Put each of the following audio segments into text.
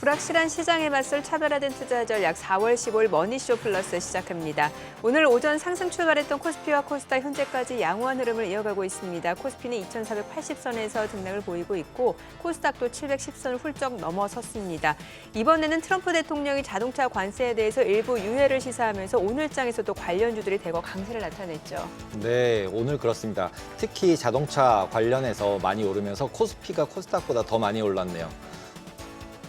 불확실한 시장에 맞설 차별화된 투자 전략 4월 15일 머니쇼 플러스 시작합니다. 오늘 오전 상승 출발했던 코스피와 코스닥 현재까지 양호한 흐름을 이어가고 있습니다. 코스피는 2,480선에서 등락을 보이고 있고 코스닥도 710선을 훌쩍 넘어섰습니다. 이번에는 트럼프 대통령이 자동차 관세에 대해서 일부 유예를 시사하면서 오늘장에서도 관련주들이 대거 강세를 나타냈죠. 네, 오늘 그렇습니다. 특히 자동차 관련해서 많이 오르면서 코스피가 코스닥보다 더 많이 올랐네요.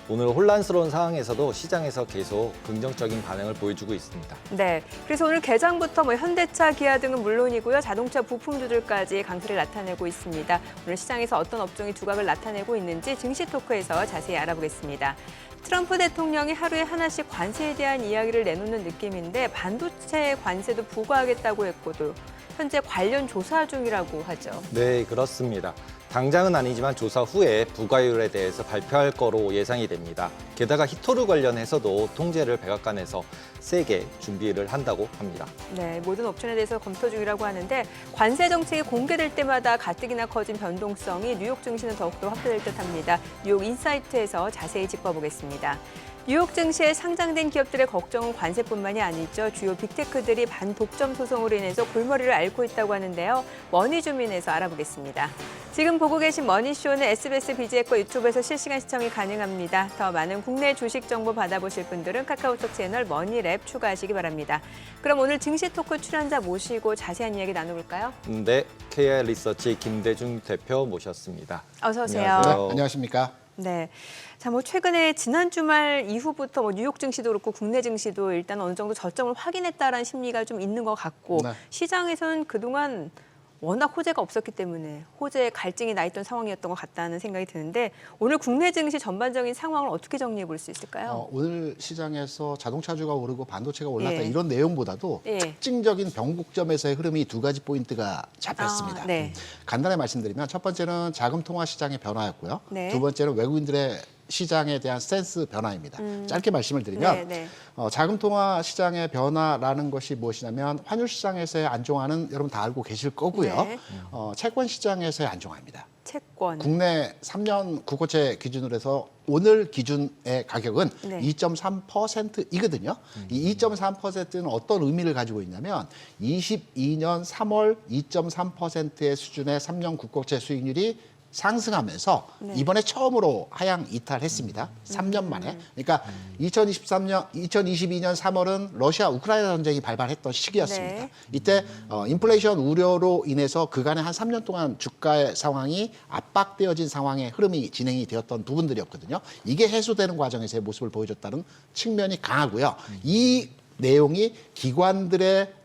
오늘 혼란스러운 상황에서도 시장에서 계속 긍정적인 반응을 보여주고 있습니다. 네, 그래서 오늘 개장부터 현대차, 기아 등은 물론이고요. 자동차 부품주들까지 강세를 나타내고 있습니다. 오늘 시장에서 어떤 업종이 두각을 나타내고 있는지 증시 토크에서 자세히 알아보겠습니다. 트럼프 대통령이 하루에 하나씩 관세에 대한 이야기를 내놓는 느낌인데 반도체 관세도 부과하겠다고 했고도 현재 관련 조사 중이라고 하죠. 네, 그렇습니다. 당장은 아니지만 조사 후에 부과율에 대해서 발표할 거로 예상이 됩니다. 게다가 히토류 관련해서도 통제를 백악관에서 세게 준비를 한다고 합니다. 네, 모든 옵션에 대해서 검토 중이라고 하는데 관세 정책이 공개될 때마다 가뜩이나 커진 변동성이 뉴욕 증시는 더욱더 확대될 듯합니다. 뉴욕 인사이트에서 자세히 짚어보겠습니다. 뉴욕 증시에 상장된 기업들의 걱정은 관세뿐만이 아니죠. 주요 빅테크들이 반독점 소송으로 인해서 골머리를 앓고 있다고 하는데요. 머니주민에서 알아보겠습니다. 지금 보고 계신 머니쇼는 SBS BG앱과 유튜브에서 실시간 시청이 가능합니다. 더 많은 국내 주식 정보 받아보실 분들은 카카오톡 채널 머니랩 추가하시기 바랍니다. 그럼 오늘 증시 토크 출연자 모시고 자세한 이야기 나눠볼까요? 네, KI 리서치 김대중 대표 모셨습니다. 어서 오세요. 안녕하세요. 안녕하십니까? 네. 자, 최근에 지난 주말 이후부터 뉴욕 증시도 그렇고 국내 증시도 일단 어느 정도 저점을 확인했다라는 심리가 좀 있는 것 같고 네. 시장에서는 그동안 워낙 호재가 없었기 때문에 호재에 갈증이 나 있던 상황이었던 것 같다는 생각이 드는데 오늘 국내 증시 전반적인 상황을 어떻게 정리해 볼 수 있을까요? 오늘 시장에서 자동차주가 오르고 반도체가 올랐다 예. 이런 내용보다도 예. 특징적인 변곡점에서의 흐름이 두 가지 포인트가 잡혔습니다. 네. 간단히 말씀드리면 첫 번째는 자금 통화 시장의 변화였고요. 네. 두 번째는 외국인들의 시장에 대한 스탠스 변화입니다. 짧게 말씀을 드리면 네. 자금 통화 시장의 변화라는 것이 무엇이냐면 환율 시장에서의 안정화는 여러분 다 알고 계실 거고요. 네. 채권 시장에서의 안정화입니다. 채권. 국내 3년 국고채 기준으로 해서 오늘 기준의 가격은 네. 2.3%이거든요. 이 2.3%는 어떤 의미를 가지고 있냐면 22년 3월 2.3%의 수준의 3년 국고채 수익률이 상승하면서 네. 이번에 처음으로 하향 이탈했습니다. 3년 만에. 그러니까 2022년 3월은 러시아 우크라이나 전쟁이 발발했던 시기였습니다. 네. 이때 인플레이션 우려로 인해서 그간에 한 3년 동안 주가의 상황이 압박되어진 상황의 흐름이 진행이 되었던 부분들이었거든요. 이게 해소되는 과정에서의 모습을 보여줬다는 측면이 강하고요. 이 내용이 기관들의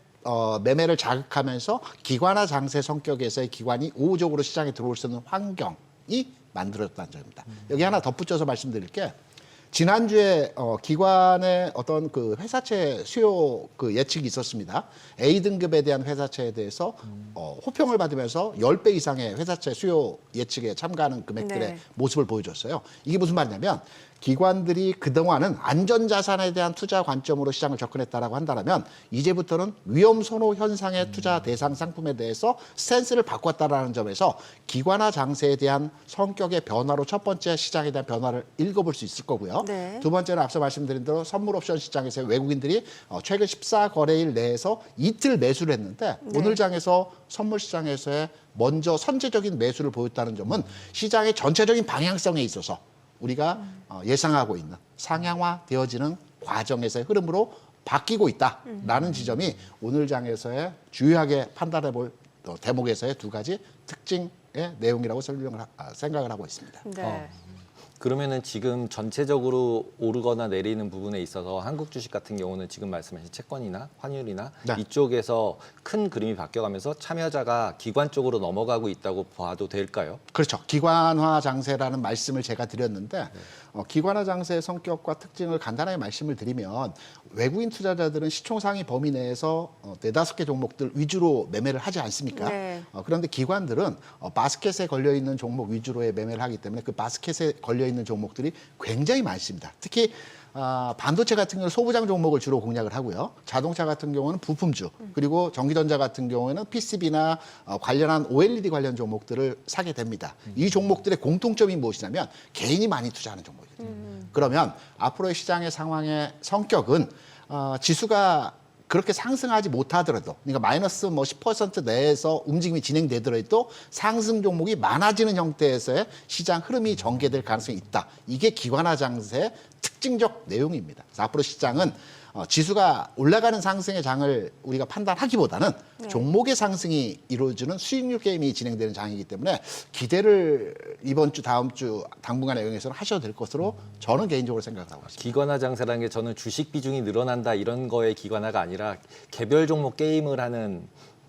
매매를 자극하면서 기관화 장세 성격에서의 기관이 우호적으로 시장에 들어올 수 있는 환경이 만들어졌다는 점입니다. 여기 하나 덧붙여서 말씀드릴 게 지난주에 기관의 어떤 그 회사채 수요 그 예측이 있었습니다. A등급에 대한 회사채에 대해서 호평을 받으면서 10배 이상의 회사채 수요 예측에 참가하는 금액들의 네. 모습을 보여줬어요. 이게 무슨 말이냐면 기관들이 그동안은 안전자산에 대한 투자 관점으로 시장을 접근했다라고 한다면 이제부터는 위험 선호 현상의 투자 대상 상품에 대해서 스탠스를 바꿨다라는 점에서 기관화 장세에 대한 성격의 변화로 첫 번째 시장에 대한 변화를 읽어볼 수 있을 거고요. 네. 두 번째는 앞서 말씀드린 대로 선물 옵션 시장에서 외국인들이 최근 14거래일 내에서 이틀 매수를 했는데 네. 오늘 장에서 선물 시장에서의 먼저 선제적인 매수를 보였다는 점은 시장의 전체적인 방향성에 있어서 우리가 예상하고 있는 상향화 되어지는 과정에서의 흐름으로 바뀌고 있다라는 지점이 오늘 장에서의 주요하게 판단해 볼 대목에서의 두 가지 특징의 내용이라고 생각을 하고 있습니다. 네. 그러면은 지금 전체적으로 오르거나 내리는 부분에 있어서 한국 주식 같은 경우는 지금 말씀하신 채권이나 환율이나 네. 이쪽에서 큰 그림이 바뀌어가면서 참여자가 기관 쪽으로 넘어가고 있다고 봐도 될까요? 그렇죠. 기관화 장세라는 말씀을 제가 드렸는데 기관화 장세의 성격과 특징을 간단하게 말씀을 드리면 외국인 투자자들은 시총 상위 범위 내에서 4-5개 종목들 위주로 매매를 하지 않습니까? 네. 그런데 기관들은 바스켓에 걸려있는 종목 위주로의 매매를 하기 때문에 그 바스켓에 걸려있는 종목들이 굉장히 많습니다. 특히 반도체 같은 경우는 소부장 종목을 주로 공략을 하고요. 자동차 같은 경우는 부품주, 그리고 전기전자 같은 경우에는 PCB나 관련한 OLED 관련 종목들을 사게 됩니다. 이 종목들의 공통점이 무엇이냐면 개인이 많이 투자하는 종목이거든요. 그러면 앞으로의 시장의 상황의 성격은 지수가 그렇게 상승하지 못하더라도, 그러니까 마이너스 뭐 10% 내에서 움직임이 진행되더라도 상승 종목이 많아지는 형태에서의 시장 흐름이 전개될 가능성이 있다. 이게 기관화 장세의 특징적 내용입니다. 그래서 앞으로 시장은 지수가 올라가는 상승의 장을 우리가 판단하기보다는 종목의 상승이 이루어지는 수익률 게임이 진행되는 장이기 때문에 기대를 이번 주, 다음 주 당분간의 영역에서는 하셔도 될 것으로 저는 개인적으로 생각하고 있습니다. 기관화 장세라는 게 저는 주식 비중이 늘어난다 이런 거의 기관화가 아니라 개별 종목 게임을 하는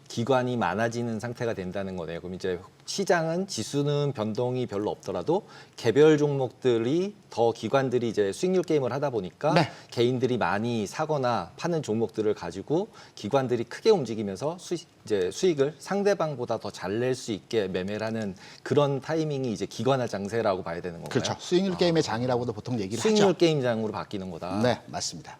기관이 많아지는 상태가 된다는 거네요. 그럼 이제 시장은 지수는 변동이 별로 없더라도 개별 종목들이 더 기관들이 이제 수익률 게임을 하다 보니까 네. 개인들이 많이 사거나 파는 종목들을 가지고 기관들이 크게 움직이면서 이제 수익을 상대방보다 더 잘 낼 수 있게 매매를 하는 그런 타이밍이 이제 기관화 장세라고 봐야 되는 건가요? 그렇죠. 수익률 게임의 장이라고도 보통 얘기를 수익률 하죠. 게임장으로 바뀌는 거다. 네, 맞습니다.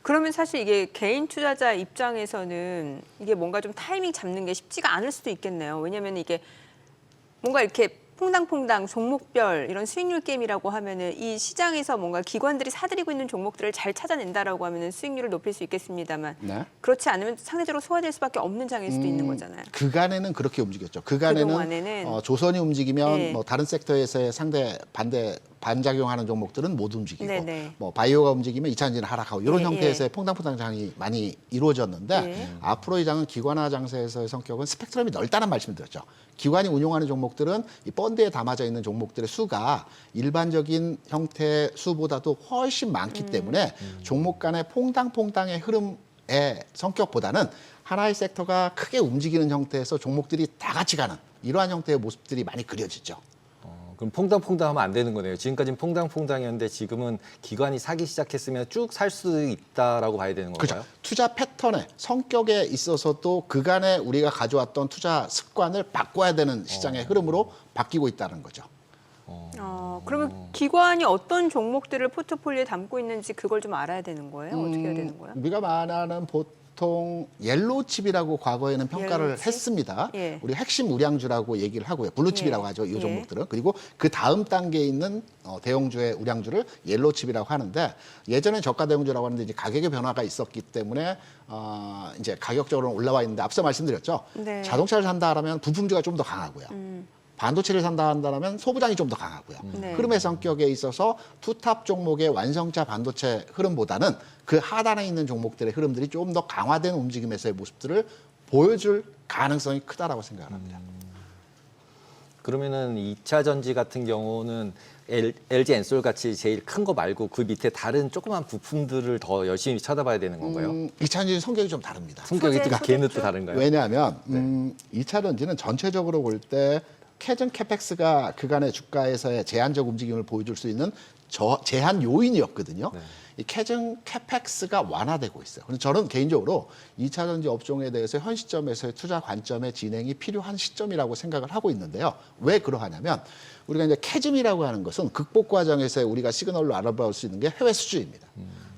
그러면 사실 이게 개인 투자자 입장에서는 이게 뭔가 좀 타이밍 잡는 게 쉽지가 않을 수도 있겠네요. 왜냐하면 이게 뭔가 이렇게 퐁당퐁당 종목별 이런 수익률 게임이라고 하면은 이 시장에서 뭔가 기관들이 사들이고 있는 종목들을 잘 찾아낸다라고 하면은 수익률을 높일 수 있겠습니다만 네. 그렇지 않으면 상대적으로 소화될 수밖에 없는 장일 수도 있는 거잖아요. 그간에는 그렇게 움직였죠. 그간에는 그동안에는 조선이 움직이면 네. 뭐 다른 섹터에서의 반작용하는 종목들은 못 움직이고 네네. 뭐 바이오가 움직이면 이차전지는 하락하고 이런 예, 형태에서의 퐁당퐁당 장이 많이 이루어졌는데 예. 앞으로 이 장은 기관화 장세에서의 성격은 스펙트럼이 넓다는 말씀을 드렸죠. 기관이 운용하는 종목들은 이 펀드에 담아져 있는 종목들의 수가 일반적인 형태의 수보다도 훨씬 많기 때문에 종목 간의 퐁당퐁당의 흐름의 성격보다는 하나의 섹터가 크게 움직이는 형태에서 종목들이 다 같이 가는 이러한 형태의 모습들이 많이 그려지죠. 그럼 퐁당퐁당 하면 안 되는 거네요. 지금까지는 퐁당퐁당이었는데 지금은 기관이 사기 시작했으면 쭉 살 수 있다라고 봐야 되는 건가요? 그렇죠. 투자 패턴의 성격에 있어서도 그간에 우리가 가져왔던 투자 습관을 바꿔야 되는 시장의 흐름으로 바뀌고 있다는 거죠. 그러면 기관이 어떤 종목들을 포트폴리오에 담고 있는지 그걸 좀 알아야 되는 거예요? 어떻게 해야 되는 거예요? 우리가 말하는 보통 옐로우칩이라고 과거에는 평가를 옐로우칩? 했습니다. 예. 우리 핵심 우량주라고 얘기를 하고요. 블루칩이라고 예. 하죠. 이 예. 종목들은. 그리고 그 다음 단계에 있는 대형주의 우량주를 옐로우칩이라고 하는데 예전에 저가 대형주라고 하는데 이제 가격의 변화가 있었기 때문에 이제 가격적으로는 올라와 있는데 앞서 말씀드렸죠. 네. 자동차를 산다 하면 부품주가 좀 더 강하고요. 반도체를 산다 한다면 소부장이 좀 더 강하고요. 네. 흐름의 성격에 있어서 투탑 종목의 완성차 반도체 흐름보다는 그 하단에 있는 종목들의 흐름들이 좀 더 강화된 움직임에서의 모습들을 보여줄 가능성이 크다라고 생각을 합니다. 그러면은 2차 전지 같은 경우는 LG 엔솔 같이 제일 큰 거 말고 그 밑에 다른 조그만 부품들을 더 열심히 쳐다봐야 되는 건가요? 2차 전지는 성격이 좀 다릅니다. 성격이 소재, 걔는 소재주? 또 다른가요? 왜냐하면 2차 전지는 전체적으로 볼 때 캐전 캐펙스가 그간의 주가에서의 제한적 움직임을 보여줄 수 있는 제한 요인이었거든요. 네. 이 캐전 캐펙스가 완화되고 있어요. 그래서 저는 개인적으로 2차 전지 업종에 대해서 현 시점에서의 투자 관점의 진행이 필요한 시점이라고 생각을 하고 있는데요. 왜 그러하냐면 우리가 이제 캐즘이라고 하는 것은 극복 과정에서 우리가 시그널로 알아볼 수 있는 게 해외 수주입니다.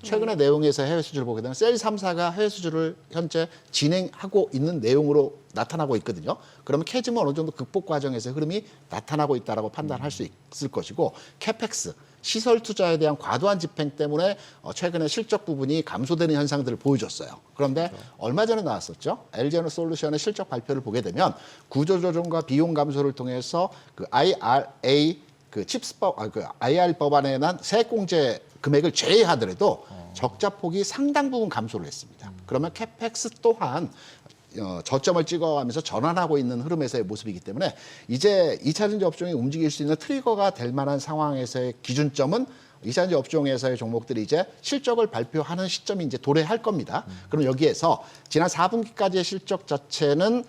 최근의 내용에서 해외 수주를 보게 되면 셀 3사가 해외 수주를 현재 진행하고 있는 내용으로 나타나고 있거든요. 그러면 캐즘은 어느 정도 극복 과정에서 흐름이 나타나고 있다라고 판단할 수 있을 것이고 캐펙스, 시설 투자에 대한 과도한 집행 때문에 최근에 실적 부분이 감소되는 현상들을 보여줬어요. 그런데 얼마 전에 나왔었죠. LG에너솔루션의 실적 발표를 보게 되면 구조조정과 비용 감소를 통해서 그 IRA 그 칩스법, 그 IR 법안에 난 세액공제 금액을 제외하더라도 적자 폭이 상당 부분 감소를 했습니다. 그러면 캐펙스 또한 저점을 찍어가면서 전환하고 있는 흐름에서의 모습이기 때문에 이제 2차 전지 업종이 움직일 수 있는 트리거가 될 만한 상황에서의 기준점은 2차 전지 업종에서의 종목들이 이제 실적을 발표하는 시점이 이제 도래할 겁니다. 그럼 여기에서 지난 4분기까지의 실적 자체는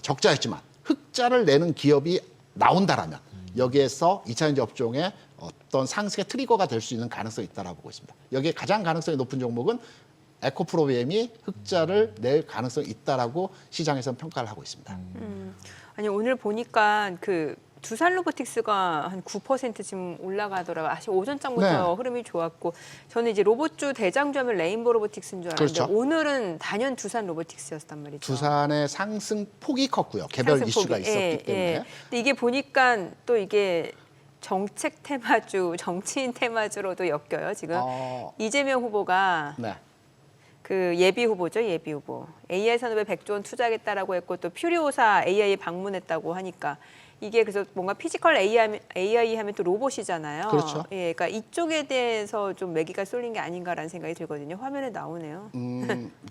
적자였지만 흑자를 내는 기업이 나온다라면 여기에서 2차 전지 업종의 어떤 상승의 트리거가 될 수 있는 가능성이 있다라고 보고 있습니다. 여기에 가장 가능성이 높은 종목은 에코프로비엠이 흑자를 낼 가능성이 있다라고 시장에서는 평가를 하고 있습니다. 아니 오늘 보니까 그 두산 로보틱스가 한 9% 지금 올라가더라고요. 사실 오전장부터 네. 흐름이 좋았고 저는 이제 로봇주 대장주 하면 레인보우 로보틱스인 줄 알았는데 그렇죠. 오늘은 단연 두산 로보틱스였단 말이죠. 두산의 상승 폭이 컸고요. 개별 상승폭이. 이슈가 있었기 때문에. 근데 이게 보니까 또 이게 정책 테마주, 정치인 테마주로도 엮여요. 지금 이재명 후보가 네. 그 예비 후보죠, 예비 후보. AI 산업에 100조 원 투자하겠다라고 했고 또 퓨리오사 AI에 방문했다고 하니까 이게 그래서 뭔가 피지컬 AI 하면 또 로봇이잖아요. 그렇죠. 예, 그러니까 이쪽에 대해서 좀 매기가 쏠린 게 아닌가라는 생각이 들거든요. 화면에 나오네요.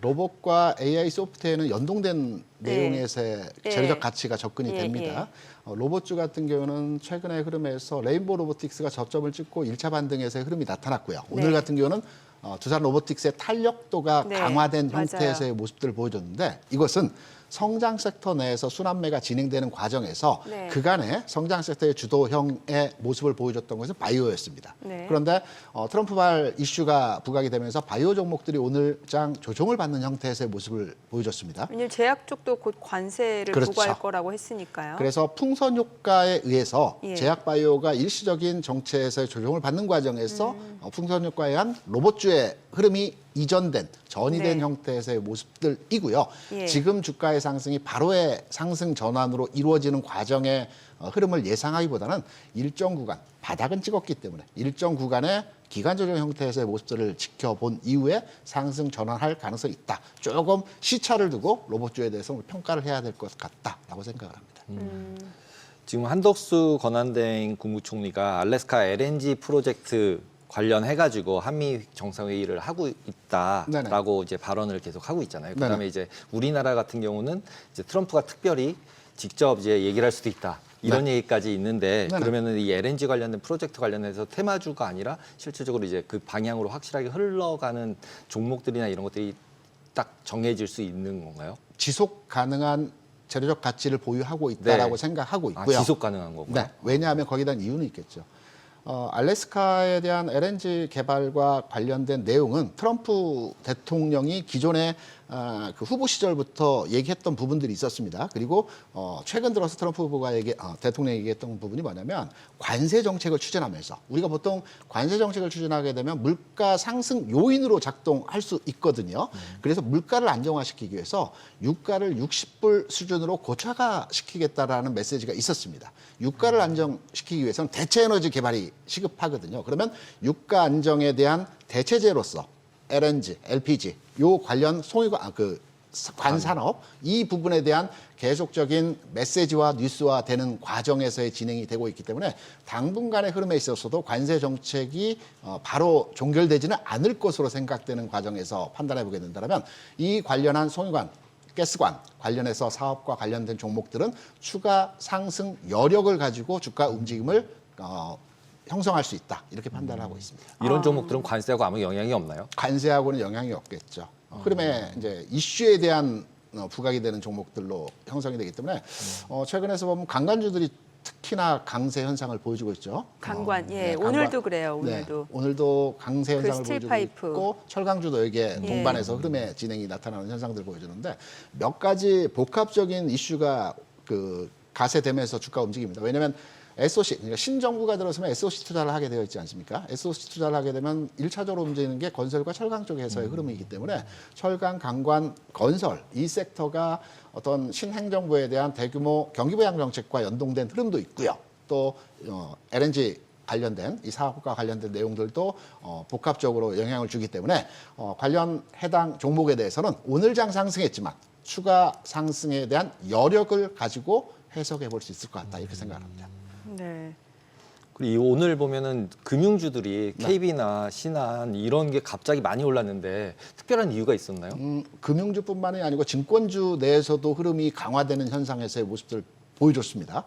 로봇과 AI 소프트웨어는 연동된 네. 내용에서의 예. 재료적 가치가 접근이 예, 됩니다. 로봇주 같은 경우는 최근의 흐름에서 레인보우 로보틱스가 저점을 찍고 1차 반등에서의 흐름이 나타났고요. 오늘 네. 같은 경우는 두산 로보틱스의 탄력도가 네, 강화된 맞아요. 형태에서의 모습들을 보여줬는데 이것은 성장 섹터 내에서 순환매가 진행되는 과정에서 네. 그간의 성장 섹터의 주도형의 모습을 보여줬던 것은 바이오였습니다. 네. 그런데 트럼프발 이슈가 부각이 되면서 바이오 종목들이 오늘장 조정을 받는 형태에서의 모습을 보여줬습니다. 왜냐면 제약 쪽도 곧 관세를 그렇죠. 부과할 거라고 했으니까요. 그래서 풍선 효과에 의해서 예. 제약 바이오가 일시적인 정체에서의 조정을 받는 과정에서 풍선 효과에 의한 로봇주의 흐름이 이전된 전이된 네. 형태에서의 모습들이고요. 예. 지금 주가의 상승이 바로의 상승 전환으로 이루어지는 과정의 흐름을 예상하기보다는 일정 구간 바닥은 찍었기 때문에 일정 구간의 기간 조정 형태에서의 모습들을 지켜본 이후에 상승 전환할 가능성이 있다. 조금 시차를 두고 로봇주에 대해서 평가를 해야 될 것 같다라고 생각을 합니다. 지금 한덕수 권한대행 국무총리가 알래스카 LNG 프로젝트 관련해가지고 한미 정상회의를 하고 있다라고 이제 발언을 계속 하고 있잖아요. 그다음에 네네. 이제 우리나라 같은 경우는 이제 트럼프가 특별히 직접 이제 얘기를 할 수도 있다. 이런 얘기까지 있는데 네네. 그러면은 이 LNG 관련된 프로젝트 관련해서 테마주가 아니라 실질적으로 이제 그 방향으로 확실하게 흘러가는 종목들이나 이런 것들이 딱 정해질 수 있는 건가요? 지속 가능한 재료적 가치를 보유하고 있다라고 네. 생각하고 아, 있고요. 지속 가능한 거고요. 네. 왜냐하면 거기에 대한 이유는 있겠죠. 알래스카에 대한 LNG 개발과 관련된 내용은 트럼프 대통령이 기존에 그 후보 시절부터 얘기했던 부분들이 있었습니다. 그리고 최근 들어서 트럼프 후보가 대통령이 얘기했던 부분이 뭐냐면 관세 정책을 추진하면서 우리가 보통 관세 정책을 추진하게 되면 물가 상승 요인으로 작동할 수 있거든요. 그래서 물가를 안정화시키기 위해서 유가를 60불 수준으로 고착화시키겠다라는 메시지가 있었습니다. 유가를 안정시키기 위해서는 대체 에너지 개발이 시급하거든요. 그러면 유가 안정에 대한 대체제로서 LNG, LPG 요 관련 관산업 이 부분에 대한 계속적인 메시지와 뉴스화되는 과정에서의 진행이 되고 있기 때문에 당분간의 흐름에 있어서도 관세 정책이 바로 종결되지는 않을 것으로 생각되는 과정에서 판단해 보게 된다면 이 관련한 송유관 가스관 관련해서 사업과 관련된 종목들은 추가 상승 여력을 가지고 주가 움직임을 형성할 수 있다 이렇게 판단을 하고 있습니다. 이런 종목들은 관세하고 아무 영향이 없나요? 관세하고는 영향이 없겠죠. 흐름에 이제 이슈에 대한 부각이 되는 종목들로 형성이 되기 때문에 최근에서 보면 강간주들이 특히나 강세 현상을 보여주고 있죠. 강관, 예, 강관. 오늘도 그래요. 오늘도. 네, 오늘도 강세 그 현상을 스틸 보여주고 파이프. 있고 철강주도 여기에 예. 동반해서 흐름의 진행이 나타나는 현상들을 보여주는데 몇 가지 복합적인 이슈가 그 가세되면서 주가 움직입니다. 왜냐하면 SOC, 그러니까 신정부가 들어서면 SOC 투자를 하게 되어 있지 않습니까? SOC 투자를 하게 되면 1차적으로 움직이는 게 건설과 철강 쪽에서의 흐름이기 때문에 철강, 강관, 건설 이 섹터가 어떤 신행정부에 대한 대규모 경기부양 정책과 연동된 흐름도 있고요. 또 LNG 관련된 이 사업과 관련된 내용들도 복합적으로 영향을 주기 때문에 관련 해당 종목에 대해서는 오늘장 상승했지만 추가 상승에 대한 여력을 가지고 해석해 볼 수 있을 것 같다 이렇게 생각합니다. 네. 그리고 오늘 보면은 금융주들이 KB나 신한 이런 게 갑자기 많이 올랐는데 특별한 이유가 있었나요? 금융주뿐만이 아니고 증권주 내에서도 흐름이 강화되는 현상에서의 모습들 보여줬습니다.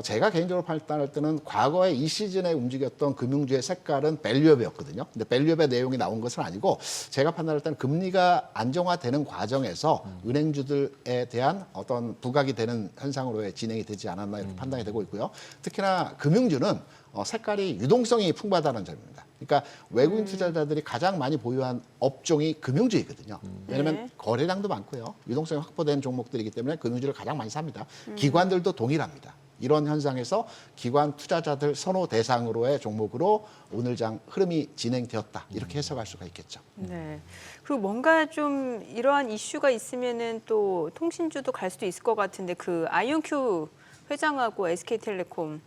제가 개인적으로 판단할 때는 과거에 이 시즌에 움직였던 금융주의 색깔은 밸류업이었거든요. 근데 밸류업의 내용이 나온 것은 아니고 제가 판단할 때는 금리가 안정화되는 과정에서 은행주들에 대한 어떤 부각이 되는 현상으로의 진행이 되지 않았나 이렇게 판단이 되고 있고요. 특히나 금융주는 색깔이 유동성이 풍부하다는 점입니다. 그러니까 외국인 투자자들이 가장 많이 보유한 업종이 금융주이거든요. 왜냐하면 네. 거래량도 많고요. 유동성이 확보된 종목들이기 때문에 금융주를 가장 많이 삽니다. 기관들도 동일합니다. 이런 현상에서 기관 투자자들 선호 대상으로의 종목으로 오늘 장 흐름이 진행되었다. 이렇게 해석할 수가 있겠죠. 네. 그리고 뭔가 좀 이러한 이슈가 있으면은 또 통신주도 갈 수도 있을 것 같은데 그 아이온큐 회장하고 SK텔레콤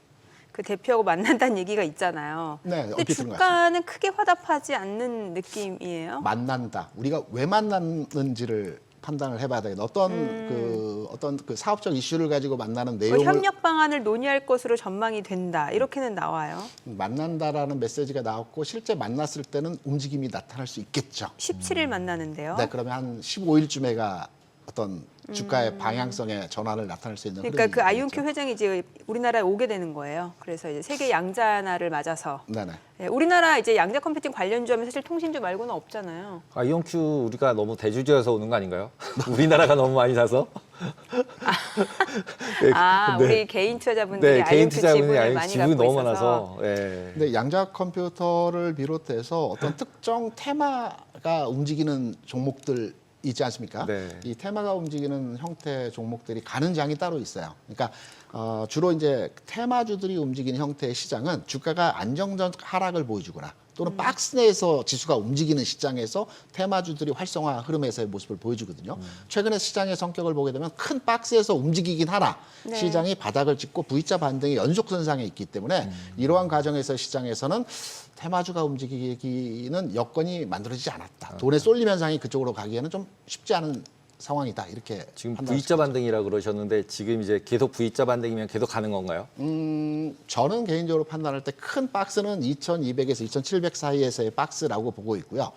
그 대표하고 만난다는 얘기가 있잖아요. 네, 근데 얼핏 들은 것 주가는 크게 화답하지 않는 느낌이에요. 만난다. 우리가 왜 만났는지를 판단을 해봐야 되겠다. 어떤 그 사업적 이슈를 가지고 만나는 내용을 협력 방안을 논의할 것으로 전망이 된다. 이렇게는 나와요. 만난다라는 메시지가 나왔고 실제 만났을 때는 움직임이 나타날 수 있겠죠. 17일 만나는데요. 네, 그러면 한 15일쯤에가 어떤 주가의 방향성의 전환을 나타낼 수 있는 그러니까 흐름이 그 아이온큐 되겠죠. 회장이 이제 우리나라에 오게 되는 거예요. 그래서 이제 세계 양자날을 맞아서 네네. 네, 우리나라 이제 양자 컴퓨팅 관련주 하면 사실 통신주 말고는 없잖아요. 아이온큐 우리가 너무 대주주여서 오는 거 아닌가요? 우리나라가 너무 많이 사서. 네, 우리 개인 투자자분들이 네, 개인 아이온큐 투자분이 지분을 많이 지분이 갖고 너무 있어서 많아서. 예. 근데 양자 컴퓨터를 비롯해서 어떤 특정 테마가 움직이는 종목들 있지 않습니까? 네. 이 테마가 움직이는 형태 종목들이 가는 장이 따로 있어요. 그러니까 주로 이제 테마주들이 움직이는 형태의 시장은 주가가 안정적 하락을 보여주거나 또는 박스 내에서 지수가 움직이는 시장에서 테마주들이 활성화 흐름에서의 모습을 보여주거든요. 최근에 시장의 성격을 보게 되면 큰 박스에서 움직이긴 하나 네. 시장이 바닥을 찍고 V자 반등의 연속선상에 있기 때문에 이러한 과정에서 시장에서는 테마주가 움직이기는 여건이 만들어지지 않았다. 돈의 쏠림 현상이 그쪽으로 가기에는 좀 쉽지 않은 상황이다. 이렇게 지금 판단할 V자 반등이라 그러셨는데 지금 이제 계속 V자 반등이면 계속 가는 건가요? 저는 개인적으로 판단할 때 큰 박스는 2200에서 2700 사이에서의 박스라고 보고 있고요.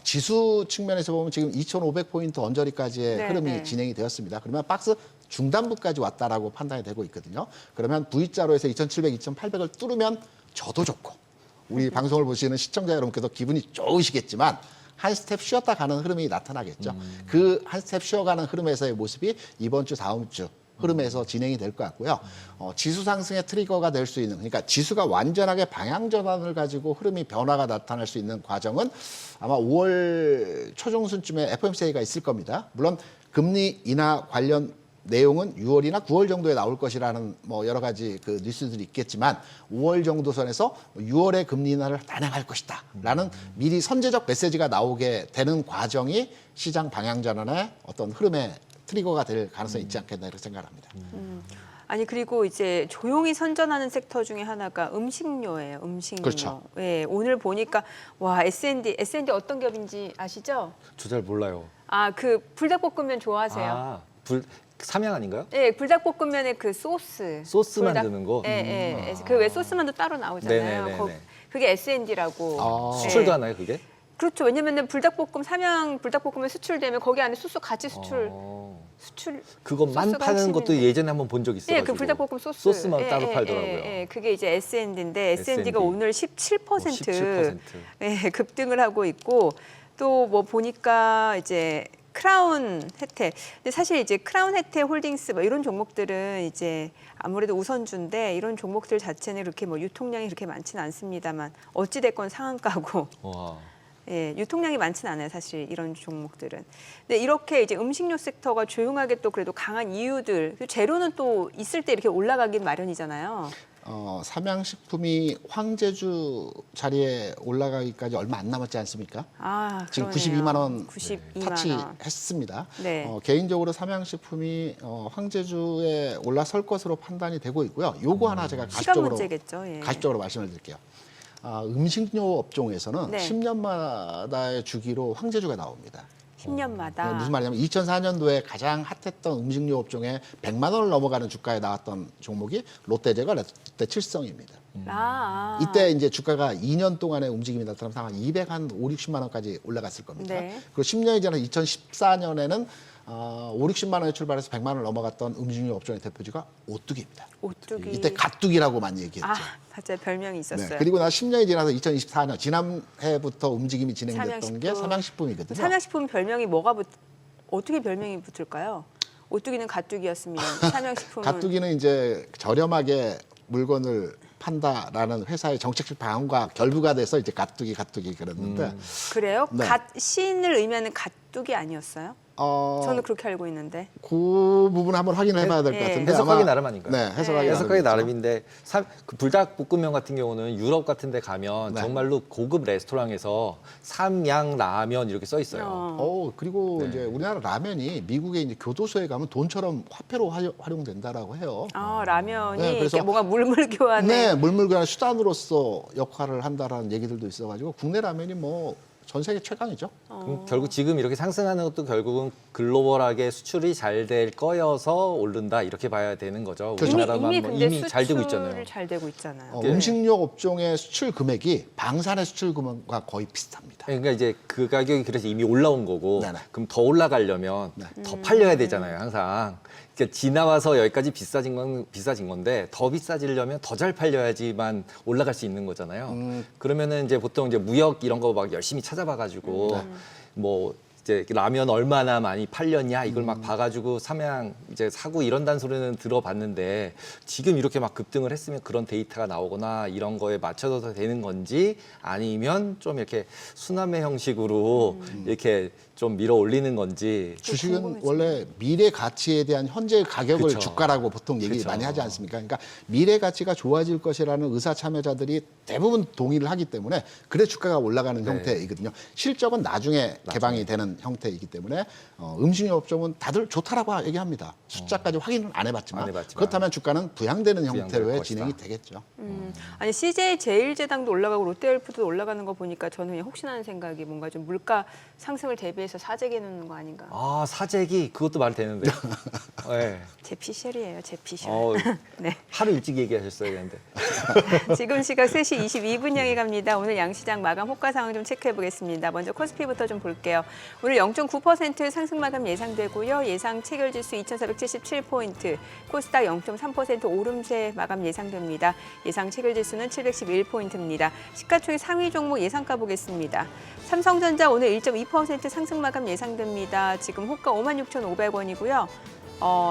지수 측면에서 보면 지금 2500포인트 언저리까지의 네, 흐름이 네. 진행이 되었습니다. 그러면 박스 중단부까지 왔다라고 판단이 되고 있거든요. 그러면 V자로 해서 2700, 2800을 뚫으면 저도 좋고 우리 방송을 보시는 시청자 여러분께서 기분이 좋으시겠지만 한 스텝 쉬었다 가는 흐름이 나타나겠죠. 그 한 스텝 쉬어가는 흐름에서의 모습이 이번 주, 다음 주 흐름에서 진행이 될 것 같고요. 지수 상승의 트리거가 될 수 있는, 그러니까 지수가 완전하게 방향 전환을 가지고 흐름이 변화가 나타날 수 있는 과정은 아마 5월 초중순쯤에 FOMC가 있을 겁니다. 물론 금리 인하 관련 내용은 6월이나 9월 정도에 나올 것이라는 뭐 여러 가지 그 뉴스들이 있겠지만 5월 정도 선에서 6월에 금리 인하를 단행할 것이다라는 미리 선제적 메시지가 나오게 되는 과정이 시장 방향 전환의 어떤 흐름의 트리거가 될 가능성이 있지 않겠나 이렇게 생각합니다. 아니 그리고 이제 조용히 선전하는 섹터 중에 하나가 음식료예요. 음식료. 그렇죠. 예, 오늘 보니까 와 S&D 어떤 기업인지 아시죠? 저 잘 몰라요. 그 불닭볶음면 좋아하세요? 삼양 아닌가요? 예, 불닭볶음면의 그 소스. 소스 만드는 거? 예, 예. 그 왜 소스만도 따로 나오잖아요. 네네네네. 그게 S&D라고. 수출도 하나요, 그게? 그렇죠. 왜냐면은 삼양 불닭볶음면 수출되면 거기 안에 소스 같이 수출. 그것만 소스가 파는 것도 핵심인데. 예전에 한번 본 적 있어요. 예, 그 불닭볶음 소스. 소스만 따로 팔더라고요. 예, 그게 이제 S&D인데 S&D가 S&D. 오늘 17%, 17%. 예, 급등을 하고 있고 또 뭐 보니까 이제 크라운 혜택. 근데 사실 이제 크라운 혜택 홀딩스 뭐 이런 종목들은 이제 아무래도 우선주인데 이런 종목들 자체는 그렇게 뭐 유통량이 그렇게 많지는 않습니다만 어찌 됐건 상한가고. 와. 예, 유통량이 많지는 않아요, 사실 이런 종목들은. 근데 이렇게 이제 음식료 섹터가 조용하게 또 그래도 강한 이유들, 재료는 또 있을 때 이렇게 올라가긴 마련이잖아요. 삼양식품이 황제주 자리에 올라가기까지 얼마 안 남았지 않습니까? 지금 그러네요. 92만 원 92만 원. 터치했습니다. 네. 개인적으로 삼양식품이 황제주에 올라설 것으로 판단이 되고 있고요. 요거 하나 제가 시간 가십적으로 문제겠죠. 예. 가십적으로 말씀을 드릴게요. 음식료 업종에서는 네. 10년마다의 주기로 황제주가 나옵니다. 10년마다. 무슨 말이냐면 2004년도에 가장 핫했던 음식료 업종에 100만 원을 넘어가는 주가에 나왔던 종목이 롯데제과 롯데 칠성입니다. 이때 이제 주가가 2년 동안의 움직임이 나타나면서 한 200, 60만 원까지 올라갔을 겁니다. 네. 그리고 10년이 지난 2014년에는 60만 원에 출발해서 100만 원을 넘어갔던 음식료 업종의 대표주가 오뚜기입니다. 오뚜기. 이때 갓뚜기라고만 얘기했죠. 맞아요. 별명이 있었어요. 네. 그리고 나 10년이 지나서 2024년 지난해부터 움직임이 진행됐던 게 삼양식품이거든요. 삼양식품 별명이 어떻게 별명이 붙을까요? 오뚜기는 갓뚜기였으면 삼양식품은 갓뚜기는 이제 저렴하게 물건을 판다라는 회사의 정책적 방향과 결부가 돼서 이제 갓뚜기 그랬는데 그래요? 네. 신을 의미하는 갓뚜기 아니었어요? 저는 그렇게 알고 있는데. 그 부분 한번 확인을 해봐야 될 것 예. 같은데 해석하기 아마- 나름 아닌가요? 네, 해석하기 해석하기 나름이죠. 나름인데 그 불닭볶음면 같은 경우는 유럽 같은 데 가면 네. 정말로 고급 레스토랑에서 삼양 라면 이렇게 써 있어요. 그리고 네. 이제 우리나라 라면이 미국의 이제 교도소에 가면 돈처럼 화폐로 활용된다라고 해요. 라면이 네, 그래서- 이렇게 뭔가 물물 교환에 네, 물물교환 수단으로서 역할을 한다라는 얘기들도 있어가지고 국내 라면이 뭐 전 세계 최강이죠. 그럼 결국 지금 이렇게 상승하는 것도 결국은 글로벌하게 수출이 잘 될 거여서 오른다 이렇게 봐야 되는 거죠. 그렇죠. 우리나라만 이미 뭐 근데 이미 잘 되고 수출을 있잖아요. 잘 되고 있잖아요. 음식료 업종의 수출 금액이 방산의 수출 금액과 거의 비슷합니다. 그러니까 이제 그 가격이 그래서 이미 올라온 거고 네네. 그럼 더 올라가려면 네. 더 팔려야 되잖아요, 항상. 그러니까 지나와서 여기까지 비싸진 건데 더 비싸지려면 더 잘 팔려야지만 올라갈 수 있는 거잖아요. 그러면은 이제 보통 이제 무역 이런 거 막 열심히 찾아봐가지고 뭐 이제 라면 얼마나 많이 팔렸냐 이걸 막 봐가지고 삼양 이제 사고 이런다는 소리는 들어봤는데 지금 이렇게 막 급등을 했으면 그런 데이터가 나오거나 이런 거에 맞춰서 되는 건지 아니면 좀 이렇게 순환매 형식으로 이렇게 좀 밀어 올리는 건지. 주식은 궁금해지네. 원래 미래 가치에 대한 현재 가격을 그쵸. 주가라고 보통 얘기 그쵸. 많이 하지 않습니까? 그러니까 미래 가치가 좋아질 것이라는 의사 참여자들이 대부분 동의를 하기 때문에 그래 주가가 올라가는 네. 형태이거든요. 실적은 나중에 개방이 되는 형태이기 때문에 음식료 업종은 다들 좋다라고 얘기합니다. 숫자까지 확인은 안 해봤지만, 안 해봤지만. 그렇다면 주가는 부양되는 부양될 형태로의 것이다. 진행이 되겠죠. 아니 CJ 제일제당도 올라가고 롯데헬프도 올라가는 거 보니까 저는 그냥 혹시나 하는 생각이 뭔가 좀 물가 상승을 대비해서 사재기 놓는 거 아닌가. 아 사재기 그것도 말 되는데. 네. 제 피셜이에요, 제 피셜. 네. 하루 일찍 얘기하셨어야 되는데. 지금 시각 3시 22분 향해 갑니다. 오늘 양시장 마감 호가 상황 좀 체크해 보겠습니다. 먼저 코스피부터 좀 볼게요. 오늘 0.9% 상승 마감 예상되고요. 예상 체결 지수 2,477포인트, 코스닥 0.3% 오름세 마감 예상됩니다. 예상 체결 지수는 711포인트입니다. 시가총액 상위 종목 예상가 보겠습니다. 삼성전자 오늘 1.2% 상승 마감 예상됩니다. 지금 호가 56,500원이고요.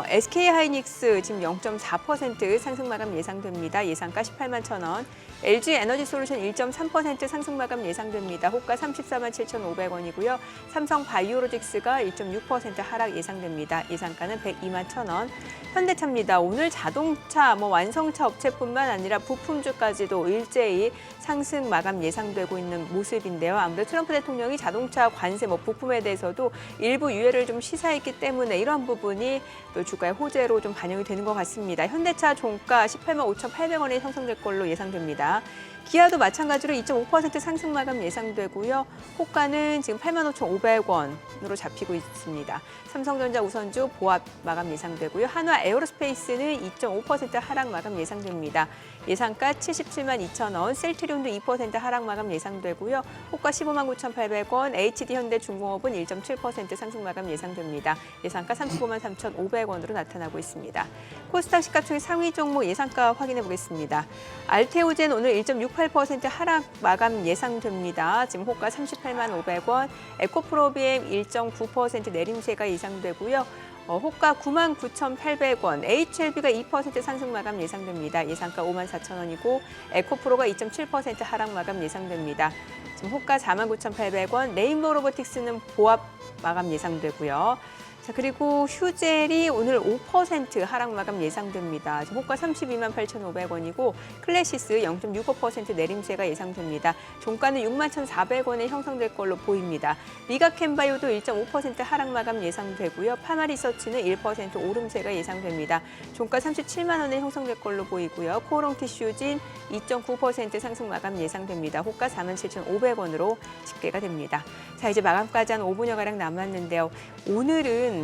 SK하이닉스 지금 0.4% 상승 마감 예상됩니다. 예상가 18만 1,000원. LG에너지솔루션 1.3% 상승 마감 예상됩니다. 호가 34만 7,500원이고요. 삼성바이오로직스가 1.6% 하락 예상됩니다. 예상가는 102만 1,000원. 현대차입니다. 오늘 자동차, 완성차 업체뿐만 아니라 부품주까지도 일제히 상승 마감 예상되고 있는 모습인데요. 아무래도 트럼프 대통령이 자동차 관세, 부품에 대해서도 일부 유예를 좀 시사했기 때문에 이러한 부분이 또 주가의 호재로 좀 반영이 되는 것 같습니다. 현대차 종가 18만 5,800원에 형성될 걸로 예상됩니다. 기아도 마찬가지로 2.5% 상승 마감 예상되고요. 호가는 지금 85,500원으로 잡히고 있습니다. 삼성전자 우선주 보합 마감 예상되고요. 한화 에어로스페이스는 2.5% 하락 마감 예상됩니다. 예상가 77만 2,000원, 셀트리온도 2% 하락 마감 예상되고요. 호가 15만 9,800원, HD현대중공업은 1.7% 상승 마감 예상됩니다. 예상가 35만 3,500원으로 나타나고 있습니다. 코스닥 시가총액 상위 종목 예상가 확인해 보겠습니다. 알테오젠 오늘 1.68% 하락 마감 예상됩니다. 지금 호가 38만 500원, 에코프로비엠 1.9% 내림세가 예상되고요. 호가 9만 9,800원, HLB가 2% 상승 마감 예상됩니다. 예상가 5만 4,000원이고 에코프로가 2.7% 하락 마감 예상됩니다. 지금 호가 4만 9,800원, 레인보우 로보틱스는 보합 마감 예상되고요. 자, 그리고 휴젤이 오늘 5% 하락 마감 예상됩니다. 지금 호가 32만 8,500원이고 클래시스 0.65% 내림세가 예상됩니다. 종가는 6만 1,400원에 형성될 걸로 보입니다. 미가캔바이오도 1.5% 하락 마감 예상되고요. 파마리서치는 1% 오름세가 예상됩니다. 종가 37만 원에 형성될 걸로 보이고요. 코오롱티슈진 2.9% 상승 마감 예상됩니다. 호가 47,500원으로 집계가 됩니다. 자, 이제 마감까지 한 5분여가량 남았는데요. 오늘은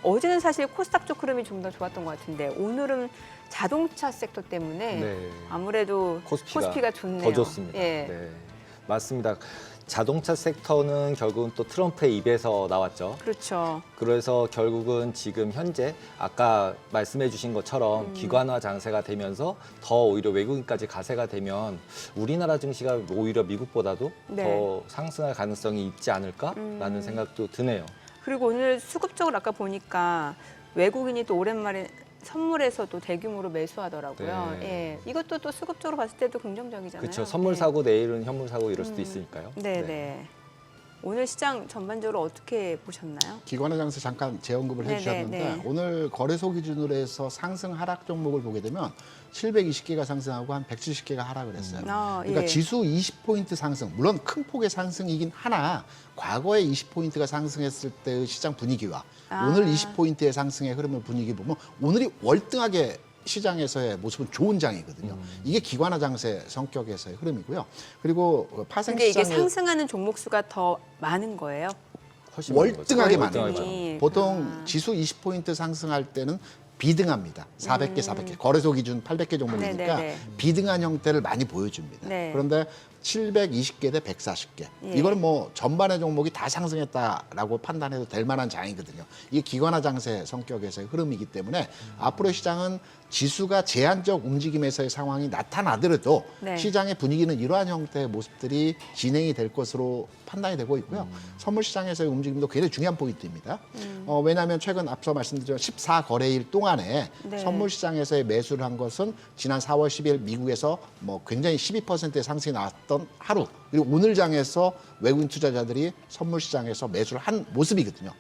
어제는 사실 코스닥 쪽 흐름이 좀 더 좋았던 것 같은데 오늘은 자동차 섹터 때문에 네. 아무래도 코스피가 좋네요. 더 좋습니다. 예. 네. 맞습니다. 자동차 섹터는 결국은 또 트럼프의 입에서 나왔죠. 그렇죠. 그래서 결국은 지금 현재 아까 말씀해 주신 것처럼 기관화 장세가 되면서 더 오히려 외국인까지 가세가 되면 우리나라 증시가 오히려 미국보다도 네. 더 상승할 가능성이 있지 않을까라는 생각도 드네요. 그리고 오늘 수급적으로 아까 보니까 외국인이 또 오랜만에 선물에서도 대규모로 매수하더라고요. 네. 예, 이것도 또 수급적으로 봤을 때도 긍정적이잖아요. 그렇죠. 선물 네. 사고 내일은 현물 사고 이럴 수도 있으니까요. 네, 네. 오늘 시장 전반적으로 어떻게 보셨나요? 기관의 장세 잠깐 재언급을 네네, 해주셨는데 네. 오늘 거래소 기준으로 해서 상승 하락 종목을 보게 되면 720개가 상승하고 한 170개가 하락을 했어요. 그러니까 예. 지수 20포인트 상승, 물론 큰 폭의 상승이긴 하나 과거에 20포인트가 상승했을 때의 시장 분위기와 오늘 20포인트의 상승의 흐름을 분위기 보면 오늘이 월등하게 시장에서의 모습은 좋은 장이거든요. 이게 기관화 장세 성격에서의 흐름이고요. 그리고 파생 근데 이게 시장의 상승하는 종목 수가 더 많은 거예요? 훨씬 많은 거죠. 월등하게 월등하게 많아요. 많아요. 보통 지수 20포인트 상승할 때는 비등합니다. 400개, 400개. 거래소 기준 800개 종목이니까 네네네. 비등한 형태를 많이 보여줍니다. 네. 그런데 720개 대 140개. 예. 이거는 뭐 전반의 종목이 다 상승했다라고 판단해도 될 만한 장이거든요. 이게 기관화 장세 성격에서의 흐름이기 때문에 앞으로 시장은 지수가 제한적 움직임에서의 상황이 나타나더라도 네. 시장의 분위기는 이러한 형태의 모습들이 진행이 될 것으로 판단이 되고 있고요. 선물 시장에서의 움직임도 굉장히 중요한 포인트입니다. 왜냐하면 최근 앞서 말씀드린 14거래일 동안에 네. 선물 시장에서의 매수를 한 것은 지난 4월 10일 미국에서 뭐 굉장히 12%의 상승이 나왔던 하루, 그리고 오늘 장에서 외국인 투자자들이 선물 시장에서 매수를 한 모습이거든요.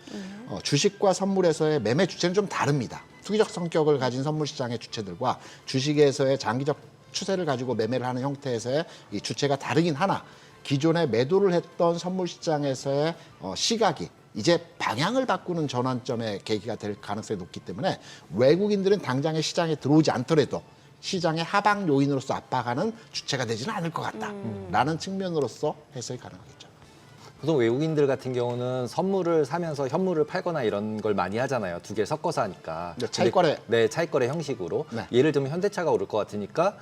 주식과 선물에서의 매매 주체는 좀 다릅니다. 투기적 성격을 가진 선물 시장의 주체들과 주식에서의 장기적 추세를 가지고 매매를 하는 형태에서의 이 주체가 다르긴 하나 기존에 매도를 했던 선물 시장에서의 시각이 이제 방향을 바꾸는 전환점의 계기가 될 가능성이 높기 때문에 외국인들은 당장에 시장에 들어오지 않더라도 시장의 하방 요인으로서 압박하는 주체가 되지는 않을 것 같다라는 측면으로서 해석이 가능하겠죠. 보통 외국인들 같은 경우는 선물을 사면서 현물을 팔거나 이런 걸 많이 하잖아요. 두 개 섞어서 하니까. 네, 차익거래. 네, 차익거래 형식으로. 네. 예를 들면 현대차가 오를 것 같으니까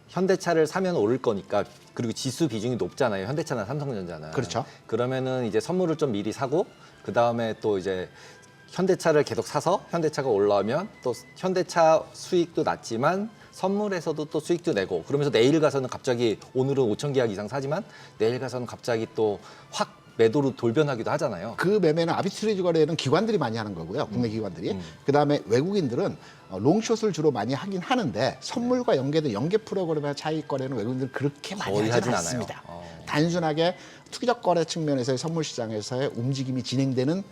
현대차를 사면 오를 거니까 그리고 지수 비중이 높잖아요. 현대차나 삼성전자는. 그렇죠. 그러면은 이제 선물을 좀 미리 사고 그다음에 또 이제 현대차를 계속 사서 현대차가 올라오면 또 현대차 수익도 낮지만 선물에서도 또 수익도 내고 그러면서 내일 가서는 갑자기 오늘은 5천 계약 이상 사지만 내일 가서는 갑자기 또 확 매도로 돌변하기도 하잖아요. 그 매매는 아비트리지 거래는 기관들이 많이 하는 거고요. 국내 기관들이. 그다음에 외국인들은 롱숏을 주로 많이 하긴 하는데 선물과 연계된 연계 프로그램의 차익 거래는 외국인들은 그렇게 많이 거의 하지 하진 않습니다. 않아요. 단순하게 투기적 거래 측면에서의 선물 시장에서의 움직임이 진행되는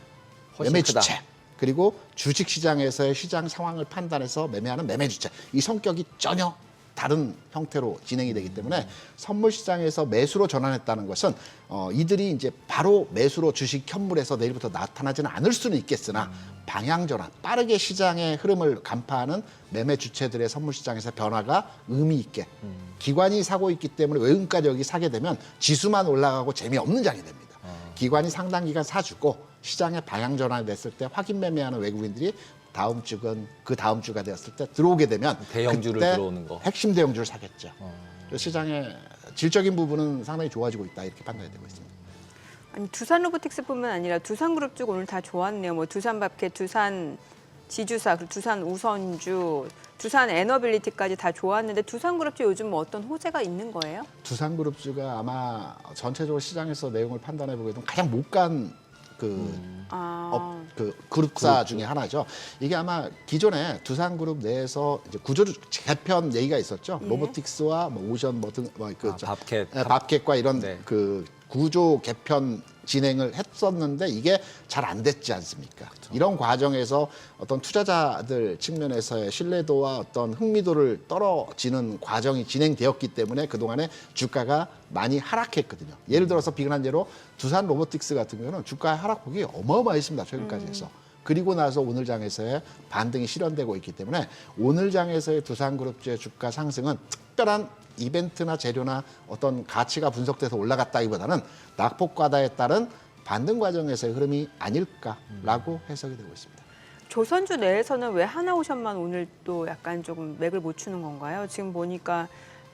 훨씬 매매 크다. 주체 그리고 주식 시장에서의 시장 상황을 판단해서 매매하는 매매 주체 이 성격이 전혀 다른 형태로 진행이 되기 때문에 선물 시장에서 매수로 전환했다는 것은 이들이 이제 바로 매수로 주식 현물에서 내일부터 나타나지는 않을 수는 있겠으나 방향 전환, 빠르게 시장의 흐름을 간파하는 매매 주체들의 선물 시장에서 변화가 의미 있게 기관이 사고 있기 때문에 외국인까지 여기 사게 되면 지수만 올라가고 재미없는 장이 됩니다. 기관이 상당 기간 사주고 시장의 방향 전환이 됐을 때 확인 매매하는 외국인들이 다음 주건 그 다음 주가 되었을 때 들어오게 되면 대형주를 그때 들어오는 거. 핵심 대형주를 사겠죠. 그래서 시장의 질적인 부분은 상당히 좋아지고 있다 이렇게 판단이 되고 있습니다. 아니 두산 로보틱스뿐만 아니라 두산그룹 쪽 오늘 다 좋았네요. 뭐 두산밥켓, 두산 지주사, 그리고 두산 우선주, 두산 에너빌리티까지 다 좋았는데 두산그룹 쪽 요즘 뭐 어떤 호재가 있는 거예요? 두산그룹주가 아마 전체적으로 시장에서 내용을 판단해 보게 되면 가장 못 간 그 그룹사 중에 하나죠. 이게 아마 기존에 두산그룹 내에서 이제 구조 개편 얘기가 있었죠. 예. 로보틱스와 뭐 오션 밥캣. 밥캣과 이런 네. 그 구조 개편 진행을 했었는데 이게 잘 안 됐지 않습니까? 이런 과정에서 어떤 투자자들 측면에서의 신뢰도와 어떤 흥미도를 떨어지는 과정이 진행되었기 때문에 그동안에 주가가 많이 하락했거든요. 예를 들어서 비근한 예로 두산 로보틱스 같은 경우는 주가의 하락폭이 어마어마했습니다. 최근까지 해서. 그리고 나서 오늘 장에서의 반등이 실현되고 있기 때문에 오늘 장에서의 두산그룹주의 주가 상승은 특별한 이벤트나 재료나 어떤 가치가 분석돼서 올라갔다기보다는 낙폭과다에 따른 반등 과정에서의 흐름이 아닐까라고 해석이 되고 있습니다. 조선주 내에서는 왜 하나오션만 오늘 또 약간 조금 맥을 못 추는 건가요? 지금 보니까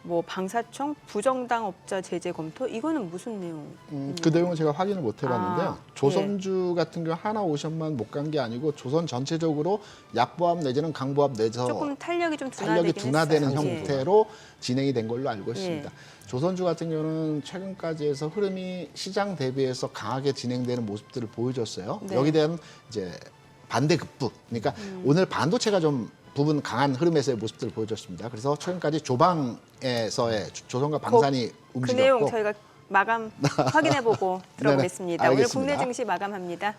뭐 방사청, 부정당 업자 제재 검토 이거는 무슨 내용? 그 내용은 제가 확인을 못 해봤는데요. 아, 조선주 같은 경우 하나오션만 못 간 게 아니고 조선 전체적으로 약보합 내지는 강보합 내서 조금 탄력이 좀 탄력이 둔화되긴 둔화되는 했어요. 형태로 진행이 된 걸로 알고 있습니다. 예. 조선주 같은 경우는 최근까지 해서 흐름이 시장 대비해서 강하게 진행되는 모습들을 보여줬어요. 네. 여기에 대한 이제 반대급부. 그러니까 오늘 반도체가 좀 부분 강한 흐름에서의 모습들을 보여줬습니다. 그래서 최근까지 조방에서의 조선과 방산이 그 내용 움직였고 저희가 마감 확인해보고 들어보겠습니다. 네네, 오늘 알겠습니다. 국내 증시 마감합니다.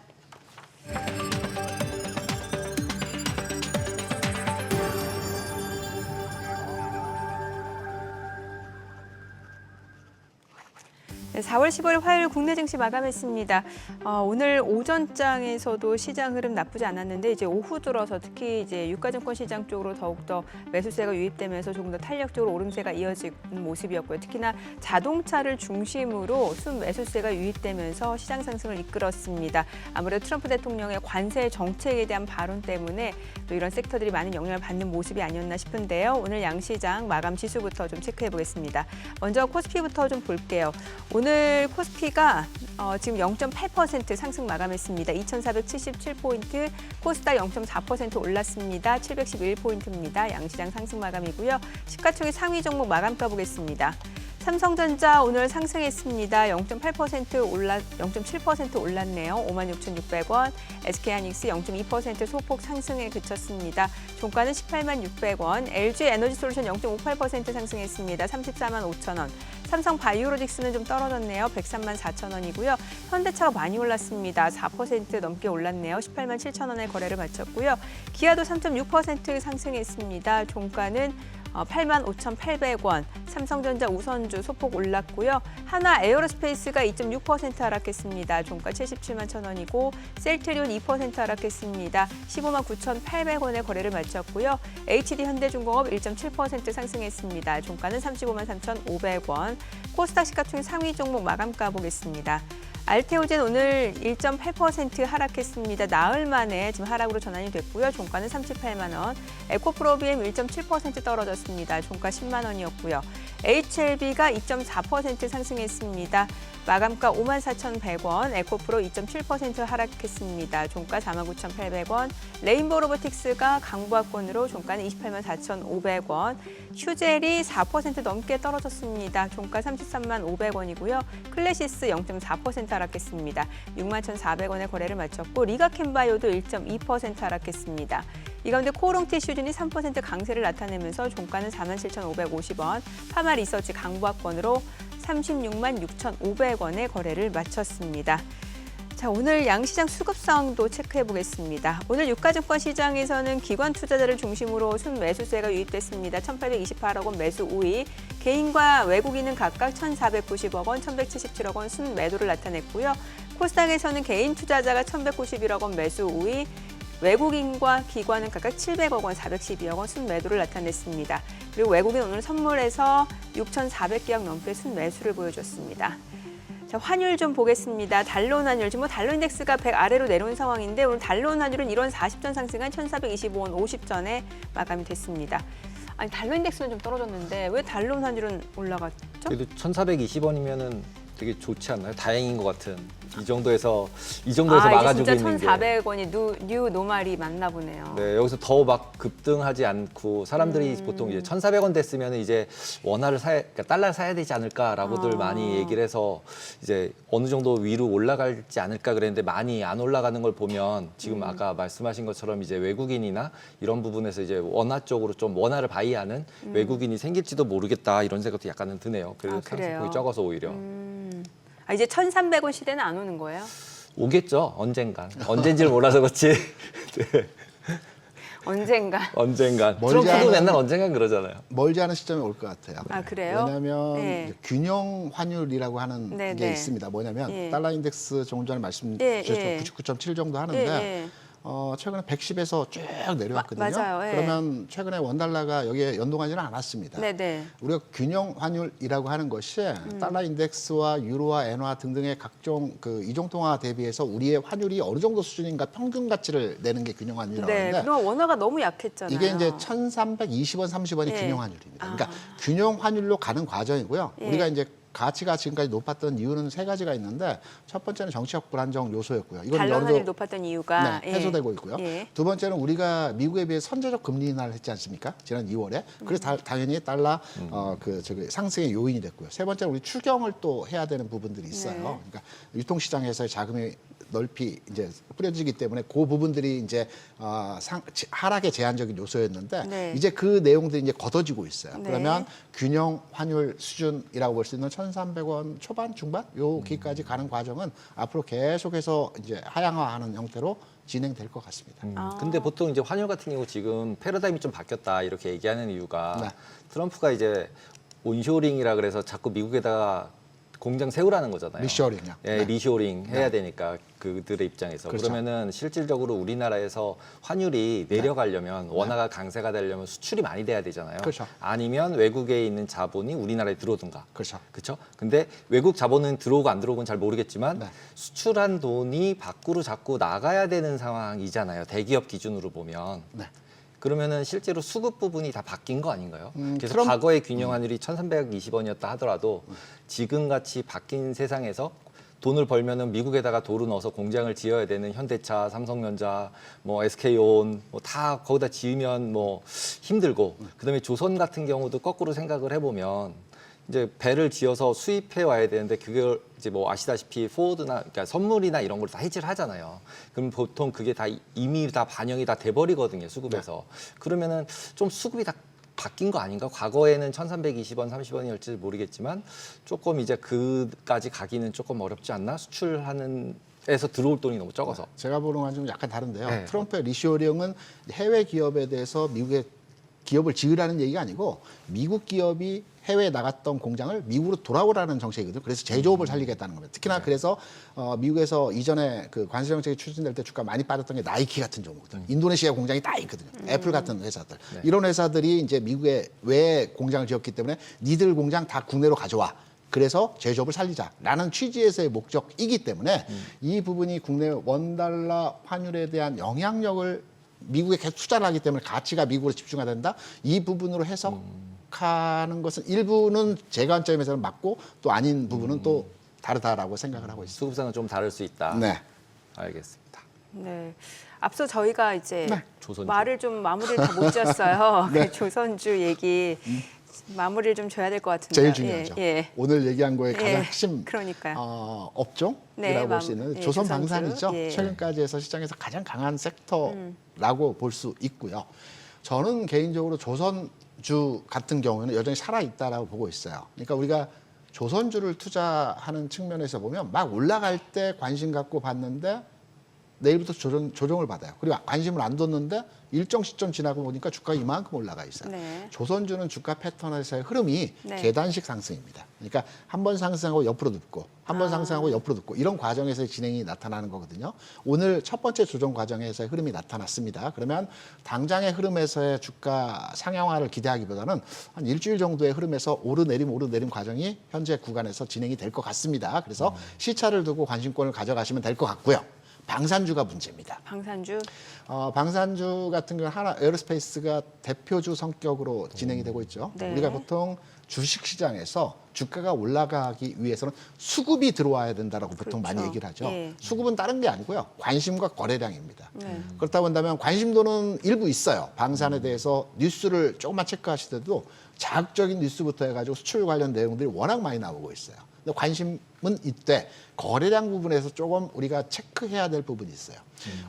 네, 4월 15일 화요일 국내 증시 마감했습니다. 오늘 오전장에서도 시장 흐름 나쁘지 않았는데 이제 오후 들어서 특히 이제 유가증권 시장 쪽으로 더욱더 매수세가 유입되면서 조금 더 탄력적으로 오름세가 이어지는 모습이었고요. 특히나 자동차를 중심으로 순매수세가 유입되면서 시장 상승을 이끌었습니다. 아무래도 트럼프 대통령의 관세 정책에 대한 발언 때문에 또 이런 섹터들이 많은 영향을 받는 모습이 아니었나 싶은데요. 오늘 양시장 마감 지수부터 좀 체크해 보겠습니다. 먼저 코스피부터 좀 볼게요. 오늘 코스피가 지금 0.8% 상승 마감했습니다. 2,477포인트, 코스닥 0.4% 올랐습니다. 711포인트입니다. 양시장 상승 마감이고요. 시가총액 상위 종목 마감가 보겠습니다. 삼성전자 오늘 상승했습니다. 0.7% 올랐네요. 56,600원. SK하이닉스 0.2% 소폭 상승에 그쳤습니다. 종가는 186,600원. LG에너지솔루션 0.58% 상승했습니다. 345,000원. 삼성바이오로직스는 좀 떨어졌네요. 134,000원이고요. 현대차가 많이 올랐습니다. 4% 넘게 올랐네요. 187,000원에 거래를 마쳤고요. 기아도 3.6% 상승했습니다. 종가는 85,800원, 삼성전자 우선주 소폭 올랐고요. 하나 에어로스페이스가 2.6% 하락했습니다. 종가 77만 1,000원이고 셀트리온 2% 하락했습니다. 15만 9,800원에 거래를 마쳤고요. HD 현대중공업 1.7% 상승했습니다. 종가는 35만 3,500원. 코스닥 시가총액 상위 종목 마감가 보겠습니다. 알테오젠 오늘 1.8% 하락했습니다. 나흘 만에 지금 하락으로 전환이 됐고요. 종가는 38만 원. 에코프로비엠 1.7% 떨어졌습니다. 종가 10만 원이었고요. HLB가 2.4% 상승했습니다. 마감가 54,100원, 에코프로 2.7% 하락했습니다. 종가 49,800원. 레인보우 로보틱스가 강보합권으로 종가는 28만 4,500원. 휴젤이 4% 넘게 떨어졌습니다. 종가 33만 500원이고요. 클래시스 0.4% 하락했습니다. 6만 1,400원에 거래를 마쳤고 리가캔바이오도 1.2% 하락했습니다. 이 가운데 코오롱티슈진이 3% 강세를 나타내면서 종가는 47,550원, 파마리서치 강보합권으로 36만 6,500원에 거래를 마쳤습니다. 자, 오늘 양시장 수급 상황도 체크해 보겠습니다. 오늘 유가증권 시장에서는 기관 투자자를 중심으로 순매수세가 유입됐습니다. 1,828억 원 매수 우위, 개인과 외국인은 각각 1,490억 원, 1,177억 원 순매도를 나타냈고요. 코스닥에서는 개인 투자자가 1,191억 원 매수 우위, 외국인과 기관은 각각 700억 원, 412억 원 순매도를 나타냈습니다. 그리고 외국인 오늘 선물에서 6,400개억 넘게 순매수를 보여줬습니다. 자, 환율 좀 보겠습니다. 달러 환율, 지금 달러 인덱스가 100 아래로 내려온 상황인데 오늘 달러 환율은 1원 40전 상승한 1,425원 50전에 마감이 됐습니다. 아니 달러 인덱스는 좀 떨어졌는데 왜 달러 환율은 올라갔죠? 그래도 1,420원이면은 되게 좋지 않나요? 다행인 것 같은. 이 정도에서 막아주고 있는 게. 이제 진짜 1,400원이 뉴 노말이 맞나 보네요. 네, 여기서 더 막 급등하지 않고 사람들이 보통 이제 1,400원 됐으면 이제 원화를 그러니까 달러를 사야 되지 않을까라고들 많이 얘기를 해서 이제 어느 정도 위로 올라갈지 않을까 그랬는데 많이 안 올라가는 걸 보면 지금 아까 말씀하신 것처럼 이제 외국인이나 이런 부분에서 이제 원화 쪽으로 좀 원화를 바이하는 외국인이 생길지도 모르겠다 이런 생각도 약간은 드네요. 그래서 상승폭이 적어서 오히려. 이제 1,300원 시대는 안 오는 거예요? 오겠죠. 언젠간. 언젠지를 몰라서 그렇지. 네. 언젠가. 언젠간. 멀지 트럼프도 않은- 맨날 언젠간 그러잖아요. 멀지 않은 시점에 올 것 같아요. 아, 그래요? 왜냐하면 네. 이제 균형 환율이라고 하는 네, 게 네. 있습니다. 뭐냐면 예. 달러 인덱스 조금 전에 말씀 예, 주셨죠. 예. 99.7 정도 하는데 예. 최근에 110에서 쭉 내려왔거든요. 맞아요. 예. 그러면 최근에 원달러가 여기에 연동하지는 않았습니다. 네네. 우리가 균형 환율이라고 하는 것이 달러 인덱스와 유로와 엔화 등등의 각종 그 이종통화 대비해서 우리의 환율이 어느 정도 수준인가 평균 가치를 내는 게 균형 환율이라고 네. 하는데 그동안 원화가 너무 약했잖아요. 이게 이제 1,320원, 30원이 예. 균형 환율입니다. 그러니까 균형 환율로 가는 과정이고요. 예. 우리가 이제 가치가 지금까지 높았던 이유는 세 가지가 있는데 첫 번째는 정치적 불안정 요소였고요. 이건 달러 어느 환율이 정도 높았던 이유가 네, 해소되고 있고요. 예. 두 번째는 우리가 미국에 비해 선제적 금리 인하를 했지 않습니까? 지난 2월에. 그래서 당연히 달러 상승의 요인이 됐고요. 세 번째는 우리 추경을 또 해야 되는 부분들이 있어요. 네. 그러니까 유통시장에서의 자금이 넓히 이제 뿌려지기 때문에 그 부분들이 이제 하락의 제한적인 요소였는데 네. 이제 그 내용들이 이제 걷어지고 있어요. 네. 그러면 균형 환율 수준이라고 볼 수 있는 1,300원 초반 중반 여기까지 가는 과정은 앞으로 계속해서 이제 하향화하는 형태로 진행될 것 같습니다. 근데 보통 이제 환율 같은 경우 지금 패러다임이 좀 바뀌었다 이렇게 얘기하는 이유가 네. 트럼프가 이제 온쇼링이라 그래서 자꾸 미국에다가 공장 세우라는 거잖아요. 리쇼링이요. 예, 네. 리쇼링 해야 되니까 그들의 입장에서 그렇죠. 그러면은 실질적으로 우리나라에서 환율이 내려가려면 원화가 강세가 되려면 수출이 많이 돼야 되잖아요. 그렇죠. 아니면 외국에 있는 자본이 우리나라에 들어오든가. 그렇죠. 그렇죠? 근데 외국 자본은 들어오고 안 들어오고는 잘 모르겠지만 네. 수출한 돈이 밖으로 자꾸 나가야 되는 상황이잖아요. 대기업 기준으로 보면. 네. 그러면은 실제로 수급 부분이 다 바뀐 거 아닌가요? 그래서 트럼프- 과거의 균형 환율이 1,320원이었다 하더라도 지금 같이 바뀐 세상에서 돈을 벌면은 미국에다가 도로 넣어서 공장을 지어야 되는 현대차, 삼성전자, 뭐 SK온 뭐 다 거기다 지으면 뭐 힘들고 그다음에 조선 같은 경우도 거꾸로 생각을 해보면 이제 배를 지어서 수입해 와야 되는데 그걸 이제 뭐 아시다시피 포워드나 그러니까 선물이나 이런 걸 다 해지를 하잖아요. 그럼 보통 그게 다 이미 다 반영이 다 돼버리거든요, 수급에서. 그러면은 좀 수급이 다 바뀐 거 아닌가? 과거에는 1,320원, 30원이었지 모르겠지만 조금 이제 그까지 가기는 조금 어렵지 않나? 수출하는 에서 들어올 돈이 너무 적어서. 제가 보는 건 좀 약간 다른데요. 네. 트럼프의 리쇼링은 해외 기업에 대해서 미국의 기업을 지으라는 얘기가 아니고 미국 기업이 해외에 나갔던 공장을 미국으로 돌아오라는 정책이거든요. 그래서 제조업을 살리겠다는 겁니다. 특히나 그래서 미국에서 이전에 그 관세 정책이 추진될 때 주가 많이 빠졌던 게 나이키 같은 경우거든요. 인도네시아 공장이 다 있거든요. 애플 같은 회사들. 이런 회사들이 이제 미국에 왜 공장을 지었기 때문에 니들 공장 다 국내로 가져와. 그래서 제조업을 살리자라는 취지에서의 목적이기 때문에 이 부분이 국내 원달러 환율에 대한 영향력을 미국에 계속 투자를 하기 때문에 가치가 미국으로 집중해야 된다. 이 부분으로 해석하는 것은 일부는 제 관점에서는 맞고 또 아닌 부분은 또 다르다라고 생각을 하고 있습니다. 수급상은 좀 다를 수 있다. 네. 알겠습니다. 네. 앞서 저희가 이제 네. 조선주. 말을 좀 마무리를 다 못 지었어요. 네. 그 조선주 얘기 마무리를 좀 줘야 될 것 같은데. 제일 중요하죠. 예. 오늘 얘기한 거의 가장 예. 핵심 그러니까요. 업종이라고 네, 볼 수 있는 예, 조선 조선주. 방산이죠. 예. 최근까지 해서 시장에서 가장 강한 섹터라고 볼 수 있고요. 저는 개인적으로 조선주 같은 경우에는 여전히 살아있다라고 보고 있어요. 그러니까 우리가 조선주를 투자하는 측면에서 보면 막 올라갈 때 관심 갖고 봤는데 내일부터 조정을 받아요. 그리고 관심을 안 뒀는데 일정 시점 지나고 보니까 주가가 이만큼 올라가 있어요. 네. 조선주는 주가 패턴에서의 흐름이 네. 계단식 상승입니다. 그러니까 한 번 상승하고 옆으로 눕고 한 번 상승하고 옆으로 눕고 이런 과정에서의 진행이 나타나는 거거든요. 오늘 첫 번째 조정 과정에서의 흐름이 나타났습니다. 그러면 당장의 흐름에서의 주가 상향화를 기대하기보다는 한 일주일 정도의 흐름에서 오르내림 과정이 현재 구간에서 진행이 될 것 같습니다. 그래서 시차를 두고 관심권을 가져가시면 될 것 같고요. 방산주가 문제입니다. 방산주. 방산주 같은 경우는 하나 에어로스페이스가 대표주 성격으로 진행이 되고 있죠. 네. 우리가 보통 주식시장에서 주가가 올라가기 위해서는 수급이 들어와야 된다라고 보통 그렇죠. 많이 얘기를 하죠. 예. 수급은 다른 게 아니고요. 관심과 거래량입니다. 네. 그렇다고 한다면 관심도는 일부 있어요. 방산에 대해서 뉴스를 조금만 체크하시더라도 자극적인 뉴스부터 해가지고 수출 관련 내용들이 워낙 많이 나오고 있어요. 근데 관심은 이때 거래량 부분에서 조금 우리가 체크해야 될 부분이 있어요.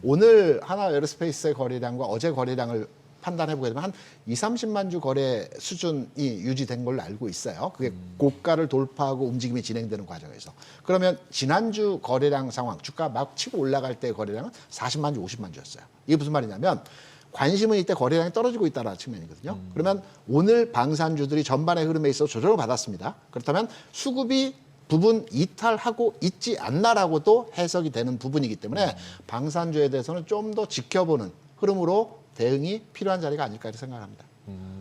오늘 하나 에어로스페이스의 거래량과 어제 거래량을 판단해 보게 되면 한 20-30만 주 거래 수준이 유지된 걸로 알고 있어요. 그게 고가를 돌파하고 움직임이 진행되는 과정에서. 그러면 지난주 거래량 상황, 주가 막 치고 올라갈 때 거래량은 40만 주, 50만 주였어요. 이게 무슨 말이냐면 관심은 이때 거래량이 떨어지고 있다는 측면이거든요. 그러면 오늘 방산주들이 전반의 흐름에 있어 조정을 받았습니다. 그렇다면 수급이 부분 이탈하고 있지 않나라고도 해석이 되는 부분이기 때문에 방산주에 대해서는 좀 더 지켜보는 흐름으로 대응이 필요한 자리가 아닐까 이렇게 생각합니다.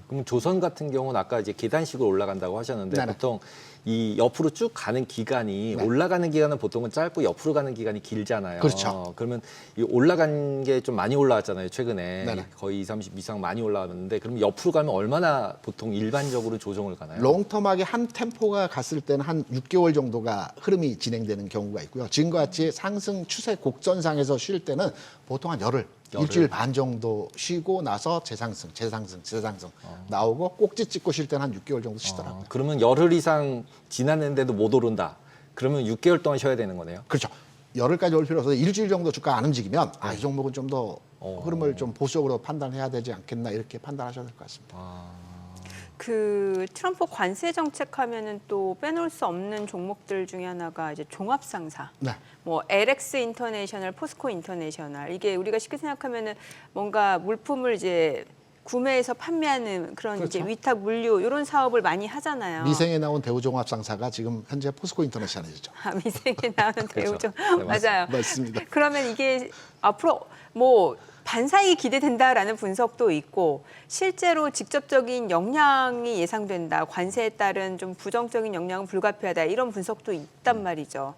그럼 조선 같은 경우는 아까 이제 계단식으로 올라간다고 하셨는데 네네. 보통 이 옆으로 쭉 가는 기간이 네. 올라가는 기간은 보통은 짧고 옆으로 가는 기간이 길잖아요. 그렇죠. 그러면 이 올라간 게 좀 많이 올라왔잖아요. 최근에 네네. 거의 20, 30 이상 많이 올라왔는데 그럼 옆으로 가면 얼마나 보통 일반적으로 조정을 가나요? 롱텀하게 한 템포가 갔을 때는 한 6개월 정도가 흐름이 진행되는 경우가 있고요. 지금과 같이 상승 추세 곡선상에서 쉴 때는 보통 한 열흘. 일주일 반 정도 쉬고 나서 재상승 나오고 꼭지 찍고 쉴 때는 한 6개월 정도 쉬더라고요. 그러면 열흘 이상 지났는데도 못 오른다. 그러면 6개월 동안 쉬어야 되는 거네요. 그렇죠. 열흘까지 올 필요 없어서 일주일 정도 주가 안 움직이면 이 종목은 좀 더 흐름을 좀 보수적으로 판단해야 되지 않겠나 이렇게 판단하셔야 될 것 같습니다. 그 트럼프 관세 정책하면은 또 빼놓을 수 없는 종목들 중에 하나가 이제 종합상사. 네. 뭐 LX 인터내셔널, 포스코 인터내셔널 이게 우리가 쉽게 생각하면은 뭔가 물품을 이제 구매해서 판매하는 그런 이제 그렇죠. 위탁 물류 이런 사업을 많이 하잖아요. 미생에 나온 대우종합상사가 지금 현재 포스코 인터내셔널이죠. 미생에 나오는 그렇죠. 대우종 네, 맞아요. 맞습니다. 그러면 이게 앞으로 뭐 반사익이 기대된다라는 분석도 있고 실제로 직접적인 영향이 예상된다. 관세에 따른 좀 부정적인 영향은 불가피하다. 이런 분석도 있단 말이죠.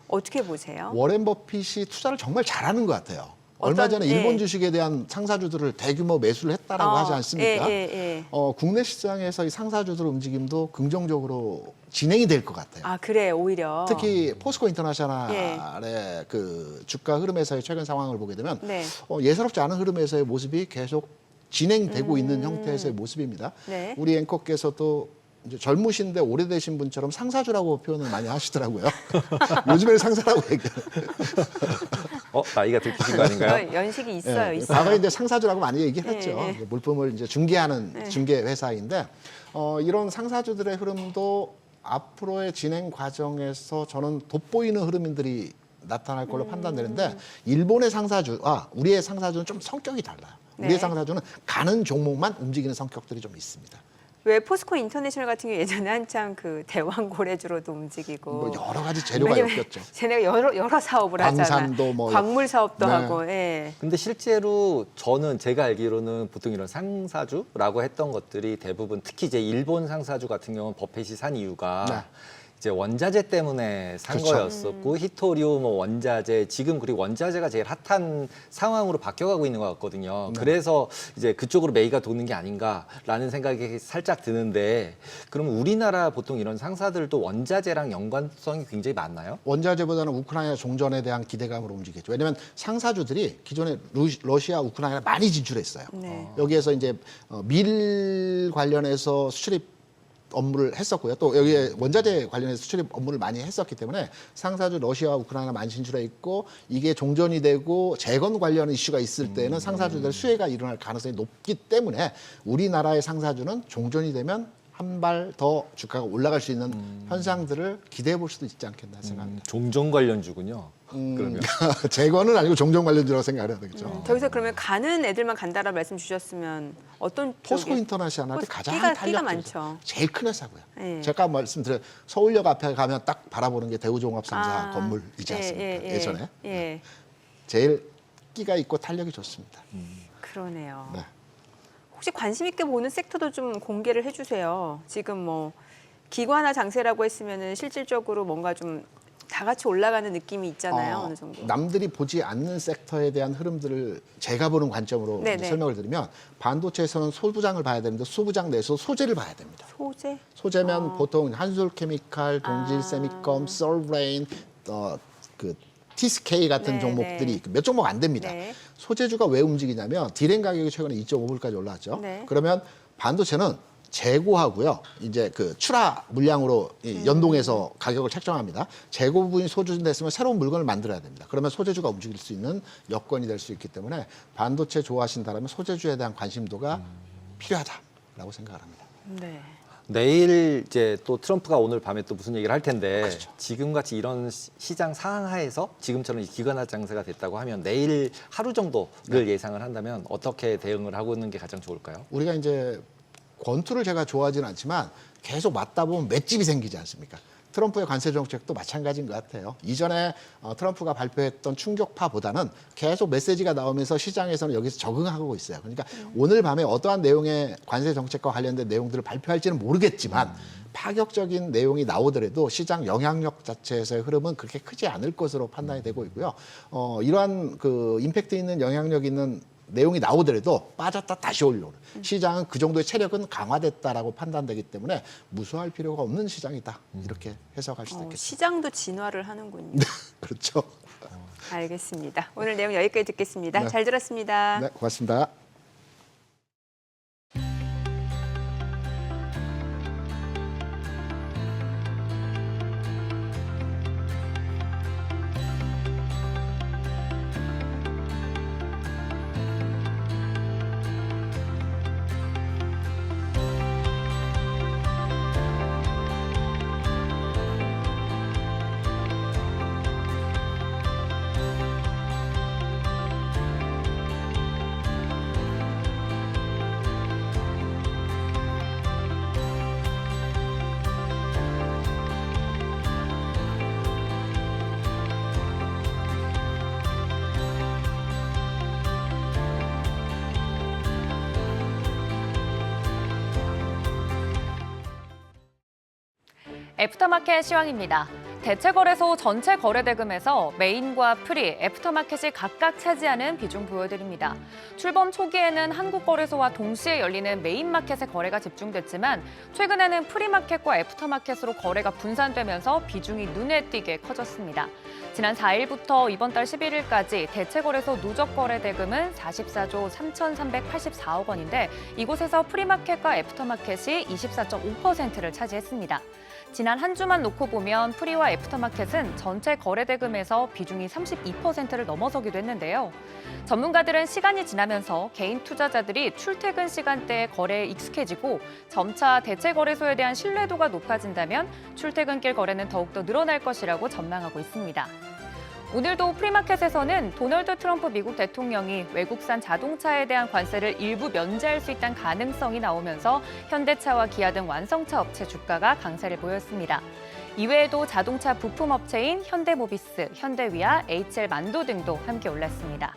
어떻게 보세요? 워렌 버핏이 투자를 정말 잘하는 것 같아요. 얼마 전에 예. 일본 주식에 대한 상사주들을 대규모 매수를 했다라고 하지 않습니까? 예. 국내 시장에서 이 상사주들 움직임도 긍정적으로 진행이 될 것 같아요. 아 그래 오히려 특히 포스코 인터내셔널의 예. 그 주가 흐름에서의 최근 상황을 보게 되면 네. 예사롭지 않은 흐름에서의 모습이 계속 진행되고 있는 형태에서의 모습입니다. 네. 우리 앵커께서도 이제 젊으신데 오래되신 분처럼 상사주라고 표현을 많이 하시더라고요. 요즘에는 상사라고 얘기해요. 나이가 들키신 거 아닌가요? 연식이 있어요. 예, 있어요. 과거에 이제 상사주라고 많이 얘기했죠. 예. 물품을 이제 중개하는 중개 회사인데 이런 상사주들의 흐름도 앞으로의 진행 과정에서 저는 돋보이는 흐름들이 나타날 걸로 판단되는데 일본의 상사주와 우리의 상사주는 좀 성격이 달라요. 우리의 네. 상사주는 가는 종목만 움직이는 성격들이 좀 있습니다. 왜 포스코 인터내셔널 같은 경우 예전에 한참 그 대왕고래주로도 움직이고 뭐 여러 가지 재료가 왜냐면 엮였죠. 쟤네가 여러 사업을 하잖아. 광산도 뭐 광물 사업도 네. 하고. 예. 근데 실제로 제가 알기로는 보통 이런 상사주라고 했던 것들이 대부분 특히 이제 일본 상사주 같은 경우는 버핏이 산 이유가 네. 이제 원자재 때문에 산 그렇죠. 거였었고 히토리우 뭐 원자재 지금 그리고 원자재가 제일 핫한 상황으로 바뀌어가고 있는 것 같거든요. 네. 그래서 이제 그쪽으로 매기가 도는 게 아닌가라는 생각이 살짝 드는데 그럼 우리나라 보통 이런 상사들도 원자재랑 연관성이 굉장히 많나요? 원자재보다는 우크라이나 종전에 대한 기대감으로 움직였죠. 왜냐하면 상사주들이 기존에 러시아, 우크라이나 많이 진출했어요. 네. 여기에서 이제 밀 관련해서 수출입 업무를 했었고요. 또 여기에 원자재 관련해서 수출입 업무를 많이 했었기 때문에 상사주 러시아와 우크라이나 많이 진출해 있고 이게 종전이 되고 재건 관련 이슈가 있을 때는 상사주들 수혜가 일어날 가능성이 높기 때문에 우리나라의 상사주는 종전이 되면 한 발 더 주가가 올라갈 수 있는 현상들을 기대해 볼 수도 있지 않겠나 생각합니다. 종전 관련주군요. 그러면 재건은 아니고 종전 관련주라고 생각을 해야 되겠죠. 저기서 그러면 가는 애들만 간다라고 말씀 주셨으면 어떤 포스코 쪽이- 인터내셔널이 포스- 가장 끼가 탄력적이죠. 많죠. 제일 큰 회사고요. 예. 제가 말씀드려 서울역 앞에 가면 딱 바라보는 게 대우종합상사 건물이지 않습니까? 예전에 예. 제일 끼가 있고 탄력이 좋습니다. 그러네요. 네. 혹시 관심 있게 보는 섹터도 좀 공개를 해주세요. 지금 뭐 기관화 장세라고 했으면은 실질적으로 뭔가 좀 다 같이 올라가는 느낌이 있잖아요. 어느 정도. 남들이 보지 않는 섹터에 대한 흐름들을 제가 보는 관점으로 네네. 이제 설명을 드리면 반도체에서는 소부장을 봐야 되는데 소부장 내에서 소재를 봐야 됩니다. 소재? 소재면 보통 한솔케미칼, 동질세미컴, 솔브레인, 그 TSK 같은 네, 종목들이 네. 몇 종목 안 됩니다. 네. 소재주가 왜 움직이냐면 디램 가격이 최근에 2.5불까지 올라왔죠. 네. 그러면 반도체는 재고하고요. 이제 그 출하 물량으로 이 연동해서 가격을 책정합니다. 재고 부분이 소진됐으면 새로운 물건을 만들어야 됩니다. 그러면 소재주가 움직일 수 있는 여건이 될 수 있기 때문에 반도체 좋아하신다면 소재주에 대한 관심도가 필요하다라고 생각을 합니다. 네. 내일 이제 또 트럼프가 오늘 밤에 또 무슨 얘기를 할 텐데 그렇죠. 지금같이 이런 시장 상하에서 지금처럼 기관화 장세가 됐다고 하면 내일 하루 정도를 예상을 한다면 어떻게 대응을 하고 있는 게 가장 좋을까요? 우리가 이제 권투를 제가 좋아하지는 않지만 계속 맞다 보면 맷집이 생기지 않습니까? 트럼프의 관세 정책도 마찬가지인 것 같아요. 이전에 트럼프가 발표했던 충격파보다는 계속 메시지가 나오면서 시장에서는 여기서 적응하고 있어요. 그러니까 오늘 밤에 어떠한 내용의 관세 정책과 관련된 내용들을 발표할지는 모르겠지만 파격적인 내용이 나오더라도 시장 영향력 자체에서의 흐름은 그렇게 크지 않을 것으로 판단이 되고 있고요. 이러한 그 임팩트 있는 영향력 있는 내용이 나오더라도 빠졌다 다시 올라오는 시장은 그 정도의 체력은 강화됐다라고 판단되기 때문에 무서워할 필요가 없는 시장이다 이렇게 해석할 수도 있겠습니다. 시장도 진화를 하는군요. 그렇죠. 알겠습니다. 오늘 내용 여기까지 듣겠습니다. 네. 잘 들었습니다. 네, 고맙습니다. 애프터마켓 시황입니다. 대체거래소 전체 거래대금에서 메인과 프리, 애프터마켓이 각각 차지하는 비중 보여드립니다. 출범 초기에는 한국거래소와 동시에 열리는 메인마켓의 거래가 집중됐지만 최근에는 프리마켓과 애프터마켓으로 거래가 분산되면서 비중이 눈에 띄게 커졌습니다. 지난 4일부터 이번 달 11일까지 대체거래소 누적거래 대금은 44조 3,384억 원인데 이곳에서 프리마켓과 애프터마켓이 24.5%를 차지했습니다. 지난 한 주만 놓고 보면 프리와 애프터마켓은 전체 거래 대금에서 비중이 32%를 넘어서기도 했는데요. 전문가들은 시간이 지나면서 개인 투자자들이 출퇴근 시간대에 거래에 익숙해지고 점차 대체거래소에 대한 신뢰도가 높아진다면 출퇴근길 거래는 더욱더 늘어날 것이라고 전망하고 있습니다. 오늘도 프리마켓에서는 도널드 트럼프 미국 대통령이 외국산 자동차에 대한 관세를 일부 면제할 수 있다는 가능성이 나오면서 현대차와 기아 등 완성차 업체 주가가 강세를 보였습니다. 이외에도 자동차 부품업체인 현대모비스, 현대위아, HL만도 등도 함께 올랐습니다.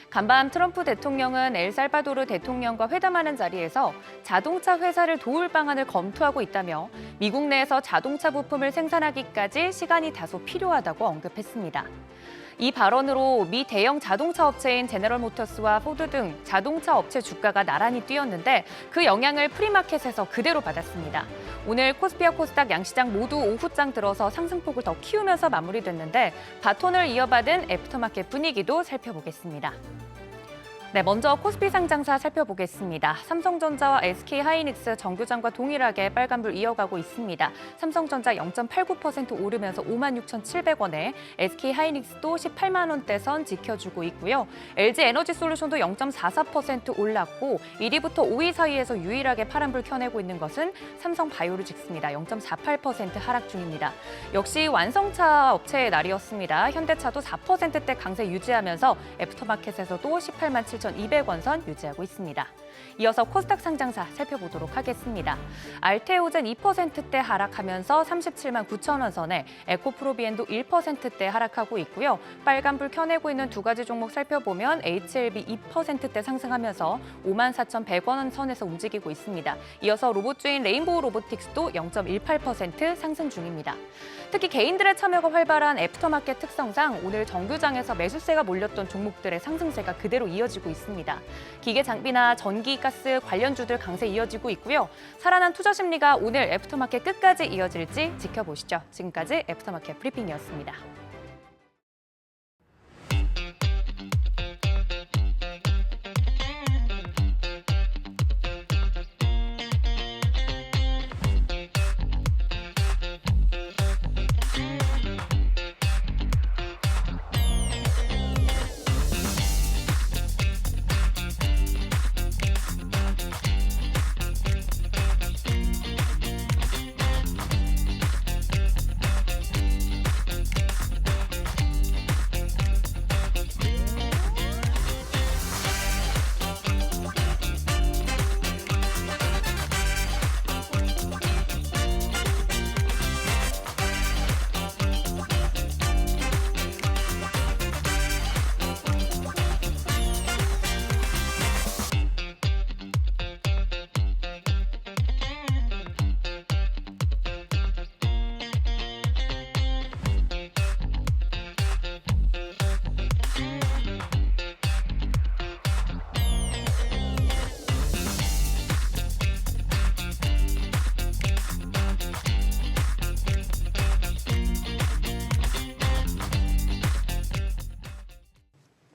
간밤 트럼프 대통령은 엘살바도르 대통령과 회담하는 자리에서 자동차 회사를 도울 방안을 검토하고 있다며 미국 내에서 자동차 부품을 생산하기까지 시간이 다소 필요하다고 언급했습니다. 이 발언으로 미 대형 자동차 업체인 제너럴모터스와 포드 등 자동차 업체 주가가 나란히 뛰었는데 그 영향을 프리마켓에서 그대로 받았습니다. 오늘 코스피와 코스닥 양시장 모두 오후장 들어서 상승폭을 더 키우면서 마무리됐는데 바톤을 이어받은 애프터마켓 분위기도 살펴보겠습니다. 네, 먼저 코스피 상장사 살펴보겠습니다. 삼성전자와 SK하이닉스 정규장과 동일하게 빨간불 이어가고 있습니다. 삼성전자 0.89% 오르면서 56,700원에 SK하이닉스도 18만 원대 선 지켜주고 있고요. LG에너지솔루션도 0.44% 올랐고 1위부터 5위 사이에서 유일하게 파란불 켜내고 있는 것은 삼성바이오로직스입니다. 0.48% 하락 중입니다. 역시 완성차 업체의 날이었습니다. 현대차도 4%대 강세 유지하면서 애프터마켓에서도 18만 7,200원 선 유지하고 있습니다. 이어서 코스닥 상장사 살펴보도록 하겠습니다. 알테오젠 2%대 하락하면서 37만 9천 원 선에 에코프로비엔도 1%대 하락하고 있고요. 빨간불 켜내고 있는 두 가지 종목 살펴보면 HLB 2%대 상승하면서 5만 4,100원 선에서 움직이고 있습니다. 이어서 로봇주인 레인보우 로보틱스도 0.18% 상승 중입니다. 특히 개인들의 참여가 활발한 애프터마켓 특성상 오늘 정규장에서 매수세가 몰렸던 종목들의 상승세가 그대로 이어지고 있습니다. 기계 장비나 전기, 가스 관련주들 강세 이어지고 있고요. 살아난 투자 심리가 오늘 애프터마켓 끝까지 이어질지 지켜보시죠. 지금까지 애프터마켓 브리핑이었습니다.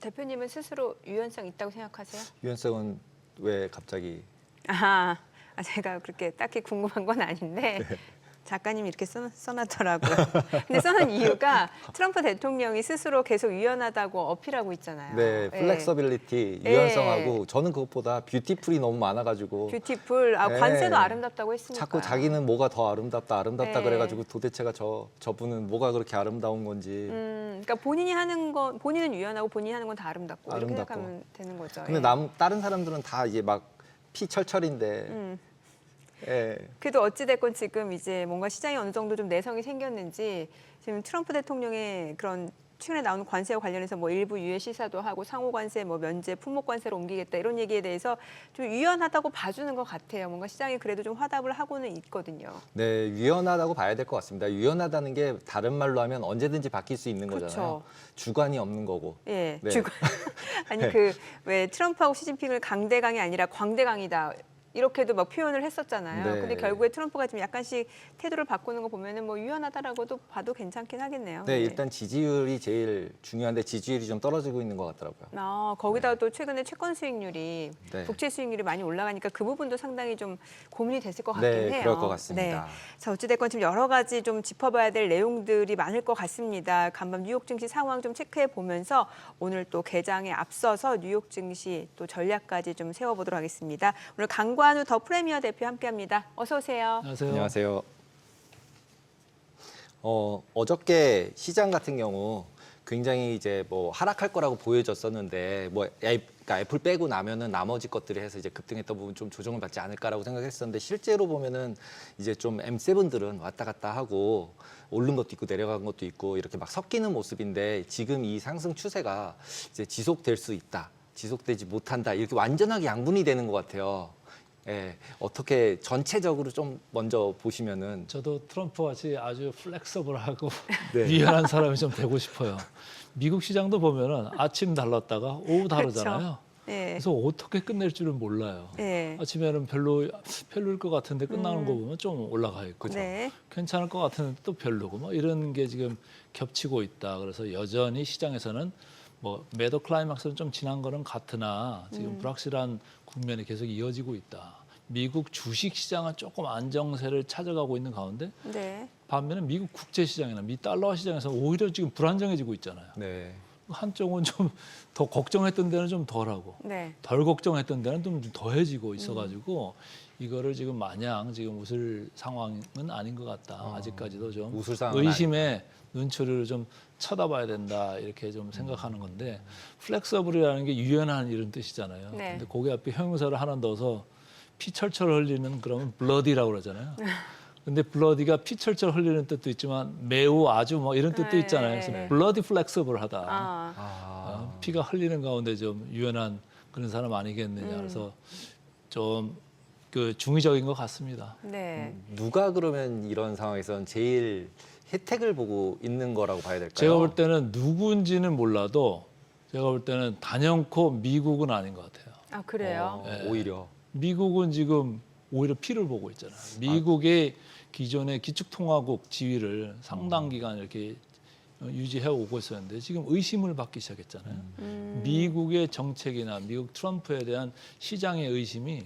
대표님은 스스로 유연성 있다고 생각하세요? 유연성은 왜 갑자기? 제가 그렇게 딱히 궁금한 건 아닌데 네. 작가님이 이렇게 써놨더라고요. 근데 써놓은 이유가 트럼프 대통령이 스스로 계속 유연하다고 어필하고 있잖아요. 네, 플렉서빌리티, 유연성하고 저는 그것보다 뷰티풀이 너무 많아가지고 뷰티풀, 네. 관세도 아름답다고 했으니까. 자꾸 자기는 뭐가 더 아름답다 네. 그래가지고 도대체가 저분은 뭐가 그렇게 아름다운 건지. 그러니까 본인이 하는 건 본인은 유연하고 본인이 하는 건 다 아름답고 이렇게 아름답고. 생각하면 되는 거죠. 근데 다른 사람들은 다 이제 막 피철철인데. 예. 그래도 어찌됐건 지금 이제 뭔가 시장에 어느 정도 좀 내성이 생겼는지 지금 트럼프 대통령의 그런 최근에 나오는 관세와 관련해서 뭐 일부 유예 시사도 하고 상호 관세, 뭐 면제, 품목 관세로 옮기겠다 이런 얘기에 대해서 좀 유연하다고 봐주는 것 같아요. 뭔가 시장이 그래도 좀 화답을 하고는 있거든요. 네, 유연하다고 봐야 될 것 같습니다. 유연하다는 게 다른 말로 하면 언제든지 바뀔 수 있는 그렇죠. 거잖아요. 주관이 없는 거고. 예, 네. 주관. 아니 그 왜 트럼프하고 시진핑을 강대강이 아니라 광대강이다. 이렇게도 막 표현을 했었잖아요. 네. 근데 결국에 트럼프가 좀 약간씩 태도를 바꾸는 거 보면은 뭐 유연하다라고도 봐도 괜찮긴 하겠네요. 네, 일단 지지율이 제일 중요한데 지지율이 좀 떨어지고 있는 것 같더라고요. 거기다가 또 최근에 채권 수익률이 네. 국채 수익률이 많이 올라가니까 그 부분도 상당히 좀 고민이 됐을 것 같긴 네, 해요. 그럴 것 같습니다. 네. 자, 어찌됐건 지금 여러 가지 좀 짚어봐야 될 내용들이 많을 것 같습니다. 간밤 뉴욕 증시 상황 좀 체크해 보면서 오늘 또 개장에 앞서서 뉴욕 증시 또 전략까지 좀 세워보도록 하겠습니다. 오늘 강관우 더 프리미어 대표 함께합니다. 어서 오세요. 안녕하세요. 안녕하세요. 어저께 시장 같은 경우 굉장히 이제 뭐 하락할 거라고 보여졌었는데 뭐 그러니까 애플 빼고 나면은 나머지 것들이 해서 이제 급등했던 부분 좀 조정을 받지 않을까라고 생각했었는데 실제로 보면은 이제 좀 M7들은 왔다 갔다 하고 오른 것도 있고 내려간 것도 있고 이렇게 막 섞이는 모습인데 지금 이 상승 추세가 이제 지속될 수 있다, 지속되지 못한다 이렇게 완전하게 양분이 되는 것 같아요. 예, 어떻게 전체적으로 좀 먼저 보시면은 저도 트럼프 같이 아주 플렉서블하고 네. 유연한 사람이 좀 되고 싶어요. 미국 시장도 보면은 아침 달랐다가 오후 다르잖아요. 그렇죠. 예. 그래서 어떻게 끝낼 줄은 몰라요. 예. 아침에는 별로일 것 같은데 끝나는 거 보면 좀 올라가 있고 네. 괜찮을 것 같은데 또 별로고 뭐 이런 게 지금 겹치고 있다. 그래서 여전히 시장에서는 뭐 매도 클라이막스는 좀 지난 거는 같으나 지금 불확실한 국면이 계속 이어지고 있다. 미국 주식 시장은 조금 안정세를 찾아가고 있는 가운데 네. 반면에 미국 국제 시장이나 미 달러 시장에서 오히려 지금 불안정해지고 있잖아요. 네. 한쪽은 좀 더 걱정했던 데는 좀 덜하고 네. 덜 걱정했던 데는 좀 더해지고 있어가지고 이거를 지금 마냥 지금 웃을 상황은 아닌 것 같다. 아직까지도 좀 웃을 상황은 의심의 눈초리를 좀 쳐다봐야 된다 이렇게 좀 생각하는 건데 플렉서블이라는 게 유연한 이런 뜻이잖아요. 네. 근데 거기 앞에 형용사를 하나 넣어서 피 철철 흘리는 그러면 블러디라고 그러잖아요. 근데 블러디가 피 철철 흘리는 뜻도 있지만 매우 아주 뭐 이런 뜻도 네. 있잖아요. 그래서 블러디 플렉서블하다. 아. 피가 흘리는 가운데 좀 유연한 그런 사람 아니겠느냐. 그래서 좀 그 중의적인 것 같습니다. 네. 누가 그러면 이런 상황에서는 제일 혜택을 보고 있는 거라고 봐야 될까요? 제가 볼 때는 누구인지는 몰라도 제가 볼 때는 단연코 미국은 아닌 것 같아요. 아, 그래요? 오히려. 미국은 지금 오히려 피를 보고 있잖아요. 미국의 기존의 기축통화국 지위를 상당 기간 이렇게 유지해 오고 있었는데 지금 의심을 받기 시작했잖아요. 미국의 정책이나 미국 트럼프에 대한 시장의 의심이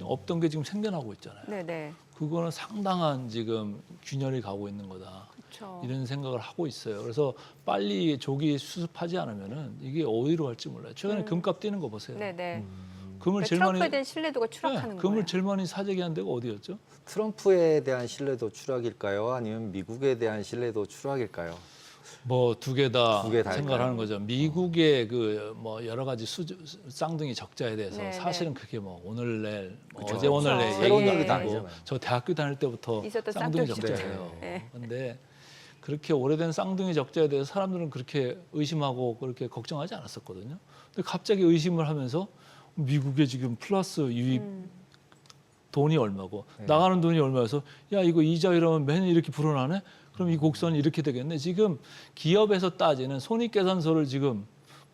없던 게 지금 생겨나고 있잖아요. 네네. 그거는 상당한 지금 균열이 가고 있는 거다. 그렇죠. 이런 생각을 하고 있어요. 그래서 빨리 조기 수습하지 않으면은 이게 어디로 갈지 몰라요. 최근에 금값 뛰는 거 보세요. 네네. 금을 그러니까 제일 트럼프에 많이 대한 신뢰도가 추락하는 거예요. 금을 제일 많이 사재기 한 데가 어디였죠? 트럼프에 대한 신뢰도 추락일까요? 아니면 미국에 대한 신뢰도 추락일까요? 뭐 두 개 다 두개 다 생각을 할까요? 하는 거죠. 미국의 그 뭐 여러 가지 쌍둥이 적자에 대해서 네, 사실은 그게 뭐 오늘 내일 뭐 그쵸. 어제 오늘 내일 그쵸. 새로운 예. 얘기도 아니고 아니잖아요. 저 대학교 다닐 때부터 있었던 쌍둥이 쌍둥이 적자예요. 적자. 네. 근데 그렇게 오래된 쌍둥이 적자에 대해서 사람들은 그렇게 의심하고 그렇게 걱정하지 않았었거든요. 근데 갑자기 의심을 하면서 미국에 지금 플러스 유입 돈이 얼마고 나가는 돈이 얼마여서 야 이거 이자 이러면 매년 이렇게 불어나네? 그럼 이 곡선이 이렇게 되겠네. 지금 기업에서 따지는 손익계산서를 지금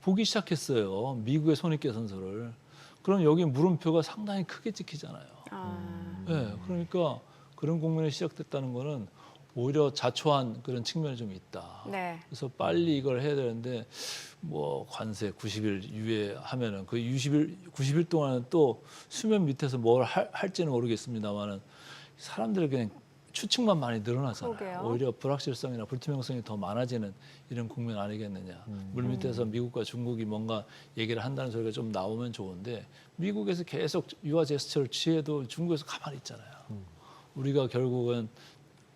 보기 시작했어요. 미국의 손익계산서를. 그럼 여기 물음표가 상당히 크게 찍히잖아요. 네, 그러니까 그런 국면이 시작됐다는 거는 오히려 자초한 그런 측면이 좀 있다. 네. 그래서 빨리 이걸 해야 되는데 뭐 관세 90일 유예하면은 그 90일 동안은 또 수면 밑에서 뭘 할지는 모르겠습니다만은 사람들이 그냥 추측만 많이 늘어나잖아요. 그러게요. 오히려 불확실성이나 불투명성이 더 많아지는 이런 국면 아니겠느냐. 물 밑에서 미국과 중국이 뭔가 얘기를 한다는 소리가 좀 나오면 좋은데 미국에서 계속 유화 제스처를 취해도 중국에서 가만히 있잖아요. 우리가 결국은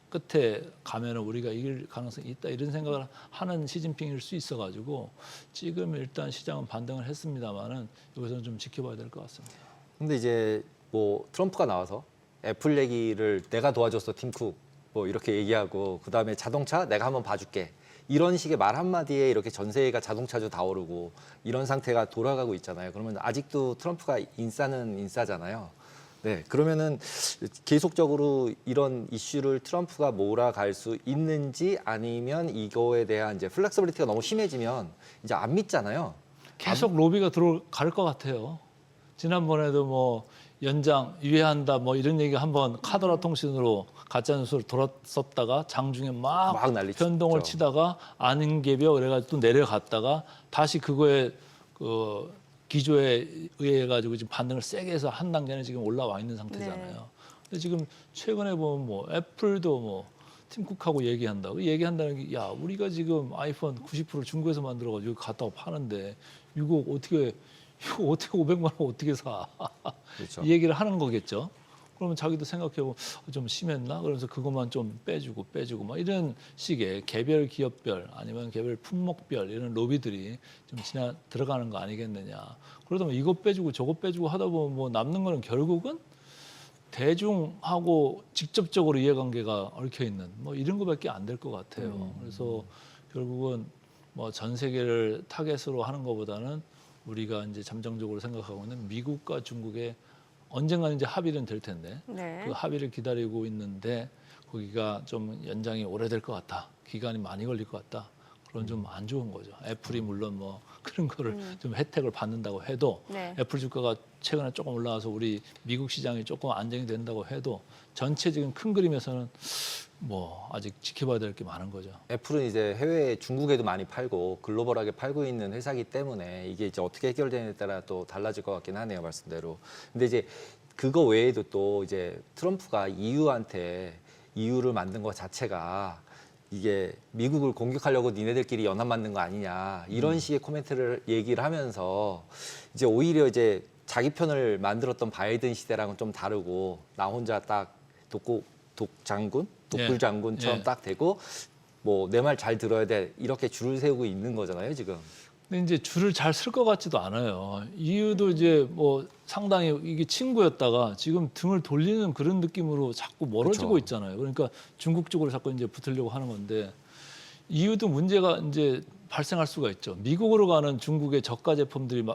끝에 가면은 우리가 이길 가능성이 있다 이런 생각을 하는 시진핑일 수 있어가지고 지금 일단 시장은 반등을 했습니다만은 여기서는 좀 지켜봐야 될 것 같습니다. 근데 이제 뭐 트럼프가 나와서 애플 얘기를 내가 도와줬어 팀쿡 뭐 이렇게 얘기하고 그다음에 자동차 내가 한번 봐줄게 이런 식의 말 한마디에 이렇게 전세가 자동차주 다 오르고 이런 상태가 돌아가고 있잖아요. 그러면 아직도 트럼프가 인싸는 인싸잖아요. 네, 그러면은 계속적으로 이런 이슈를 트럼프가 몰아갈 수 있는지 아니면 이거에 대한 이제 플렉서빌리티가 너무 심해지면 이제 안 믿잖아요. 계속 로비가 들어갈 것 같아요. 지난번에도 뭐 연장 유예한다 뭐 이런 얘기가 한번 카더라 통신으로 가짜 뉴스를 돌았었다가 장중에 막 난리 변동을 쳤죠. 치다가 아닌 게벼 그래가지고 또 내려갔다가 다시 그거에 그 기조에 의해 가지고 지금 반등을 세게 해서 한 단계는 지금 올라와 있는 상태잖아요. 네. 근데 지금 최근에 보면 뭐 애플도 뭐 팀쿡하고 얘기한다는 게 야 우리가 지금 아이폰 90% 중국에서 만들어가지고 여기 갖다가 파는데 이거 어떻게 500만 원 어떻게 사? 그렇죠. 이 얘기를 하는 거겠죠. 그러면 자기도 생각해보면 좀 심했나? 그러면서 그것만 좀 빼주고 막 이런 식의 개별 기업별 아니면 개별 품목별 이런 로비들이 좀 들어가는 거 아니겠느냐. 그러다 보면 이것 빼주고 저것 빼주고 하다 보면 뭐 남는 거는 결국은 대중하고 직접적으로 이해관계가 얽혀 있는 뭐 이런 거밖에 안 될 것 같아요. 그래서 결국은 뭐 전 세계를 타겟으로 하는 것보다는 우리가 이제 잠정적으로 생각하고 있는 미국과 중국의 언젠가는 이제 합의는 될 텐데 네. 그 합의를 기다리고 있는데 거기가 좀 연장이 오래될 것 같다. 기간이 많이 걸릴 것 같다. 그건 좀 안 좋은 거죠. 애플이 물론 뭐 그런 거를 좀 혜택을 받는다고 해도 네. 애플 주가가 최근에 조금 올라와서 우리 미국 시장이 조금 안정이 된다고 해도 전체적인 큰 그림에서는 뭐 아직 지켜봐야 될 게 많은 거죠. 애플은 이제 해외 중국에도 많이 팔고 글로벌하게 팔고 있는 회사이기 때문에 이게 이제 어떻게 해결되느냐에 따라 또 달라질 것 같긴 하네요, 말씀대로. 근데 이제 그거 외에도 또 이제 트럼프가 EU를 만든 것 자체가 이게 미국을 공격하려고 니네들끼리 연합 만든 거 아니냐 이런 식의 코멘트를 얘기를 하면서 이제 오히려 이제 자기 편을 만들었던 바이든 시대랑은 좀 다르고 나 혼자 딱 독불장군처럼 예. 딱 되고 뭐 내 말 잘 들어야 돼 이렇게 줄을 세우고 있는 거잖아요 지금. 근데 이제 줄을 잘 쓸 것 같지도 않아요. 이유도 이제 뭐 상당히 이게 친구였다가 지금 등을 돌리는 그런 느낌으로 자꾸 멀어지고 그쵸. 있잖아요. 그러니까 중국 쪽으로 자꾸 이제 붙으려고 하는 건데 이유도 문제가 이제 발생할 수가 있죠. 미국으로 가는 중국의 저가 제품들이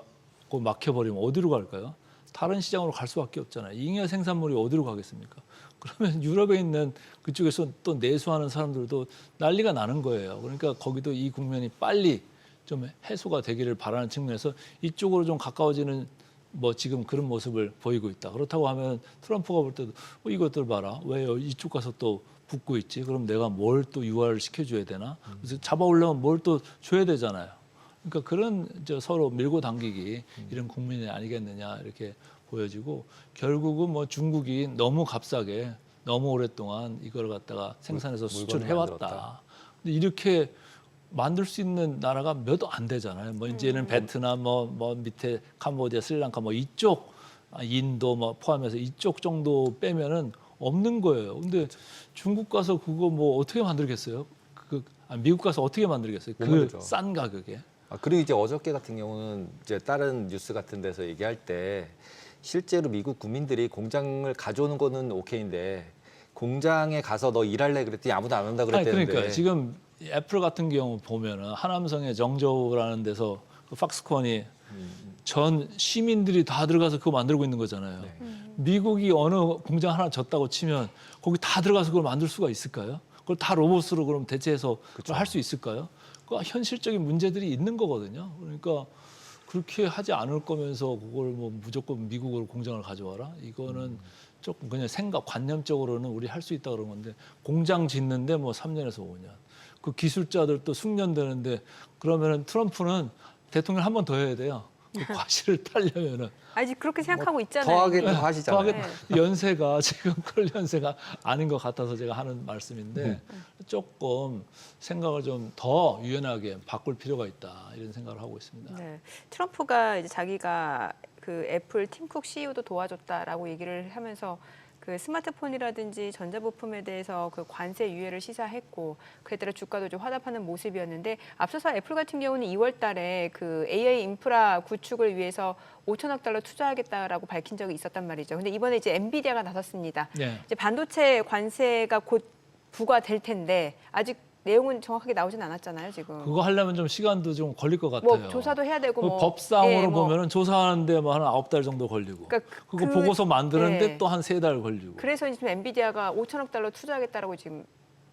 막혀버리면 어디로 갈까요? 다른 시장으로 갈 수밖에 없잖아요. 잉여 생산물이 어디로 가겠습니까? 그러면 유럽에 있는 그쪽에서 또 내수하는 사람들도 난리가 나는 거예요. 그러니까 거기도 이 국면이 빨리 좀 해소가 되기를 바라는 측면에서 이쪽으로 좀 가까워지는 뭐 지금 그런 모습을 보이고 있다. 그렇다고 하면 트럼프가 볼 때도 이것들 봐라. 왜 이쪽 가서 또 붙고 있지? 그럼 내가 뭘 또 유화를 시켜줘야 되나? 그래서 잡아오려면 뭘 또 줘야 되잖아요. 그러니까 그런 서로 밀고 당기기 이런 국면이 아니겠느냐 이렇게 보여지고 결국은 뭐 중국이 너무 값싸게 너무 오랫동안 이걸 갖다가 생산해서 수출을 해왔다. 만들었다. 근데 이렇게 만들 수 있는 나라가 몇 안 되잖아요. 뭐 이제는 베트남, 뭐 밑에 캄보디아, 스리랑카, 뭐 이쪽 인도 뭐 포함해서 이쪽 정도 빼면은 없는 거예요. 근데 중국 가서 그거 뭐 어떻게 만들겠어요? 미국 가서 어떻게 만들겠어요? 못 그 만들죠. 싼 가격에. 그리고 이제 어저께 같은 경우는 이제 다른 뉴스 같은 데서 얘기할 때 실제로 미국 국민들이 공장을 가져오는 거는 오케이인데 공장에 가서 너 일할래 그랬더니 아무도 안 온다 그랬대는데. 그러니까 지금 애플 같은 경우 보면은 하남성의 정저우라는 데서 그 팍스콘이 전 시민들이 다 들어가서 그거 만들고 있는 거잖아요. 네. 미국이 어느 공장 하나 졌다고 치면 거기 다 들어가서 그걸 만들 수가 있을까요? 그걸 다 로봇으로 그럼 대체해서 할 수 있을까요? 그 현실적인 문제들이 있는 거거든요. 그러니까 그렇게 하지 않을 거면서 그걸 뭐 무조건 미국으로 공장을 가져와라? 이거는 조금 그냥 관념적으로는 우리 할 수 있다 그런 건데 공장 짓는데 뭐 3년에서 5년. 그 기술자들 또 숙련되는데 그러면은 트럼프는 대통령 한 번 더 해야 돼요. 그 과실을 타려면은 아직 그렇게 생각하고 있잖아요. 더하게 이미. 하시잖아요. 네. 연세가 지금 그럴 연세가 아닌 것 같아서 제가 하는 말씀인데 조금 생각을 좀 더 유연하게 바꿀 필요가 있다 이런 생각을 하고 있습니다. 네. 트럼프가 이제 자기가 그 애플 팀쿡 CEO도 도와줬다라고 얘기를 하면서 그 스마트폰이라든지 전자부품에 대해서 그 관세 유예를 시사했고 그에 따라 주가도 좀 화답하는 모습이었는데 앞서서 애플 같은 경우는 2월 달에 그 AI 인프라 구축을 위해서 5천억 달러 투자하겠다라고 밝힌 적이 있었단 말이죠. 근데 이번에 이제 엔비디아가 나섰습니다. 네. 이제 반도체 관세가 곧 부과될 텐데 아직 내용은 정확하게 나오진 않았잖아요, 지금. 그거 하려면 좀 시간도 좀 걸릴 것 같아요. 뭐 조사도 해야 되고 그 뭐 법상으로 예, 뭐. 보면은 조사하는데 뭐 한 9달 정도 걸리고. 그러니까 그거 보고서 만드는데 예. 또 한 3달 걸리고. 그래서 지금 엔비디아가 5천억 달러 투자하겠다라고 지금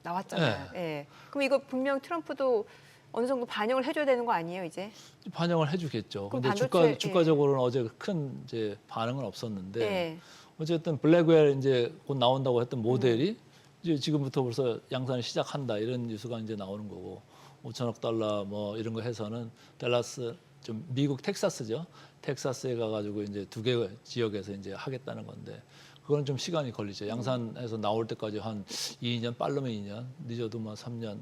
나왔잖아요. 예. 그럼 이거 분명 트럼프도 어느 정도 반영을 해줘야 되는 거 아니에요, 이제? 반영을 해주겠죠. 그럼 근데 반도체, 주가적으로는 어제 큰 이제 반응은 없었는데 예. 어쨌든 블랙웰 이제 곧 나온다고 했던 모델이 이제 지금부터 벌써 양산을 시작한다 이런 뉴스가 이제 나오는 거고 5천억 달러 뭐 이런 거 해서는 댈러스 좀 미국 텍사스죠. 텍사스에 가가지고 이제 2개 지역에서 이제 하겠다는 건데 그거는 좀 시간이 걸리죠. 양산에서 나올 때까지 한 2년, 빠르면 2년, 늦어도 뭐 3년,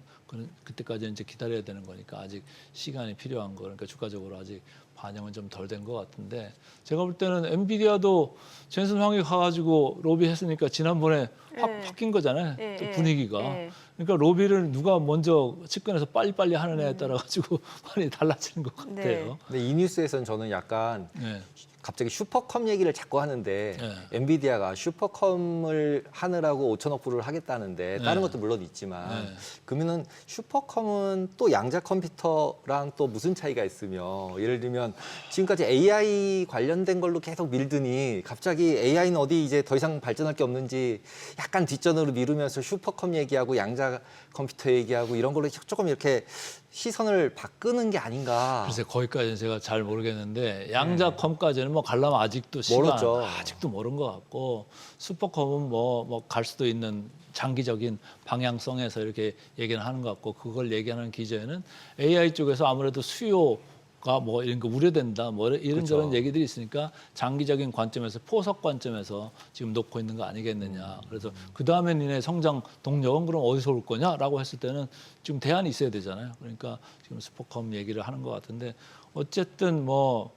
그때까지 이제 기다려야 되는 거니까 아직 시간이 필요한 거. 그러니까 주가적으로 아직 반영은 좀 덜 된 것 같은데 제가 볼 때는 엔비디아도 젠슨 황이 가가지고 로비했으니까 지난번에 예. 바뀐 거잖아요. 예, 또 예, 분위기가. 예. 그러니까 로비를 누가 먼저 측근에서 빨리빨리 하는 애에 따라 가지고 많이 달라지는 것 같아요. 네. 근데 이 뉴스에서는 저는 약간 네. 갑자기 슈퍼컴 얘기를 자꾸 하는데 네. 엔비디아가 슈퍼컴을 하느라고 5천억 불을 하겠다는데 다른 네. 것도 물론 있지만 네. 그러면은 슈퍼컴은 또 양자 컴퓨터랑 또 무슨 차이가 있으며 예를 들면 지금까지 AI 관련된 걸로 계속 밀더니 갑자기 AI는 어디 이제 더 이상 발전할 게 없는지 약간 뒷전으로 미루면서 슈퍼컴 얘기하고 양자 컴퓨터 얘기하고 이런 걸로 조금 이렇게 시선을 바꾸는 게 아닌가. 글쎄 거기까지는 제가 잘 모르겠는데 양자컴까지는 뭐 가려면 아직도 시간 멀었죠. 아직도 멀은 것 같고 슈퍼컴은 뭐 갈 수도 있는 장기적인 방향성에서 이렇게 얘기는 하는 것 같고 그걸 얘기하는 기저에는 AI 쪽에서 아무래도 수요가 뭐 이런 거 우려된다 뭐 이런저런 그렇죠. 얘기들이 있으니까 장기적인 관점에서 포석 관점에서 지금 놓고 있는 거 아니겠느냐. 그래서 그 다음에 니네 성장 동력은 그럼 어디서 올 거냐라고 했을 때는 지금 대안이 있어야 되잖아요. 그러니까 지금 슈퍼컴 얘기를 하는 것 같은데 어쨌든 뭐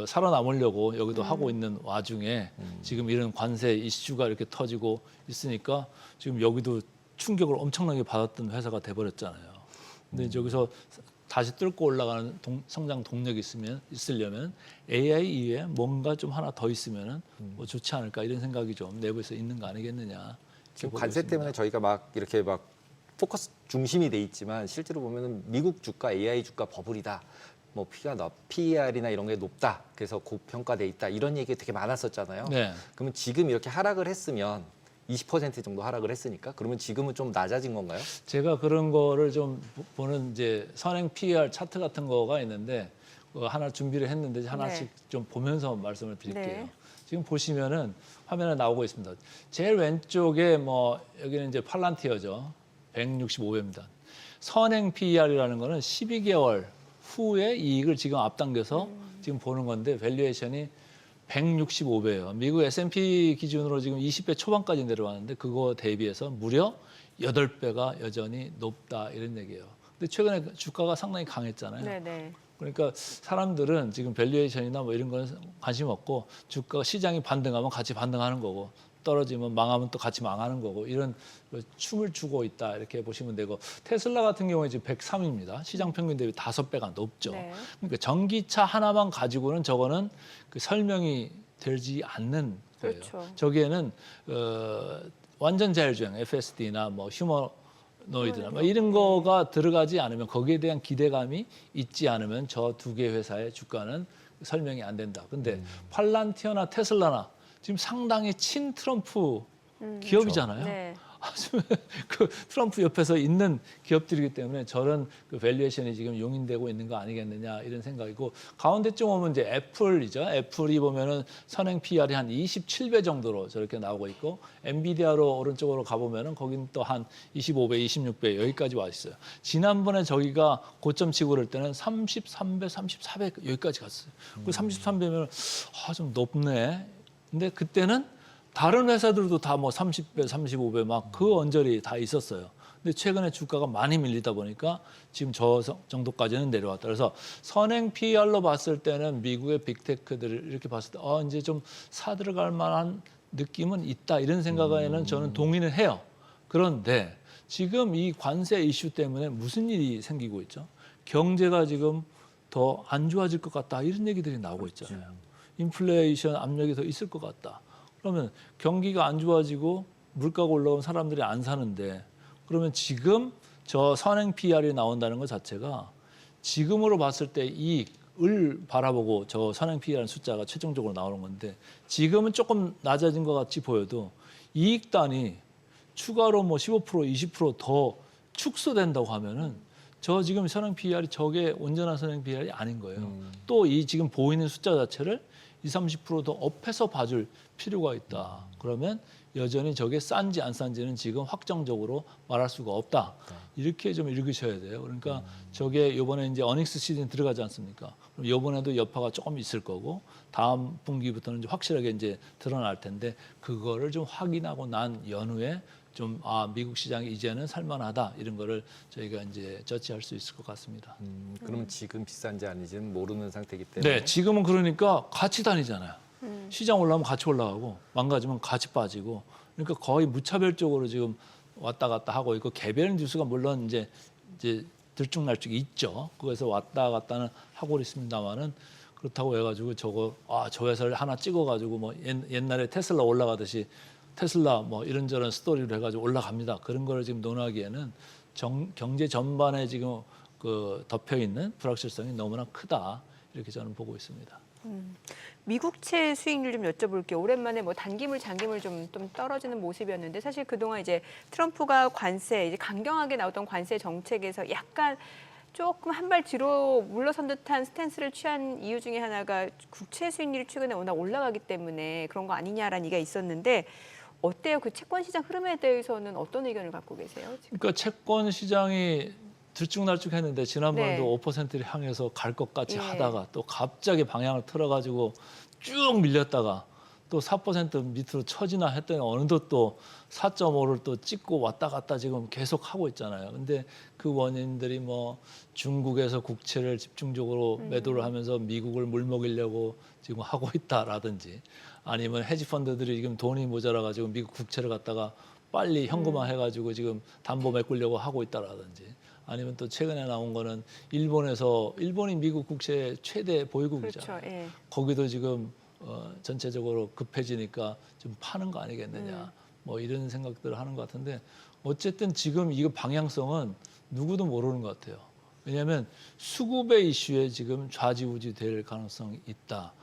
살아남으려고 여기도 하고 있는 와중에 지금 이런 관세 이슈가 이렇게 터지고 있으니까 지금 여기도 충격을 엄청나게 받았던 회사가 돼버렸잖아요. 근데 여기서 다시 뚫고 올라가는 성장 동력이 있으려면 AI 이외에 뭔가 좀 하나 더 있으면은 뭐 좋지 않을까 이런 생각이 좀 내부에서 있는 거 아니겠느냐. 지금 보고 관세 있습니다. 때문에 저희가 막 이렇게 막 포커스 중심이 돼 있지만 실제로 보면은 미국 주가 AI 주가 버블이다. 뭐 PER이나 이런 게 높다. 그래서 고평가돼 있다. 이런 얘기 되게 많았었잖아요. 네. 그러면 지금 이렇게 하락을 했으면 20% 정도 하락을 했으니까 그러면 지금은 좀 낮아진 건가요? 제가 그런 거를 좀 보는 이제 선행 PER 차트 같은 거가 있는데 하나 준비를 했는데 하나씩 네. 좀 보면서 말씀을 드릴게요. 네. 지금 보시면은 화면에 나오고 있습니다. 제일 왼쪽에 뭐 여기는 이제 팔란티어죠. 165배입니다. 선행 PER이라는 거는 12개월 후의 이익을 지금 앞당겨서 지금 보는 건데 밸류에이션이 165배예요. 미국 S&P 기준으로 지금 20배 초반까지 내려왔는데 그거 대비해서 무려 8배가 여전히 높다 이런 얘기예요. 근데 최근에 주가가 상당히 강했잖아요. 네네. 그러니까 사람들은 지금 밸류에이션이나 뭐 이런 거는 관심 없고 주가 시장이 반등하면 같이 반등하는 거고 떨어지면 망하면 또 같이 망하는 거고 이런 춤을 추고 있다 이렇게 보시면 되고 테슬라 같은 경우에 지금 103입니다. 시장 평균 대비 5배가 높죠. 네. 그러니까 전기차 하나만 가지고는 저거는 그 설명이 되지 않는 거예요. 그렇죠. 저기에는 완전 자율주행 FSD나 뭐 휴머노이드나 뭐 이런 거가 들어가지 않으면 거기에 대한 기대감이 있지 않으면 저 2개 회사의 주가는 설명이 안 된다. 근데 팔란티어나 테슬라나 지금 상당히 친 트럼프 기업이잖아요. 네. 아주 그 트럼프 옆에서 있는 기업들이기 때문에 저런 그 밸류에이션이 지금 용인되고 있는 거 아니겠느냐 이런 생각이고 가운데쯤 오면 이제 애플이죠. 애플이 보면은 선행 PR이 한 27배 정도로 저렇게 나오고 있고 엔비디아로 오른쪽으로 가보면은 거긴 또 한 25배, 26배 여기까지 와 있어요. 지난번에 저기가 고점 치고 그럴 때는 33배, 34배 여기까지 갔어요. 그 33배면 좀 높네. 근데 그때는 다른 회사들도 다 뭐 30배, 35배 막 그 언저리 다 있었어요. 근데 최근에 주가가 많이 밀리다 보니까 지금 저 정도까지는 내려왔다. 그래서 선행 PER로 봤을 때는 미국의 빅테크들을 이렇게 봤을 때 이제 좀 사들어갈 만한 느낌은 있다. 이런 생각에는 저는 동의는 해요. 그런데 지금 이 관세 이슈 때문에 무슨 일이 생기고 있죠? 경제가 지금 더 안 좋아질 것 같다. 이런 얘기들이 나오고 있잖아요. 인플레이션 압력이 더 있을 것 같다. 그러면 경기가 안 좋아지고 물가가 올라오면 사람들이 안 사는데 그러면 지금 저 선행 PR이 나온다는 것 자체가 지금으로 봤을 때 이익을 바라보고 저 선행 PR의 숫자가 최종적으로 나오는 건데 지금은 조금 낮아진 것 같이 보여도 이익단이 추가로 뭐 15%, 20%더 축소된다고 하면은 저 지금 선행 PR이 저게 온전한 선행 PR이 아닌 거예요. 또 이 지금 보이는 숫자 자체를 20, 30%더 업해서 봐줄 필요가 있다. 그러면 여전히 저게 싼지 안 싼지는 지금 확정적으로 말할 수가 없다. 이렇게 좀 읽으셔야 돼요. 그러니까 저게 이번에 이제 어닝스 시즌 들어가지 않습니까? 그럼 이번에도 여파가 조금 있을 거고 다음 분기부터는 이제 확실하게 이제 드러날 텐데 그거를 좀 확인하고 난 연후에 좀 미국 시장이 이제는 살만하다 이런 거를 저희가 이제 저치할 수 있을 것 같습니다. 그럼 지금 비싼지 아닌지는 모르는 상태이기 때문에. 네, 지금은 그러니까 같이 다니잖아요. 시장 올라가면 같이 올라가고 망가지면 같이 빠지고 그러니까 거의 무차별적으로 지금 왔다 갔다 하고 있고 개별 뉴스가 물론 이제 들쭉날쭉 있죠. 그래서 왔다 갔다는 하고 있습니다만은 그렇다고 해가지고 저 회사를 하나 찍어가지고 뭐 옛날에 테슬라 올라가듯이 테슬라 뭐 이런저런 스토리를 해가지고 올라갑니다. 그런 거를 지금 논하기에는 경제 전반에 지금 그 덮여 있는 불확실성이 너무나 크다 이렇게 저는 보고 있습니다. 미국채 수익률 좀 여쭤볼게요. 오랜만에 뭐 단기물, 장기물 좀 떨어지는 모습이었는데 사실 그동안 이제 트럼프가 관세, 이제 강경하게 나왔던 관세 정책에서 약간 조금 한 발 뒤로 물러선 듯한 스탠스를 취한 이유 중에 하나가 국채 수익률이 최근에 워낙 올라가기 때문에 그런 거 아니냐라는 얘기가 있었는데 어때요? 그 채권 시장 흐름에 대해서는 어떤 의견을 갖고 계세요? 지금? 그러니까 채권 시장이 들쭉날쭉했는데 지난번에도 네. 5%를 향해서 갈 것 같이 예. 하다가 또 갑자기 방향을 틀어가지고 쭉 밀렸다가 또 4% 밑으로 처지나 했더니 어느덧 또 4.5를 또 찍고 왔다 갔다 지금 계속 하고 있잖아요. 근데 그 원인들이 뭐 중국에서 국채를 집중적으로 매도를 하면서 미국을 물먹이려고 지금 하고 있다라든지 아니면 헤지 펀드들이 지금 돈이 모자라 가지고 미국 국채를 갖다가 빨리 현금화 해가지고 지금 담보 메꾸려고 하고 있다라든지 아니면 또 최근에 나온 거는 일본이 미국 국채 최대 보유국이잖아요. 그렇죠. 예. 거기도 지금 전체적으로 급해지니까 좀 파는 거 아니겠느냐. 뭐 이런 생각들을 하는 것 같은데 어쨌든 지금 이거 방향성은 누구도 모르는 것 같아요. 왜냐하면 수급의 이슈에 지금 좌지우지 될 가능성이 있다.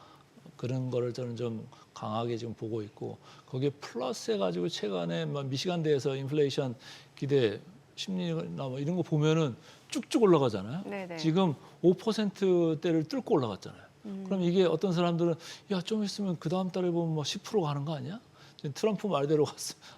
그런 거를 저는 좀 강하게 지금 보고 있고 거기에 플러스 해가지고 최근에 미시간대에서 인플레이션 기대 심리나 뭐 이런 거 보면은 쭉쭉 올라가잖아요. 네네. 지금 5%대를 뚫고 올라갔잖아요. 그럼 이게 어떤 사람들은 야, 좀 있으면 그 다음 달에 보면 뭐 10% 가는 거 아니야? 지금 트럼프 말대로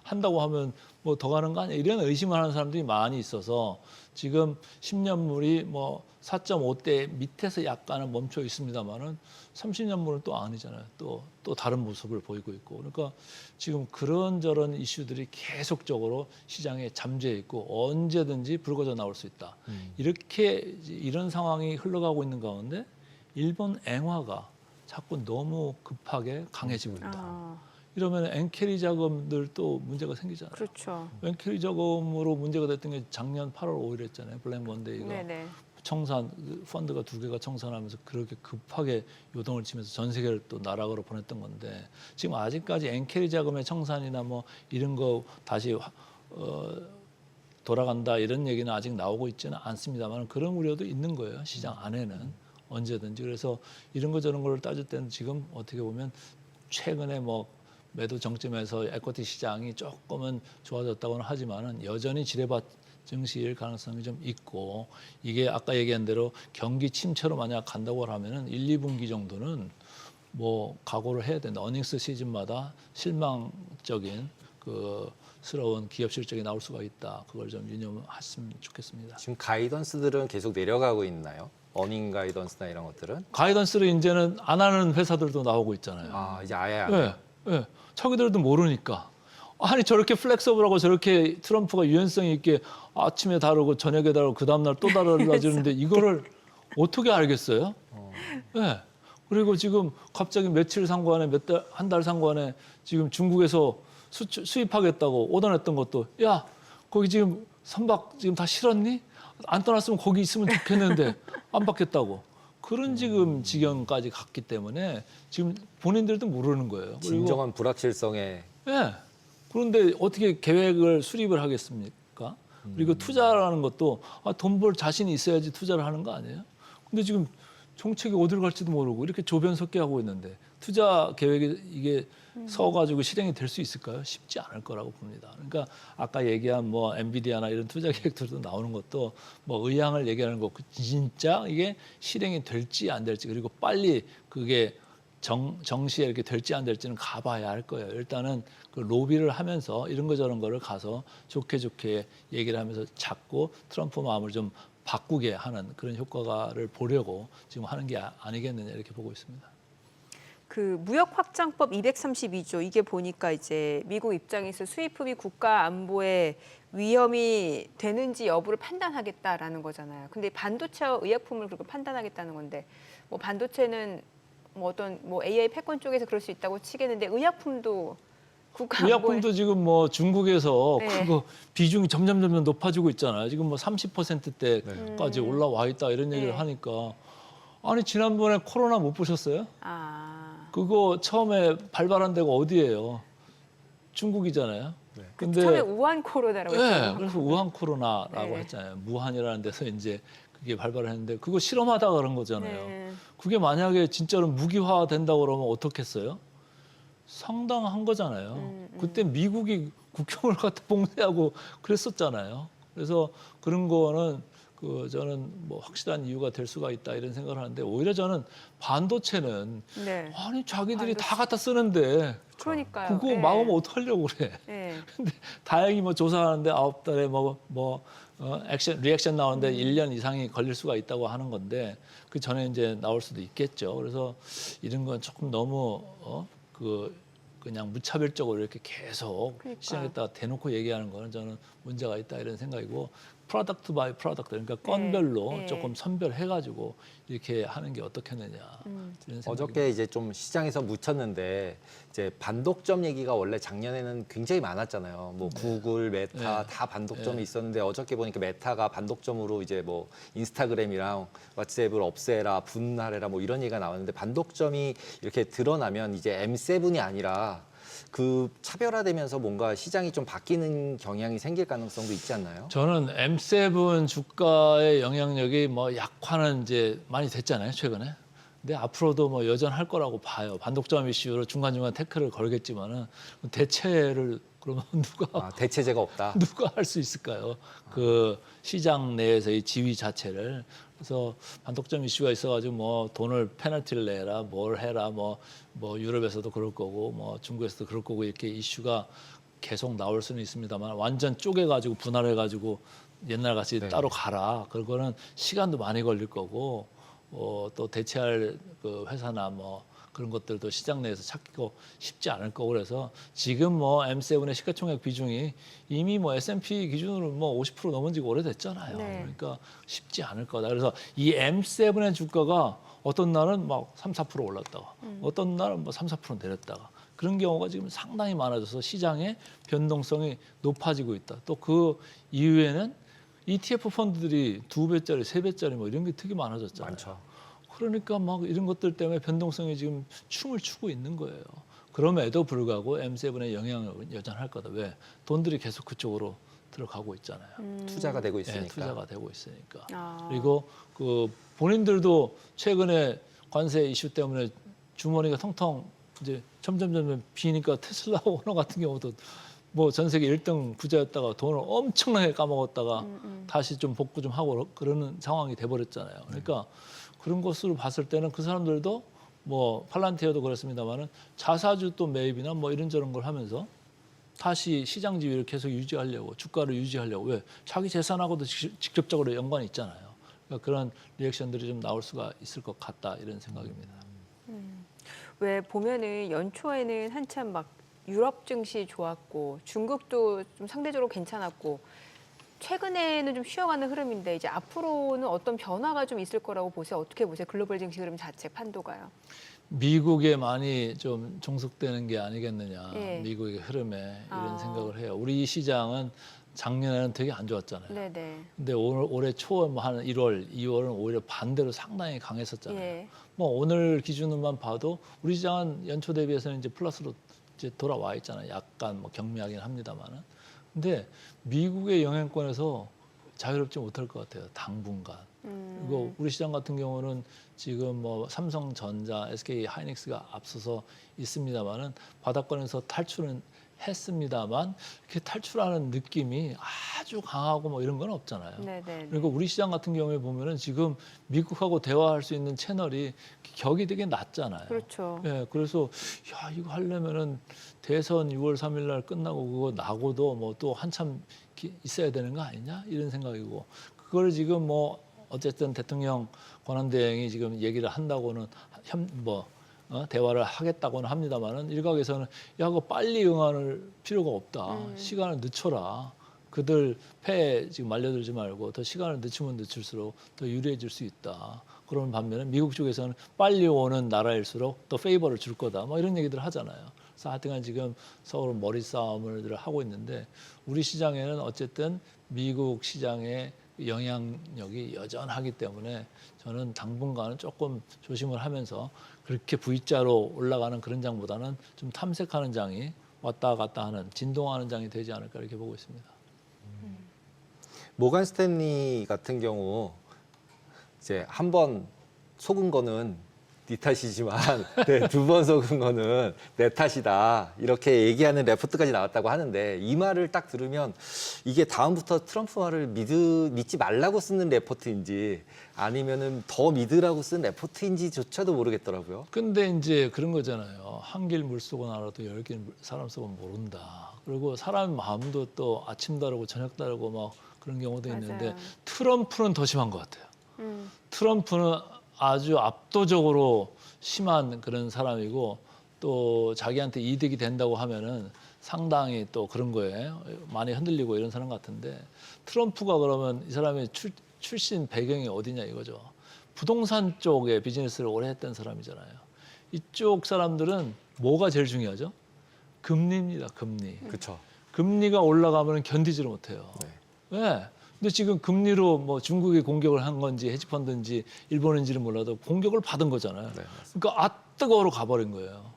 한다고 하면 뭐 더 가는 거 아니야? 이런 의심을 하는 사람들이 많이 있어서 지금 10년물이 뭐 4.5대 밑에서 약간은 멈춰 있습니다만은 30년물은 또 아니잖아요. 또 다른 모습을 보이고 있고. 그러니까 지금 그런저런 이슈들이 계속적으로 시장에 잠재해 있고 언제든지 불거져 나올 수 있다. 이런 상황이 흘러가고 있는 가운데 일본 엔화가 자꾸 너무 급하게 강해지고 있다. 이러면 엔캐리 자금들도 문제가 생기잖아요. 그렇죠. 엔캐리 자금으로 문제가 됐던 게 작년 8월 5일 했잖아요. 블랙 먼데이가. 네네. 청산 펀드가 2개가 청산하면서 그렇게 급하게 요동을 치면서 전 세계를 또 나락으로 보냈던 건데 지금 아직까지 엔캐리 자금의 청산이나 뭐 이런 거 다시 돌아간다 이런 얘기는 아직 나오고 있지는 않습니다만 그런 우려도 있는 거예요. 시장 안에는 언제든지. 그래서 이런 거 저런 걸 따질 때는 지금 어떻게 보면 최근에 뭐 매도 정점에서 에쿼티 시장이 조금은 좋아졌다고는 하지만은 여전히 지뢰밭 증시일 가능성이 좀 있고 이게 아까 얘기한 대로 경기 침체로 만약 간다고 하면은 1, 2분기 정도는 뭐 각오를 해야 된다. 어닝스 시즌마다 실망적인 스러운 기업 실적이 나올 수가 있다. 그걸 좀 유념했으면 좋겠습니다. 지금 가이던스들은 계속 내려가고 있나요? 어닝 가이던스나 이런 것들은? 가이던스를 이제는 안 하는 회사들도 나오고 있잖아요. 이제 아예 안 네, 해요? 네. 자기들도 모르니까. 아니 저렇게 플렉서블하고 저렇게 트럼프가 유연성 있게 아침에 다르고 저녁에 다르고 그 다음날 또 달라지는데 이거를 어떻게 알겠어요? 네. 그리고 지금 갑자기 며칠 상관에 한 달 상관에 지금 중국에서 수입하겠다고 오던했던 것도 야 거기 지금 선박 지금 다 실었니? 안 떠났으면 거기 있으면 좋겠는데 안 받겠다고. 그런 지금 지경까지 갔기 때문에 지금 본인들도 모르는 거예요. 그리고 진정한 불확실성에. 예. 그런데 어떻게 계획을 수립을 하겠습니까? 그리고 투자라는 것도 돈 벌 자신이 있어야지 투자를 하는 거 아니에요? 근데 지금 정책이 어디로 갈지도 모르고 이렇게 조변석계하고 있는데 투자 계획이 이게 서가지고 실행이 될 수 있을까요? 쉽지 않을 거라고 봅니다. 그러니까 아까 얘기한 뭐 엔비디아나 이런 투자 계획들도 나오는 것도 뭐 의향을 얘기하는 거 진짜 이게 실행이 될지 안 될지 그리고 빨리 그게 정시에 이렇게 될지 안 될지는 가봐야 할 거예요. 일단은 그 로비를 하면서 이런 거 저런 거를 가서 좋게 얘기를 하면서 잡고 트럼프 마음을 좀 바꾸게 하는 그런 효과를 보려고 지금 하는 게 아니겠느냐 이렇게 보고 있습니다. 그 무역 확장법 232조 이게 보니까 이제 미국 입장에서 수입품이 국가 안보에 위험이 되는지 여부를 판단하겠다라는 거잖아요. 근데 반도체와 의약품을 그렇게 판단하겠다는 건데 뭐 반도체는 뭐 어떤 뭐 AI 패권 쪽에서 그럴 수 있다고 치겠는데 의약품도 국가 안보에 의약품도 지금 뭐 중국에서 네. 그거 비중이 점점 높아지고 있잖아요. 지금 뭐 30%대까지 올라와 있다 이런 얘기를 네. 하니까 아니 지난번에 코로나 못 보셨어요? 아, 그거 처음에 발발한 데가 어디예요? 중국이잖아요. 근데 처음에 우한 코로나라고 네, 했잖아요. 그래서 우한 코로나라고 네. 했잖아요. 무한이라는 데서 이제 그게 발발을 했는데 그거 실험하다가 그런 거잖아요. 네. 그게 만약에 진짜로 무기화 된다고 그러면 어떻겠어요? 상당한 거잖아요. 그때 미국이 국경을 갖다 봉쇄하고 그랬었잖아요. 그래서 그런 거는 저는 뭐 확실한 이유가 될 수가 있다 이런 생각을 하는데 오히려 저는 반도체는 네. 아니 자기들이 반도체. 다 갖다 쓰는데 그러니까요. 그거 네. 막으면 어떡하려고 그래. 네. 근데 다행히 뭐 조사하는데 9달에 리액션 나오는데 1년 이상이 걸릴 수가 있다고 하는 건데 그 전에 이제 나올 수도 있겠죠. 그래서 이런 건 조금 너무 그냥 무차별적으로 이렇게 계속 그러니까. 시장에다가 대놓고 얘기하는 거는 저는 문제가 있다 이런 생각이고 프로덕트 바이 프로덕트 그러니까 건별로 네. 조금 선별해가지고 이렇게 하는 게 어떻겠느냐 이런 생각입니다. 어저께 이제 좀 시장에서 묻혔는데 이제 반독점 얘기가 원래 작년에는 굉장히 많았잖아요. 뭐 구글, 메타 네. 다 반독점이 네. 있었는데 어저께 보니까 메타가 반독점으로 이제 뭐 인스타그램이랑 왓츠앱을 없애라, 분할해라 뭐 이런 얘기가 나왔는데 반독점이 이렇게 드러나면 이제 M7이 아니라 그 차별화되면서 뭔가 시장이 좀 바뀌는 경향이 생길 가능성도 있지 않나요? 저는 M7 주가의 영향력이 뭐 약화는 이제 많이 됐잖아요 최근에. 근데 앞으로도 뭐 여전할 거라고 봐요. 반독점 이슈로 중간중간 태클을 걸겠지만은 대체를 그러면 대체제가 없다. 누가 할 수 있을까요? 그 시장 내에서의 지위 자체를. 그래서 반독점 이슈가 있어가지고 뭐 돈을 페널티를 내라, 뭘 해라, 뭐 유럽에서도 그럴 거고, 뭐 중국에서도 그럴 거고 이렇게 이슈가 계속 나올 수는 있습니다만 완전 쪼개가지고 분할해가지고 옛날같이 네. 따로 가라. 그거는 시간도 많이 걸릴 거고, 또 대체할 그 회사나 뭐 그런 것들도 시장 내에서 찾기가 쉽지 않을 거고 그래서 지금 뭐 M7의 시가총액 비중이 이미 뭐 S&P 기준으로 뭐 50% 넘은 지가 오래됐잖아요. 네. 그러니까 쉽지 않을 거다. 그래서 이 M7의 주가가 어떤 날은 막 3, 4% 올랐다가 어떤 날은 뭐 3, 4% 내렸다가 그런 경우가 지금 상당히 많아져서 시장의 변동성이 높아지고 있다. 또 그 이후에는 ETF 펀드들이 2배짜리, 3배짜리 뭐 이런 게 되게 많아졌잖아요. 많죠. 그러니까 막 이런 것들 때문에 변동성이 지금 춤을 추고 있는 거예요. 그럼에도 불구하고 M7의 영향력은 여전할 거다. 왜? 돈들이 계속 그쪽으로 들어가고 있잖아요. 투자가 되고 있으니까. 네, 투자가 되고 있으니까. 아. 그리고 그 본인들도 최근에 관세 이슈 때문에 주머니가 텅텅 이제 점점 비니까 테슬라 오너 같은 경우도 뭐 전 세계 1등 부자였다가 돈을 엄청나게 까먹었다가 다시 좀 복구 좀 하고 그러는 상황이 돼버렸잖아요. 그러니까 그런 것으로 봤을 때는 그 사람들도 뭐 팔란티어도 그렇습니다만은 자사주 또 매입이나 뭐 이런저런 걸 하면서 다시 시장 지위를 계속 유지하려고 주가를 유지하려고 왜 자기 재산하고도 직접적으로 연관이 있잖아요. 그러니까 그런 리액션들이 좀 나올 수가 있을 것 같다 이런 생각입니다. 왜 보면은 연초에는 한참 막 유럽 증시 좋았고 중국도 좀 상대적으로 괜찮았고 최근에는 좀 쉬어가는 흐름인데 이제 앞으로는 어떤 변화가 좀 있을 거라고 보세요. 어떻게 보세요? 글로벌 증시 흐름 자체 판도가요. 미국에 많이 좀 종속되는 게 아니겠느냐. 예. 미국의 흐름에 이런 아. 생각을 해요. 우리 시장은 작년에는 되게 안 좋았잖아요. 네네. 근데 올해 초 뭐 한 1월, 2월은 오히려 반대로 상당히 강했었잖아요. 예. 뭐 오늘 기준으로만 봐도 우리 시장은 연초 대비해서는 이제 플러스로 이제 돌아와 있잖아요. 약간 뭐 경미하긴 합니다만은. 근데 미국의 영향권에서 자유롭지 못할 것 같아요. 당분간. 그리고 우리 시장 같은 경우는 지금 뭐 삼성전자, SK 하이닉스가 앞서서 있습니다만은 바닥권에서 탈출은 했습니다만 이렇게 탈출하는 느낌이 아주 강하고 뭐 이런 건 없잖아요. 네네. 그리고 우리 시장 같은 경우에 보면은 지금 미국하고 대화할 수 있는 채널이 격이 되게 낮잖아요. 그렇죠. 예, 그래서 야 이거 하려면은 대선 6월 3일 날 끝나고 그거 나고도 뭐 또 한참 있어야 되는 거 아니냐 이런 생각이고 그걸 지금 뭐 어쨌든 대통령 권한대행이 지금 얘기를 한다고는 대화를 하겠다고는 합니다만은 일각에서는 야 그거 빨리 응할 필요가 없다. 시간을 늦춰라. 그들 패에 지금 말려들지 말고 더 시간을 늦추면 늦출수록 더 유리해질 수 있다. 그런 반면에 미국 쪽에서는 빨리 오는 나라일수록 더 페이버를 줄 거다. 뭐 이런 얘기들 하잖아요. 그래서 하여튼간 지금 서로 머리 싸움을 하고 있는데 우리 시장에는 어쨌든 미국 시장의 영향력이 여전하기 때문에 저는 당분간은 조금 조심을 하면서 그렇게 V자로 올라가는 그런 장보다는 좀 탐색하는 장이 왔다 갔다 하는 진동하는 장이 되지 않을까 이렇게 보고 있습니다. 모간 스탠리 같은 경우 이제 한 번 속은 거는 네 탓이지만 두 번 속은 거는 내 탓이다 이렇게 얘기하는 레포트까지 나왔다고 하는데 이 말을 딱 들으면 이게 다음부터 트럼프 말을 믿지 말라고 쓰는 레포트인지 아니면은 더 믿으라고 쓴 레포트인지조차도 모르겠더라고요. 근데 이제 그런 거잖아요. 한 길 물 속은 알아도 10길 사람 속은 모른다. 그리고 사람 마음도 또 아침 다르고 저녁 다르고 막 그런 경우도 있는데 맞아요. 트럼프는 더 심한 것 같아요. 트럼프는 아주 압도적으로 심한 그런 사람이고 또 자기한테 이득이 된다고 하면은 상당히 또 그런 거에 많이 흔들리고 이런 사람 같은데 트럼프가 그러면 이 사람의 출신 배경이 어디냐 이거죠. 부동산 쪽에 비즈니스를 오래 했던 사람이잖아요. 이쪽 사람들은 뭐가 제일 중요하죠? 금리입니다. 금리. 그렇죠. 금리가 올라가면 견디지를 못해요. 네. 근데 지금 금리로 뭐 중국이 공격을 한 건지 헤지펀드인지 일본인지는 몰라도 공격을 받은 거잖아요. 네, 그러니까 뜨거워로 가버린 거예요.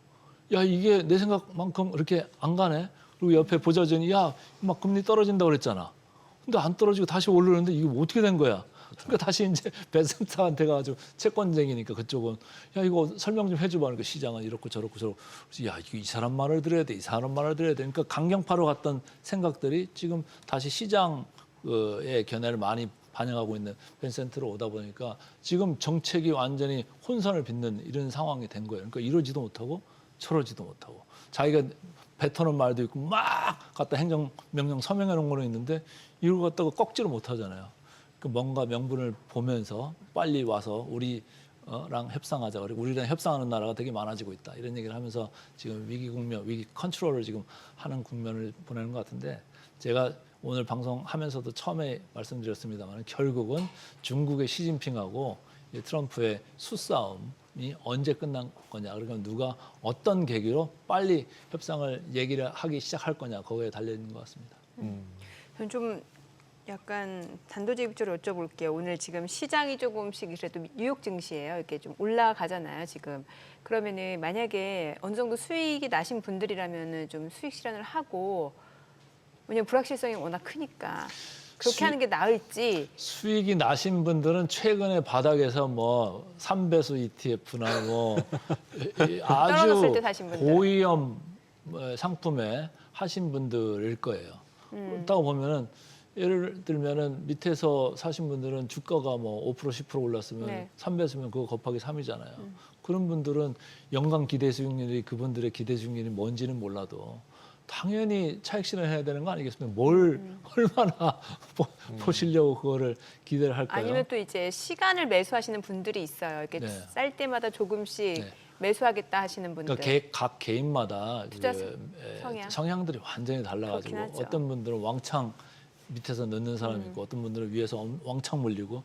야 이게 내 생각만큼 이렇게 안 가네. 그리고 옆에 보좌진이 야 막 금리 떨어진다고 그랬잖아. 근데 안 떨어지고 다시 오르는데 이게 뭐 어떻게 된 거야? 그러니까 다시 이제 벤센터한테 가가지고 채권쟁이니까 그쪽은 야 이거 설명 좀 해줘봐. 그러니까 시장은 이렇고 저렇고 저렇고. 그래서 야 이거 이 사람 말을 들어야 돼. 이 사람 말을 들어야 돼. 그러니까 강경파로 갔던 생각들이 지금 다시 시장의 견해를 많이 반영하고 있는 벤센트로 오다 보니까 지금 정책이 완전히 혼선을 빚는 이런 상황이 된 거예요. 그러니까 이러지도 못하고 저러지도 못하고 자기가 뱉어놓은 말도 있고 막 갖다 행정명령 서명해 놓은 거는 있는데 이걸 갖다가 꺾지를 못하잖아요. 그 뭔가 명분을 보면서 빨리 와서 우리랑 협상하자. 그리고 우리랑 협상하는 나라가 되게 많아지고 있다. 이런 얘기를 하면서 지금 위기 국면, 위기 컨트롤을 지금 하는 국면을 보내는 것 같은데 제가 오늘 방송하면서도 처음에 말씀드렸습니다만 결국은 중국의 시진핑하고 트럼프의 수싸움이 언제 끝난 거냐. 그러니까 누가 어떤 계기로 빨리 협상을 얘기를 하기 시작할 거냐. 거기에 달려있는 것 같습니다. 저는 좀 약간 단도직입적으로 여쭤볼게요. 오늘 지금 시장이 조금씩 그래도 뉴욕 증시예요. 이렇게 좀 올라가잖아요. 지금 그러면은 만약에 어느 정도 수익이 나신 분들이라면은 좀 수익 실현을 하고 왜냐면 불확실성이 워낙 크니까 그렇게 하는 게 나을지. 수익이 나신 분들은 최근에 바닥에서 뭐 3배수 ETF나 뭐 떨어졌을 아주 때 사신 분들. 고위험 상품에 하신 분들일 거예요. 그렇다고 보면은 예를 들면은 밑에서 사신 분들은 주가가 뭐 5% 10% 올랐으면 네. 3배수면 그거 곱하기 3이잖아요. 그런 분들은 연간 기대 수익률이 그분들의 기대 수익률이 뭔지는 몰라도 당연히 차익 실현해야 되는 거 아니겠습니까? 뭘 얼마나 보시려고 그거를 기대를 할까요? 아니면 또 이제 시간을 매수하시는 분들이 있어요. 이렇게 네. 쌀 때마다 조금씩 네. 매수하겠다 하시는 분들. 그러니까 각 개인마다 투자 그, 성향. 성향들이 완전히 그렇긴 달라가지고 하죠. 어떤 분들은 왕창 밑에서 넣는 사람이 있고 어떤 분들은 위에서 왕창 물리고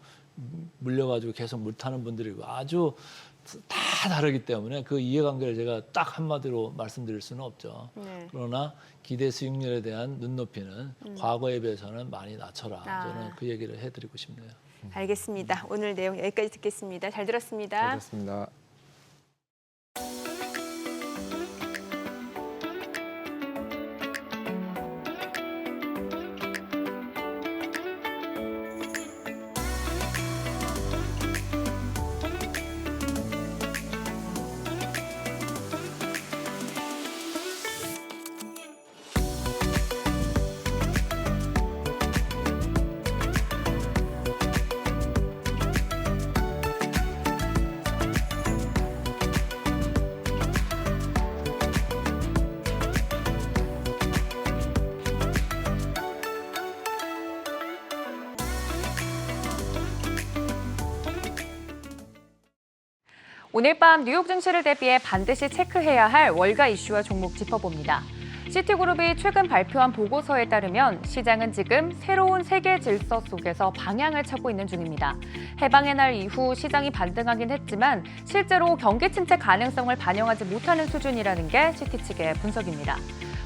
물려가지고 계속 물타는 분들이 있고 아주 다 다르기 때문에 그 이해관계를 제가 딱 한마디로 말씀드릴 수는 없죠. 네. 그러나 기대 수익률에 대한 눈높이는 과거에 비해서는 많이 낮춰라. 저는 그 얘기를 해드리고 싶네요. 알겠습니다. 오늘 내용 여기까지 듣겠습니다. 잘 들었습니다. 그렇습니다. 오늘 밤 뉴욕 증시를 대비해 반드시 체크해야 할 월가 이슈와 종목 짚어봅니다. 시티그룹이 최근 발표한 보고서에 따르면 시장은 지금 새로운 세계 질서 속에서 방향을 찾고 있는 중입니다. 해방의 날 이후 시장이 반등하긴 했지만 실제로 경기 침체 가능성을 반영하지 못하는 수준이라는 게 시티 측의 분석입니다.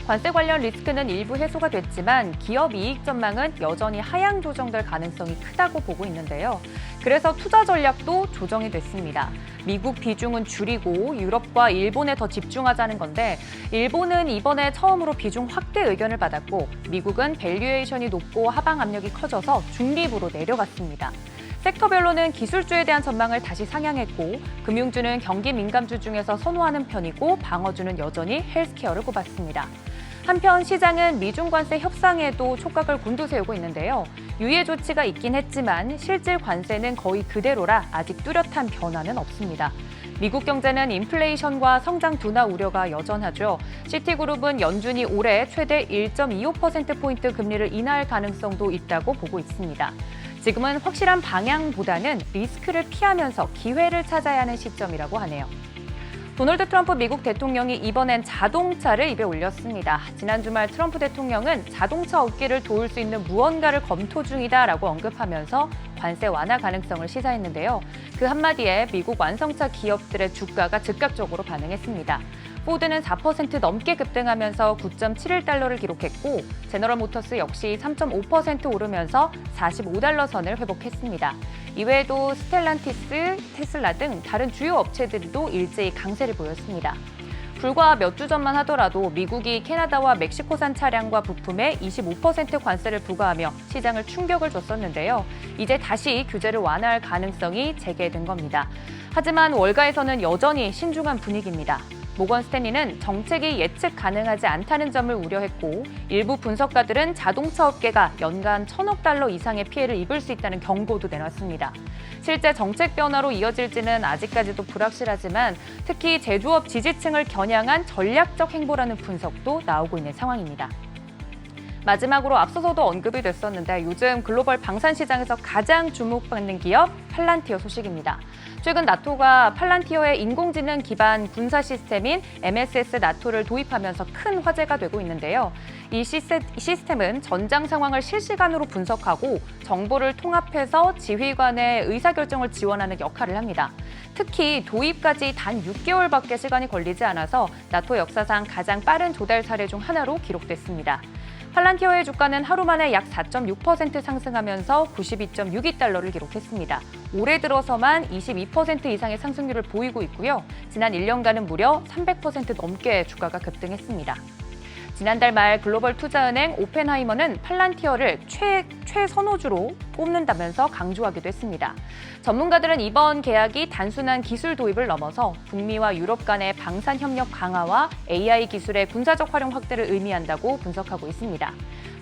관세 관련 리스크는 일부 해소가 됐지만 기업 이익 전망은 여전히 하향 조정될 가능성이 크다고 보고 있는데요. 그래서 투자 전략도 조정이 됐습니다. 미국 비중은 줄이고 유럽과 일본에 더 집중하자는 건데 일본은 이번에 처음으로 비중 확대 의견을 받았고 미국은 밸류에이션이 높고 하방 압력이 커져서 중립으로 내려갔습니다. 섹터별로는 기술주에 대한 전망을 다시 상향했고 금융주는 경기 민감주 중에서 선호하는 편이고 방어주는 여전히 헬스케어를 꼽았습니다. 한편 시장은 미중 관세 협상에도 촉각을 곤두세우고 있는데요. 유예 조치가 있긴 했지만 실질 관세는 거의 그대로라 아직 뚜렷한 변화는 없습니다. 미국 경제는 인플레이션과 성장 둔화 우려가 여전하죠. 시티그룹은 연준이 올해 최대 1.25%포인트 금리를 인하할 가능성도 있다고 보고 있습니다. 지금은 확실한 방향보다는 리스크를 피하면서 기회를 찾아야 하는 시점이라고 하네요. 도널드 트럼프 미국 대통령이 이번엔 자동차를 입에 올렸습니다. 지난 주말 트럼프 대통령은 자동차 업계를 도울 수 있는 무언가를 검토 중이다라고 언급하면서 관세 완화 가능성을 시사했는데요. 그 한마디에 미국 완성차 기업들의 주가가 즉각적으로 반응했습니다. 포드는 4% 넘게 급등하면서 9.71달러를 기록했고 제너럴 모터스 역시 3.5% 오르면서 45달러 선을 회복했습니다. 이외에도 스텔란티스, 테슬라 등 다른 주요 업체들도 일제히 강세를 보였습니다. 불과 몇 주 전만 하더라도 미국이 캐나다와 멕시코산 차량과 부품에 25% 관세를 부과하며 시장을 충격을 줬었는데요. 이제 다시 규제를 완화할 가능성이 재개된 겁니다. 하지만 월가에서는 여전히 신중한 분위기입니다. 모건 스탠리는 정책이 예측 가능하지 않다는 점을 우려했고 일부 분석가들은 자동차 업계가 연간 1,000억 달러 이상의 피해를 입을 수 있다는 경고도 내놨습니다. 실제 정책 변화로 이어질지는 아직까지도 불확실하지만 특히 제조업 지지층을 겨냥한 전략적 행보라는 분석도 나오고 있는 상황입니다. 마지막으로 앞서서도 언급이 됐었는데 요즘 글로벌 방산 시장에서 가장 주목받는 기업 팔란티어 소식입니다. 최근 나토가 팔란티어의 인공지능 기반 군사 시스템인 MSS 나토를 도입하면서 큰 화제가 되고 있는데요. 이 시스템은 전장 상황을 실시간으로 분석하고 정보를 통합해서 지휘관의 의사결정을 지원하는 역할을 합니다. 특히 도입까지 단 6개월밖에 시간이 걸리지 않아서 나토 역사상 가장 빠른 조달 사례 중 하나로 기록됐습니다. 팔란티어의 주가는 하루 만에 약 4.6% 상승하면서 92.62달러를 기록했습니다. 올해 들어서만 22% 이상의 상승률을 보이고 있고요. 지난 1년간은 무려 300% 넘게 주가가 급등했습니다. 지난달 말 글로벌 투자은행 오펜하이머는 팔란티어를 최선호주로 꼽는다면서 강조하기도 했습니다. 전문가들은 이번 계약이 단순한 기술 도입을 넘어서 북미와 유럽 간의 방산 협력 강화와 AI 기술의 군사적 활용 확대를 의미한다고 분석하고 있습니다.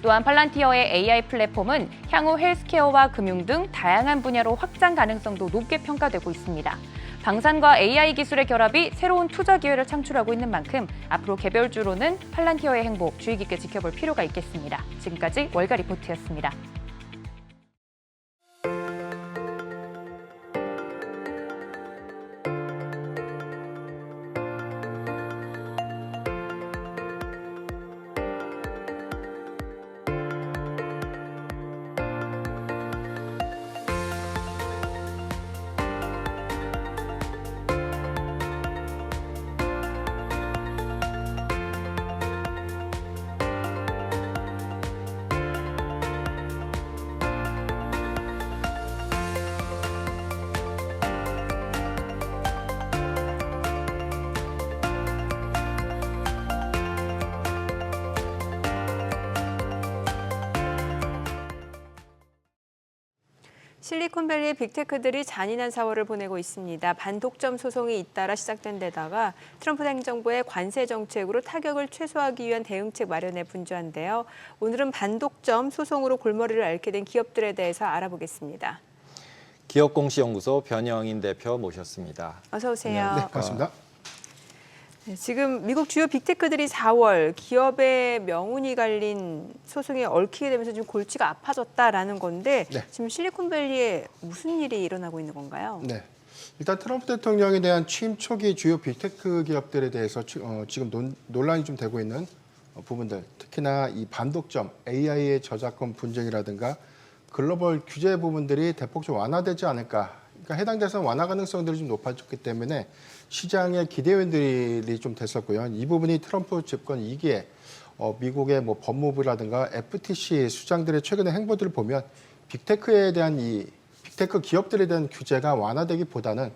또한 팔란티어의 AI 플랫폼은 향후 헬스케어와 금융 등 다양한 분야로 확장 가능성도 높게 평가되고 있습니다. 방산과 AI 기술의 결합이 새로운 투자 기회를 창출하고 있는 만큼 앞으로 개별주로는 팔란티어의 행보 주의 깊게 지켜볼 필요가 있겠습니다. 지금까지 월가 리포트였습니다. 실리콘밸리의 빅테크들이 잔인한 4월을 보내고 있습니다. 반독점 소송이 잇따라 시작된 데다가 트럼프 행정부의 관세 정책으로 타격을 최소화하기 위한 대응책 마련에 분주한데요. 오늘은 반독점 소송으로 골머리를 앓게 된 기업들에 대해서 알아보겠습니다. 기업공시연구소 변영인 대표 모셨습니다. 어서 오세요. 네, 반갑습니다. 지금 미국 주요 빅테크들이 4월 기업의 명운이 갈린 소송에 얽히게 되면서 지금 골치가 아파졌다라는 건데 네. 지금 실리콘밸리에 무슨 일이 일어나고 있는 건가요? 네. 일단 트럼프 대통령에 대한 취임 초기 주요 빅테크 기업들에 대해서 지금 논란이 좀 되고 있는 부분들, 특히나 이 반독점, AI의 저작권 분쟁이라든가 글로벌 규제 부분들이 대폭 좀 완화되지 않을까. 그러니까 해당 대상 완화 가능성들이 좀 높아졌기 때문에 시장의 기대요인들이 좀 됐었고요. 이 부분이 트럼프 집권 2기에 미국의 뭐 법무부라든가 FTC 수장들의 최근의 행보들을 보면 빅테크에 대한 빅테크 기업들에 대한 규제가 완화되기보다는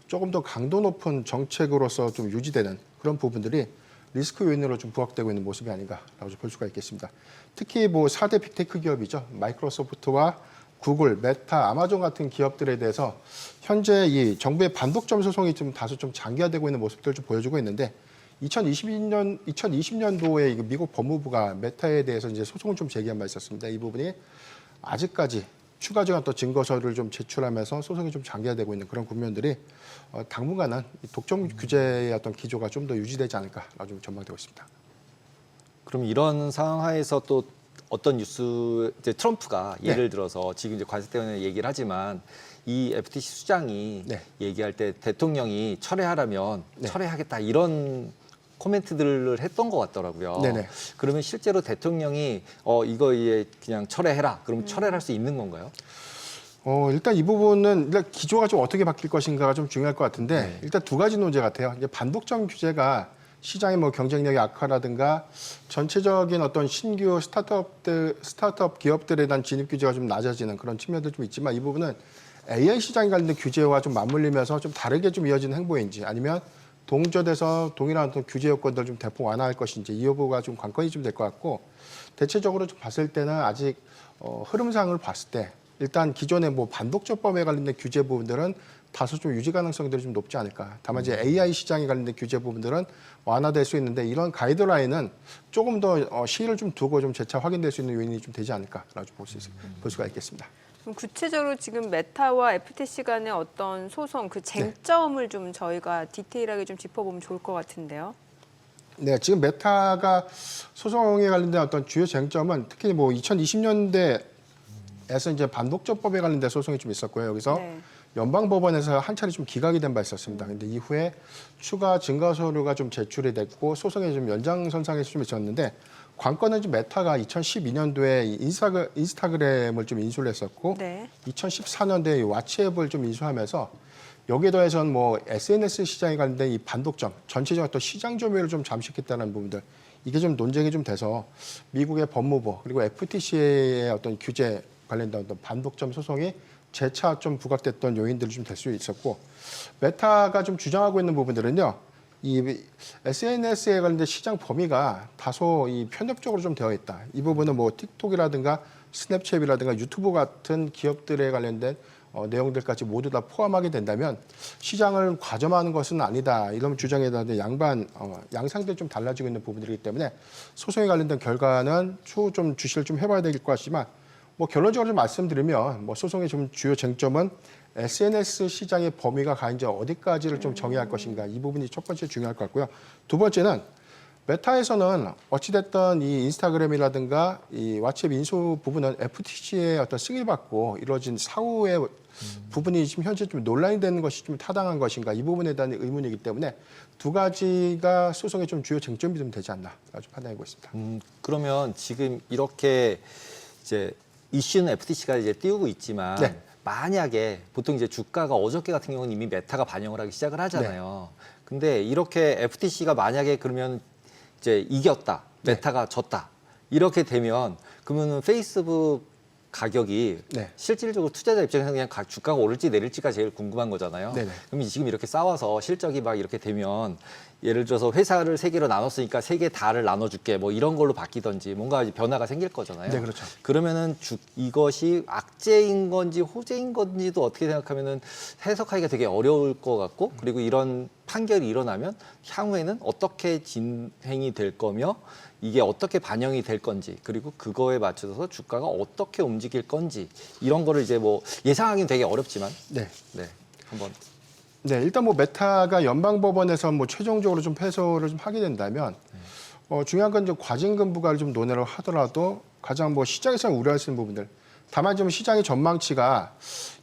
조금 더 강도 높은 정책으로서 좀 유지되는 그런 부분들이 리스크 요인으로 좀 부각되고 있는 모습이 아닌가라고 볼 수가 있겠습니다. 특히 뭐 4대 빅테크 기업이죠. 마이크로소프트와 구글, 메타, 아마존 같은 기업들에 대해서 현재 이 정부의 반독점 소송이 좀 다소 좀 장기화되고 있는 모습들을 좀 보여주고 있는데 2020년도에 미국 법무부가 메타에 대해서 이제 소송을 좀 제기한 바 있었습니다. 이 부분이 아직까지 추가적인 어떤 증거서를 좀 제출하면서 소송이 좀 장기화되고 있는 그런 국면들이 당분간은 독점 규제의 어떤 기조가 좀 더 유지되지 않을까라고 좀 전망되고 있습니다. 그럼 이런 상황 하에서 또 어떤 뉴스, 이제 트럼프가 예를 들어서 지금 이제 관세 때문에 얘기를 하지만 이 FTC 수장이 얘기할 때 대통령이 철회하라면 철회하겠다 이런 코멘트들을 했던 것 같더라고요. 네네. 그러면 실제로 대통령이 이거 그냥 철회해라. 그럼 철회할 수 있는 건가요? 일단 이 부분은 일단 기조가 좀 어떻게 바뀔 것인가가 좀 중요할 것 같은데 일단 두 가지 논제 같아요. 이제 반독점 규제가 시장의 뭐 경쟁력의 악화라든가 전체적인 어떤 신규 스타트업 기업들에 대한 진입 규제가 좀 낮아지는 그런 측면도 좀 있지만 이 부분은 AI 시장에 관련된 규제와 좀 맞물리면서 좀 다르게 좀 이어지는 행보인지 아니면 동조돼서 동일한 어떤 규제 요건들을 좀 대폭 완화할 것인지 이 여부가 좀 관건이 좀 될 것 같고 대체적으로 좀 봤을 때는 아직 흐름상을 봤을 때 일단 기존의 뭐 반독점법에 관련된 규제 부분들은 다소 좀 유지 가능성들이 좀 높지 않을까. 다만 이제 AI 시장에 관련된 규제 부분들은 완화될 수 있는데 이런 가이드라인은 조금 더 시일을 좀 두고 좀 재차 확인될 수 있는 요인이 좀 되지 않을까라고 볼 수가 있겠습니다. 그럼 구체적으로 지금 메타와 FTC 간의 어떤 소송 그 쟁점을 좀 저희가 디테일하게 좀 짚어보면 좋을 것 같은데요. 네, 지금 메타가 소송에 관련된 어떤 주요 쟁점은 특히 뭐 2020년대에서 이제 반독점법에 관련된 소송이 좀 있었고요. 여기서 연방법원에서 한 차례 좀 기각이 된 바 있었습니다. 근데 이후에 추가 증거서류가 좀 제출이 됐고 소송의 좀 연장선상에서 좀 있었는데 관건은 좀 메타가 2012년도에 인스타그램을 좀 인수를 했었고 2014년도에 왓츠앱을 좀 인수하면서 여기에 더해서는 뭐 SNS 시장에 관련된 이 반독점 전체적인 어떤 시장 점유율을 좀 잠식했다는 부분들 이게 좀 논쟁이 좀 돼서 미국의 법무부 그리고 FTC의 어떤 규제 관련된 어떤 반독점 소송이 재차 좀 부각됐던 요인들이 좀 될 수 있었고 메타가 좀 주장하고 있는 부분들은요. 이 SNS에 관련된 시장 범위가 다소 이 편협적으로 좀 되어 있다. 이 부분은 뭐 틱톡이라든가 스냅챗이라든가 유튜브 같은 기업들에 관련된 내용들까지 모두 다 포함하게 된다면 시장을 과점하는 것은 아니다. 이런 주장에 대한 양상들이 좀 달라지고 있는 부분들이기 때문에 소송에 관련된 결과는 추후 좀 주시를 좀 해봐야 될 것 같지만 뭐 결론적으로 좀 말씀드리면 뭐 소송의 좀 주요 쟁점은 SNS 시장의 범위가 과연 어디까지를 좀 정의할 것인가 이 부분이 첫 번째 중요할 것 같고요. 두 번째는 메타에서는 어찌됐든 이 인스타그램이라든가 이 왓츠앱 인수 부분은 FTC의 어떤 승인을 받고 이루어진 사후의 부분이 지금 현재 좀 논란이 되는 것이 좀 타당한 것인가 이 부분에 대한 의문이기 때문에 두 가지가 소송의 좀 주요 쟁점이 좀 되지 않나 좀 판단하고 있습니다. 그러면 지금 이렇게 이제 이슈는 FTC가 이제 띄우고 있지만 만약에 보통 이제 주가가 어저께 같은 경우는 이미 메타가 반영을 하기 시작을 하잖아요. 근데 이렇게 FTC가 만약에 그러면 이제 이겼다, 메타가 졌다 이렇게 되면 그러면은 페이스북 가격이 실질적으로 투자자 입장에서 그냥 주가가 오를지 내릴지가 제일 궁금한 거잖아요. 그럼 지금 이렇게 싸워서 실적이 막 이렇게 되면 예를 들어서 회사를 3개로 나눴으니까 3개 다를 나눠줄게 뭐 이런 걸로 바뀌던지 뭔가 변화가 생길 거잖아요. 네, 그렇죠. 그러면은 이것이 악재인 건지 호재인 건지도 어떻게 생각하면은 해석하기가 되게 어려울 것 같고 그리고 이런 판결이 일어나면 향후에는 어떻게 진행이 될 거며 이게 어떻게 반영이 될 건지 그리고 그거에 맞춰서 주가가 어떻게 움직일 건지 이런 거를 이제 뭐 예상하기는 되게 어렵지만 한번. 네, 일단 뭐 메타가 연방법원에서 뭐 최종적으로 좀 패소를 좀 하게 된다면 중요한 건 이제 과징금 부과를 좀 논의를 하더라도 가장 뭐 시장에서 우려할 수 있는 부분들 다만 좀 시장의 전망치가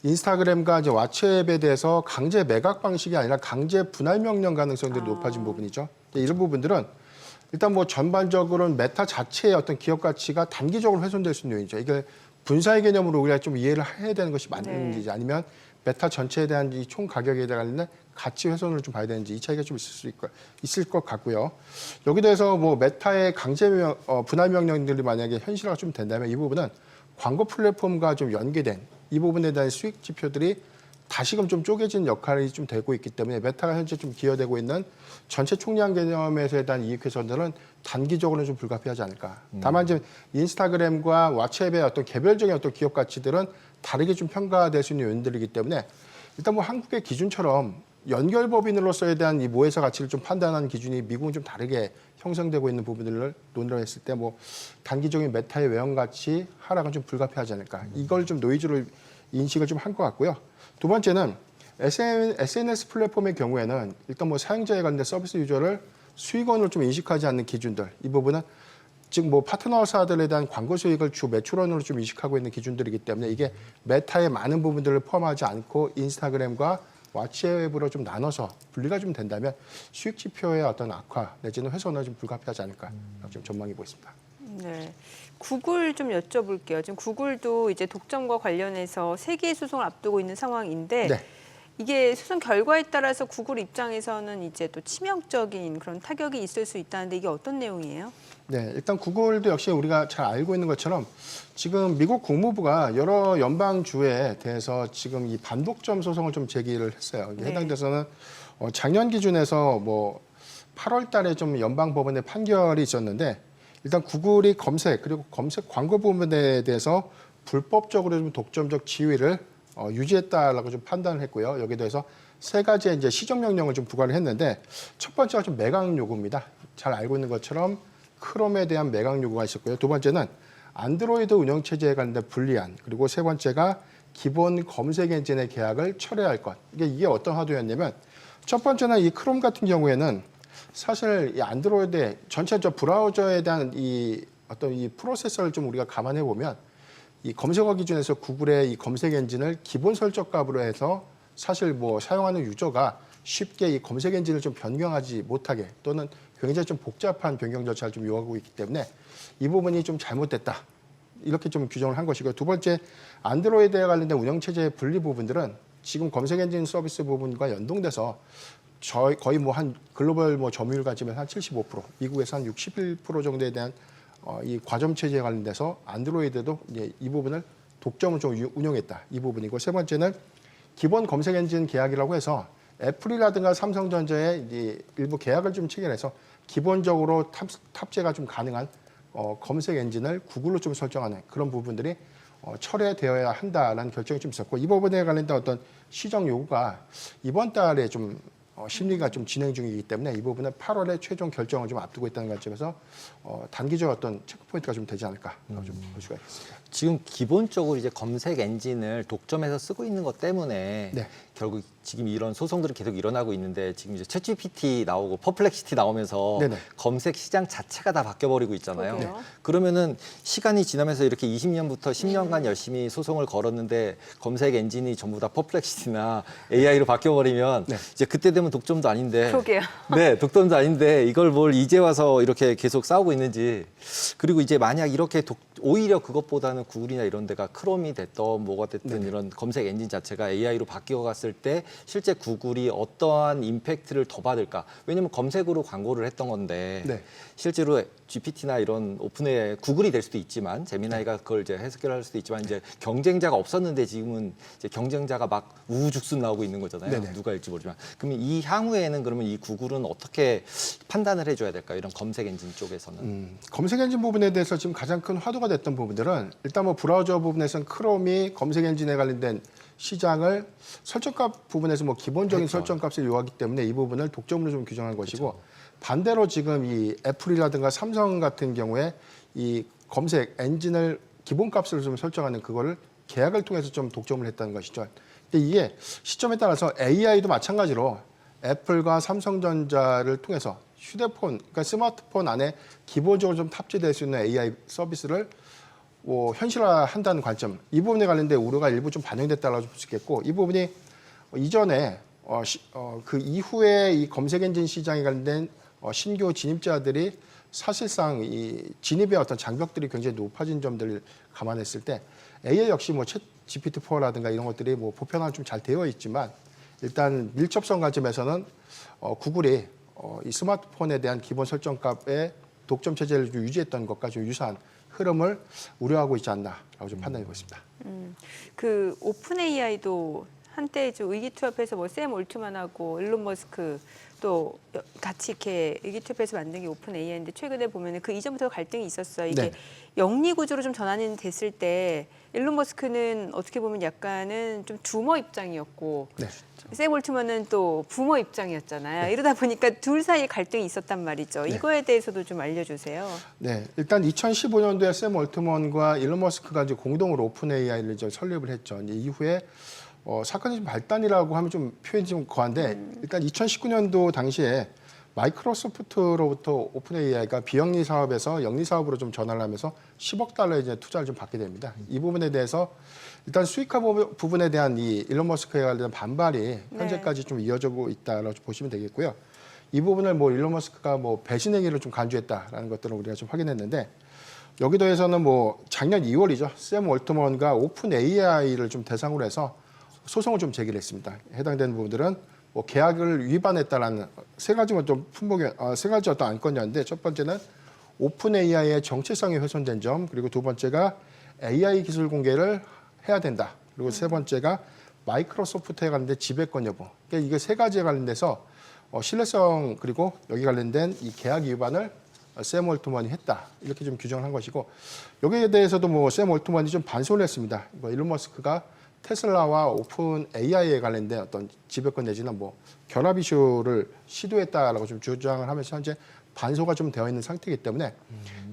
인스타그램과 이제 왓츠앱에 대해서 강제 매각 방식이 아니라 강제 분할 명령 가능성들이 높아진 부분이죠. 이런 부분들은 일단 뭐 전반적으로는 메타 자체의 어떤 기업 가치가 단기적으로 훼손될 수 있는 요인이죠. 이게 분사의 개념으로 우리가 좀 이해를 해야 되는 것이 맞는지 아니면 메타 전체에 대한 이 총 가격에 대한 가치 훼손을 좀 봐야 되는지 이 차이가 좀 있을 것 같고요. 여기 대해서 뭐 메타의 강제 분할 명령들이 만약에 현실화가 좀 된다면 이 부분은 광고 플랫폼과 좀 연계된 이 부분에 대한 수익 지표들이 다시금 좀 쪼개진 역할이 좀 되고 있기 때문에 메타가 현재 좀 기여되고 있는 전체 총량 개념에서에 대한 이익 훼손들은 단기적으로는 좀 불가피하지 않을까. 다만 이제 인스타그램과 왓츠앱의 어떤 개별적인 어떤 기업 가치들은 다르게 좀 평가될 수 있는 요인들이기 때문에 일단 뭐 한국의 기준처럼 연결법인으로서에 대한 이 모회사 가치를 좀 판단하는 기준이 미국은 좀 다르게 형성되고 있는 부분들을 논의를 했을 때 뭐 단기적인 메타의 외형 가치 하락은 좀 불가피하지 않을까. 이걸 좀 노이즈로 인식을 좀 한 것 같고요. 두 번째는 SNS 플랫폼의 경우에는 일단 뭐 사용자에 관련된 서비스 유저를 수익원으로 좀 인식하지 않는 기준들 이 부분은 즉 뭐 파트너사들에 대한 광고 수익을 주 매출원으로 좀 인식하고 있는 기준들이기 때문에 이게 메타의 많은 부분들을 포함하지 않고 인스타그램과 왓츠앱으로 좀 나눠서 분리가 좀 된다면 수익 지표의 어떤 악화 내지는 훼손은 좀 불가피하지 않을까 좀 전망해 보겠습니다. 네. 구글 좀 여쭤볼게요. 지금 구글도 이제 독점과 관련해서 3개의 소송을 앞두고 있는 상황인데 네. 이게 소송 결과에 따라서 구글 입장에서는 이제 또 치명적인 그런 타격이 있을 수 있다는데 이게 어떤 내용이에요? 네, 일단 구글도 역시 우리가 잘 알고 있는 것처럼 지금 미국 국무부가 여러 연방주에 대해서 지금 이 반독점 소송을 좀 제기를 했어요. 네. 해당 대해서는 작년 기준에서 뭐 8월 달에 좀 연방법원의 판결이 있었는데 일단 구글이 검색 그리고 검색 광고 부분에 대해서 불법적으로 좀 독점적 지위를 유지했다라고 좀 판단을 했고요. 여기에 대해서 3가지의 이제 시정명령을 좀 부과를 했는데 첫 번째가 좀 매각 요구입니다. 잘 알고 있는 것처럼 크롬에 대한 매각 요구가 있었고요. 두 번째는 안드로이드 운영체제에 관련된 불리한 그리고 세 번째가 기본 검색 엔진의 계약을 철회할 것. 이게 어떤 하도였냐면 첫 번째는 이 크롬 같은 경우에는 사실 이 안드로이드 전체 저 브라우저에 대한 이 어떤 이 프로세서를 좀 우리가 감안해 보면 이 검색어 기준에서 구글의 이 검색 엔진을 기본 설정값으로 해서 사실 뭐 사용하는 유저가 쉽게 이 검색 엔진을 좀 변경하지 못하게 또는 굉장히 좀 복잡한 변경 절차를 좀 요구하고 있기 때문에 이 부분이 좀 잘못됐다. 이렇게 좀 규정을 한 것이고 두 번째 안드로이드에 관련된 운영체제의 분리 부분들은 지금 검색 엔진 서비스 부분과 연동돼서 거의 뭐 한 글로벌 뭐 점유율 지면 한 75%, 미국에서 한 61% 정도에 대한 이 과점 체제에 관련돼서 안드로이드도 이제 이 부분을 독점을 좀 운영했다. 이 부분이고 세 번째는 기본 검색 엔진 계약이라고 해서 애플이라든가 삼성전자의 이제 일부 계약을 좀 체결해서 기본적으로 탑재가 좀 가능한 검색 엔진을 구글로 좀 설정하는 그런 부분들이 철회되어야 한다라는 결정이 좀 있었고 이 부분에 관련된 어떤 시정 요구가 이번 달에 좀 심리가 좀 진행 중이기 때문에 이 부분은 8월에 최종 결정을 좀 앞두고 있다는 관점에서 단기적 어떤 체크 포인트가 좀 되지 않을까 좀 볼 수가 있겠습니다. 지금 기본적으로 이제 검색 엔진을 독점해서 쓰고 있는 것 때문에 네. 결국 지금 이런 소송들이 계속 일어나고 있는데 지금 이제 챗GPT 나오고 퍼플렉시티 나오면서 네네. 검색 시장 자체가 다 바뀌어버리고 있잖아요. 그러게요. 그러면은 시간이 지나면서 이렇게 20년부터 10년간 열심히 소송을 걸었는데 검색 엔진이 전부 다 퍼플렉시티나 AI로 바뀌어버리면 네. 이제 그때 되면 독점도 아닌데 그러게요. 네, 독점도 아닌데 이걸 뭘 이제 와서 이렇게 계속 싸우고 있는지 그리고 이제 만약 이렇게 오히려 그것보다는 구글이나 이런 데가 크롬이 됐던 뭐가 됐든 이런 검색 엔진 자체가 AI로 바뀌어 갔을 때 실제 구글이 어떠한 임팩트를 더 받을까? 왜냐면 검색으로 광고를 했던 건데 네. 실제로 GPT나 이런 오픈AI 구글이 될 수도 있지만 제미나이가 그걸 이제 해석할 수도 있지만 이제 경쟁자가 없었는데 지금은 이제 경쟁자가 막 우후죽순 나오고 있는 거잖아요. 네네. 누가 일지 모르지만 그러면 이 향후에는 그러면 이 구글은 어떻게 판단을 해줘야 될까요? 이런 검색 엔진 쪽에서는. 검색 엔진 부분에 대해서 지금 가장 큰 화두가 됐던 부분들은 일단 뭐 브라우저 부분에서는 크롬이 검색 엔진에 관련된 시장을 설정값 부분에서 뭐 기본적인 그렇죠. 설정값을 요하기 때문에 이 부분을 독점으로 좀 규정한 것이고 반대로 지금 이 애플이라든가 삼성 같은 경우에 이 검색 엔진을 기본값을 좀 설정하는 그거를 계약을 통해서 좀 독점을 했다는 것이죠. 근데 이게 시점에 따라서 AI도 마찬가지로 애플과 삼성전자를 통해서 휴대폰, 그러니까 스마트폰 안에 기본적으로 좀 탑재될 수 있는 AI 서비스를 뭐 현실화한다는 관점, 이 부분에 관련된 우려가 일부 좀 반영됐다고 볼 수 있겠고, 이 부분이 이전에 그 이후에 이 검색 엔진 시장에 관련된 신규 진입자들이 사실상 이 진입의 어떤 장벽들이 굉장히 높아진 점들을 감안했을 때 AI 역시 뭐 챗 GPT-4라든가 이런 것들이 뭐 보편화 좀 잘 되어 있지만 일단 밀접성 관점에서는 구글이 이 스마트폰에 대한 기본 설정값의 독점 체제를 좀 유지했던 것과 좀 유사한 흐름을 우려하고 있지 않나라고 좀 판단해 보고 있습니다. 그 오픈 AI도 한때 좀 의기투합해서 뭐 샘 올트만하고 일론 머스크 또 같이 이렇게 의기투합해서 만든 게 오픈 AI인데 최근에 보면은 그 이전부터 갈등이 있었어요. 이게 네. 영리 구조로 좀 전환이 됐을 때 일론 머스크는 어떻게 보면 약간은 좀 둠어 입장이었고 네. 샘 올트만은 또 부모 입장이었잖아요. 이러다 보니까 둘 사이에 갈등이 있었단 말이죠. 이거에 대해서도 좀 알려주세요. 네, 일단 2015년도에 샘 올트먼과 일론 머스크가 이제 공동으로 오픈 AI를 이제 설립을 했죠. 이제 이후에 사건이 좀 발단이라고 하면 좀 표현이 좀 거한데 일단 2019년도 당시에 마이크로소프트로부터 오픈 AI가 비영리 사업에서 영리 사업으로 좀 전환을 하면서 10억 달러의 이제 투자를 좀 받게 됩니다. 이 부분에 대해서 일단 수익화 부분에 대한 이 일론 머스크에 관련 반발이 현재까지 좀 이어지고 있다라고 보시면 되겠고요. 이 부분을 뭐 일론 머스크가 뭐 배신 행위를 좀 간주했다라는 것들을 우리가 좀 확인했는데 여기 더해서는 뭐 작년 2월이죠. 샘 올트먼과 오픈 AI를 좀 대상으로 해서 소송을 좀 제기를 했습니다. 해당되는 부분들은 뭐 계약을 위반했다라는 세 가지만 좀 품목에 세 가지 어떤 안건이었는데 첫 번째는 오픈 AI의 정체성이 훼손된 점, 그리고 두 번째가 AI 기술 공개를 해야 된다. 그리고 세 번째가 마이크로소프트에 관련된 지배권 여부. 그러니까 이게 세 가지에 관련돼서 신뢰성 그리고 여기 관련된 이 계약 위반을 샘 올트먼이 했다. 이렇게 좀 규정을 한 것이고 여기에 대해서도 뭐 샘 올트먼이 좀 반소를 했습니다. 뭐 일론 머스크가 테슬라와 오픈 AI에 관련된 어떤 지배권 내지는 뭐 결합 이슈를 시도했다라고 좀 주장을 하면서 현재 반소가 좀 되어 있는 상태이기 때문에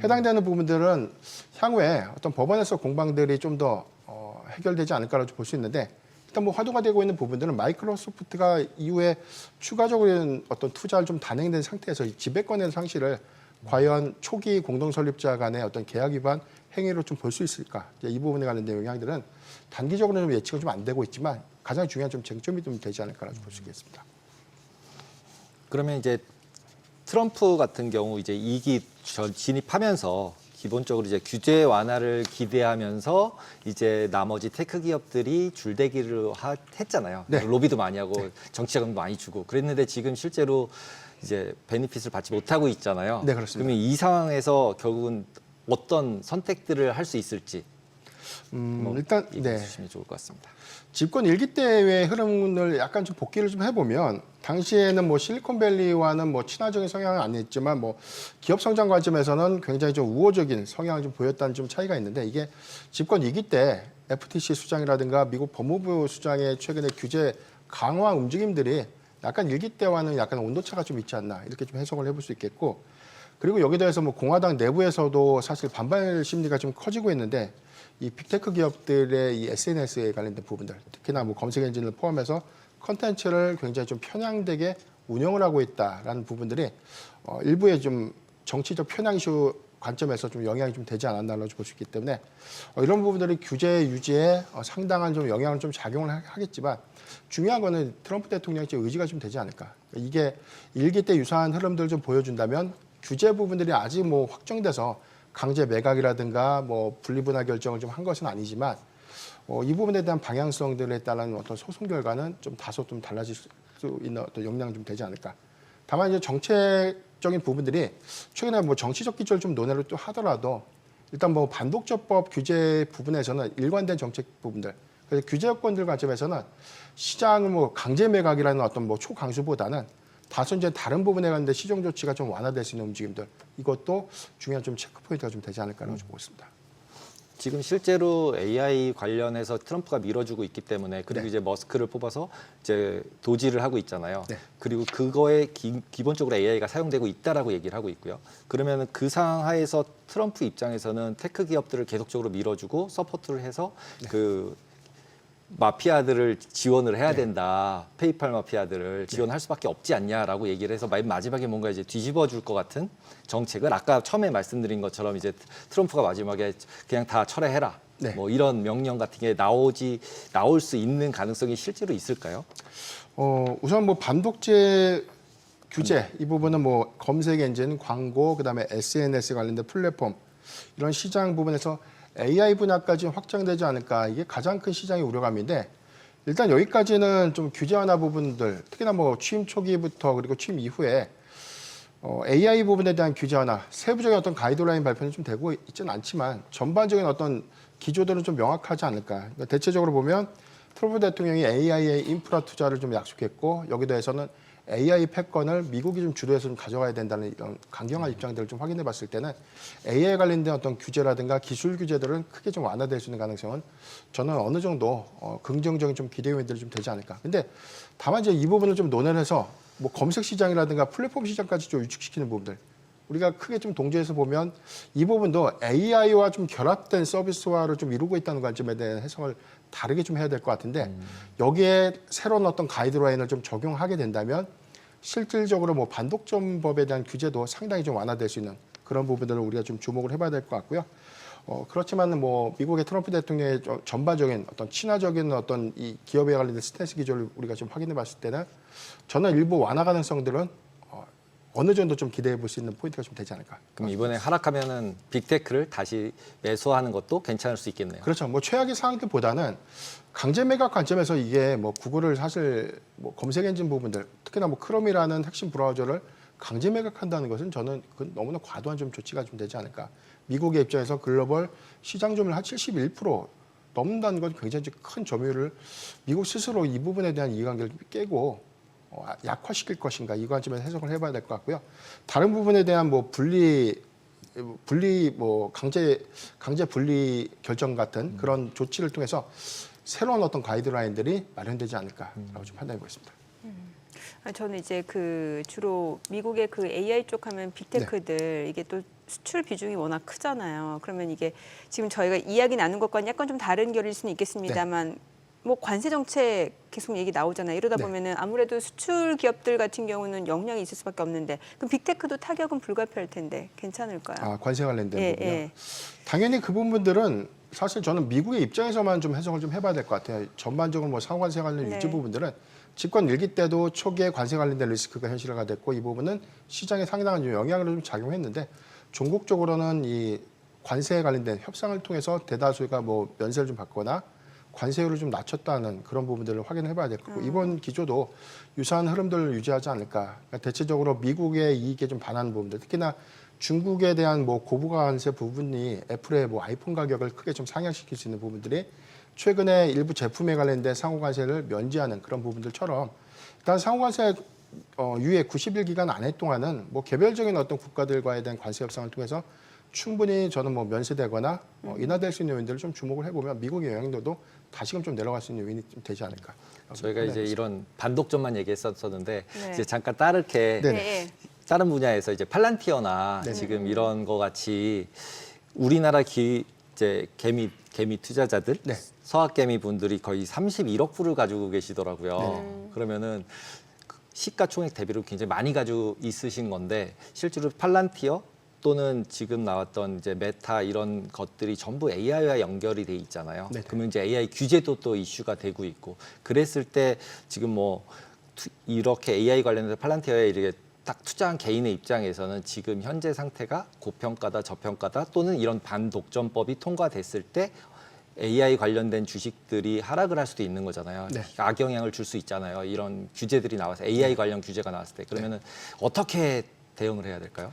해당되는 부분들은 향후에 어떤 법원에서 공방들이 좀 더 해결되지 않을까라고 볼 수 있는데 일단 뭐 화두가 되고 있는 부분들은 마이크로소프트가 이후에 추가적인 어떤 투자를 좀 단행된 상태에서 이 지배권의 상실을 과연 초기 공동 설립자 간의 어떤 계약 위반 행위로 좀 볼 수 있을까? 이 부분에 관련된 영향들은 단기적으로 좀 예측은 좀 안 되고 있지만 가장 중요한 좀 쟁점이 좀 되지 않을까라고 볼 수 있겠습니다. 그러면 이제 트럼프 같은 경우 이제 2기 진입하면서 기본적으로 이제 규제 완화를 기대하면서 이제 나머지 테크 기업들이 줄대기를 했잖아요. 네. 로비도 많이 하고 정치 자금도 많이 주고 그랬는데 지금 실제로 이제 베니핏을 받지 못하고 있잖아요. 네, 그렇습니다. 그러면 이 상황에서 결국은 어떤 선택들을 할 수 있을지 일단 얘기해 주시면 좋을 것 같습니다. 집권 1기 때의 흐름을 약간 좀 복기를 좀 해보면 당시에는 뭐 실리콘밸리와는 뭐 친화적인 성향은 아니었지만 뭐 기업 성장 관점에서는 굉장히 좀 우호적인 성향을 좀 보였다는 좀 차이가 있는데 이게 집권 2기 때 FTC 수장이라든가 미국 법무부 수장의 최근의 규제 강화 움직임들이 약간 1기 때와는 약간 온도차가 좀 있지 않나 이렇게 좀 해석을 해볼 수 있겠고 그리고 여기에 대해서 뭐 공화당 내부에서도 사실 반발 심리가 좀 커지고 있는데 이 빅테크 기업들의 이 SNS에 관련된 부분들, 특히나 뭐 검색 엔진을 포함해서 컨텐츠를 굉장히 좀 편향되게 운영을 하고 있다라는 부분들이 일부의 좀 정치적 편향 이슈 관점에서 좀 영향이 좀 되지 않았나라고 볼 수 있기 때문에 이런 부분들이 규제 유지에 상당한 좀 영향을 좀 작용을 하겠지만 중요한 거는 트럼프 대통령의 의지가 좀 되지 않을까. 이게 1기 때 유사한 흐름들을 좀 보여준다면 규제 부분들이 아직 뭐 확정돼서 강제 매각이라든가 뭐 분리분할 결정을 좀 한 것은 아니지만 이 부분에 대한 방향성들에 따른 어떤 소송 결과는 좀 다소 좀 달라질 수 있는 어떤 영향이 좀 되지 않을까. 다만 이제 정책적인 부분들이 최근에 뭐 정치적 기조를 좀 논의를 또 하더라도 일단 뭐 반독점법 규제 부분에서는 일관된 정책 부분들, 그래서 규제 여건들 관점에서는 시장을 뭐 강제 매각이라는 어떤 뭐 초강수보다는 다소 이제 다른 부분에 관련된 시정 조치가 좀 완화될 수 있는 움직임들 이것도 중요한 좀 체크 포인트가 좀 되지 않을까라고 보고 있습니다. 지금 실제로 AI 관련해서 트럼프가 밀어주고 있기 때문에 그리고 네. 이제 머스크를 뽑아서 이제 도지를 하고 있잖아요. 네. 그리고 그거에 기본적으로 AI가 사용되고 있다라고 얘기를 하고 있고요. 그러면 그 상하에서 트럼프 입장에서는 테크 기업들을 계속적으로 밀어주고 서포트를 해서 그 마피아들을 지원을 해야 된다. 페이팔 마피아들을 지원할 수밖에 없지 않냐라고 얘기를 해서 마지막에 뭔가 이제 뒤집어 줄 것 같은 정책을 아까 처음에 말씀드린 것처럼 이제 트럼프가 마지막에 그냥 다 철회해라. 네. 뭐 이런 명령 같은 게 나올 수 있는 가능성이 실제로 있을까요? 우선 뭐 반독재 규제 이 부분은 뭐 검색 엔진, 광고, 그다음에 SNS 관련된 플랫폼 이런 시장 부분에서 AI 분야까지 확장되지 않을까 이게 가장 큰 시장의 우려감인데 일단 여기까지는 좀 규제 완화 부분들 특히나 뭐 취임 초기부터 그리고 취임 이후에 AI 부분에 대한 규제 완화 세부적인 어떤 가이드라인 발표는 좀 되고 있지는 않지만 전반적인 어떤 기조들은 좀 명확하지 않을까. 그러니까 대체적으로 보면 트럼프 대통령이 AI의 인프라 투자를 좀 약속했고 여기에 대해서는 AI 패권을 미국이 좀 주도해서 좀 가져가야 된다는 이런 강경한 입장들을 좀 확인해 봤을 때는 AI 관련된 어떤 규제라든가 기술 규제들은 크게 좀 완화될 수 있는 가능성은 저는 어느 정도 긍정적인 좀 기대 요인들이 좀 되지 않을까. 근데 다만 이제 이 부분을 좀 논의를 해서 뭐 검색 시장이라든가 플랫폼 시장까지 좀 위축시키는 부분들 우리가 크게 좀 동조해서 보면 이 부분도 AI와 좀 결합된 서비스화를 좀 이루고 있다는 관점에 대한 해석을 다르게 좀 해야 될 것 같은데 여기에 새로운 어떤 가이드라인을 좀 적용하게 된다면 실질적으로 뭐 반독점법에 대한 규제도 상당히 좀 완화될 수 있는 그런 부분들을 우리가 좀 주목을 해봐야 될 것 같고요. 그렇지만 뭐 미국의 트럼프 대통령의 전반적인 어떤 친화적인 어떤 이 기업에 관련된 스탠스 기조를 우리가 좀 확인해 봤을 때는 저는 일부 완화 가능성들은 어느 정도 좀 기대해 볼 수 있는 포인트가 좀 되지 않을까. 그럼 이번에 하락하면은 빅테크를 다시 매수하는 것도 괜찮을 수 있겠네요. 그렇죠. 뭐 최악의 상황들보다는 강제 매각 관점에서 이게 뭐 구글을 사실 뭐 검색 엔진 부분들 특히나 뭐 크롬이라는 핵심 브라우저를 강제 매각한다는 것은 저는 그건 너무나 과도한 좀 조치가 좀 되지 않을까. 미국의 입장에서 글로벌 시장 점유율 한 71% 넘는다는 건 굉장히 큰 점유율을 미국 스스로 이 부분에 대한 이해관계를 깨고 약화시킬 것인가 이 관점에서 해석을 해봐야 될 것 같고요. 다른 부분에 대한 뭐 분리 뭐 강제 분리 결정 같은 그런 조치를 통해서 새로운 어떤 가이드라인들이 마련되지 않을까라고 좀 판단해 보겠습니다. 저는 이제 그 주로 미국의 그 AI 쪽 하면 빅테크들 이게 또 수출 비중이 워낙 크잖아요. 그러면 이게 지금 저희가 이야기 나눈 것과는 약간 좀 다른 결일 수는 있겠습니다만 뭐 관세 정책 계속 얘기 나오잖아요. 이러다 보면은 아무래도 수출 기업들 같은 경우는 영향이 있을 수밖에 없는데 그럼 빅테크도 타격은 불가피할 텐데 괜찮을까요? 관세 관련된 부분이요. 당연히 그 부분들은 사실 저는 미국의 입장에서만 좀 해석을 좀 해봐야 될 것 같아요. 전반적으로 뭐 상관세 관련 일부 부분들은 집권 일기 때도 초기에 관세 관련된 리스크가 현실화가 됐고 이 부분은 시장에 상당한 영향을 좀 작용했는데 종국적으로는 이 관세에 관련된 협상을 통해서 대다수가 뭐 면세를 좀 받거나 관세율을 좀 낮췄다는 그런 부분들을 확인해 봐야 될 거고 이번 기조도 유사한 흐름들을 유지하지 않을까. 그러니까 대체적으로 미국의 이익에 좀 반하는 부분들 특히나 중국에 대한 뭐 고부가관세 부분이 애플의 뭐 아이폰 가격을 크게 좀 상향시킬 수 있는 부분들이 최근에 일부 제품에 관련된 상호관세를 면제하는 그런 부분들처럼 일단 상호관세 유예 90일 기간 안에 동안은 뭐 개별적인 어떤 국가들과에 대한 관세 협상을 통해서 충분히 저는 뭐 면세되거나 인하될 수 있는 요인들을 좀 주목을 해보면 미국의 영향도도 다시금 좀 내려갈 수 있는 요인이 좀 되지 않을까. 저희가 이제 이런 반독점만 얘기했었는데 이제 잠깐 다르게 다른 분야에서 이제 팔란티어나 지금 이런 거 같이 우리나라 이제 개미 투자자들 서학 개미 분들이 거의 31억 불을 가지고 계시더라고요. 그러면은 시가총액 대비로 굉장히 많이 가지고 있으신 건데 실제로 팔란티어 또는 지금 나왔던 이제 메타 이런 것들이 전부 AI와 연결이 돼 있잖아요. 그러면 이제 AI 규제도 또 이슈가 되고 있고 그랬을 때 지금 뭐 이렇게 AI 관련해서 팔란티어에 이렇게 딱 투자한 개인의 입장에서는 지금 현재 상태가 고평가다 저평가다 또는 이런 반독점법이 통과됐을 때 AI 관련된 주식들이 하락을 할 수도 있는 거잖아요. 악영향을 줄 수 있잖아요. 이런 규제들이 나와서 AI 관련 규제가 나왔을 때 그러면은 어떻게 대응을 해야 될까요?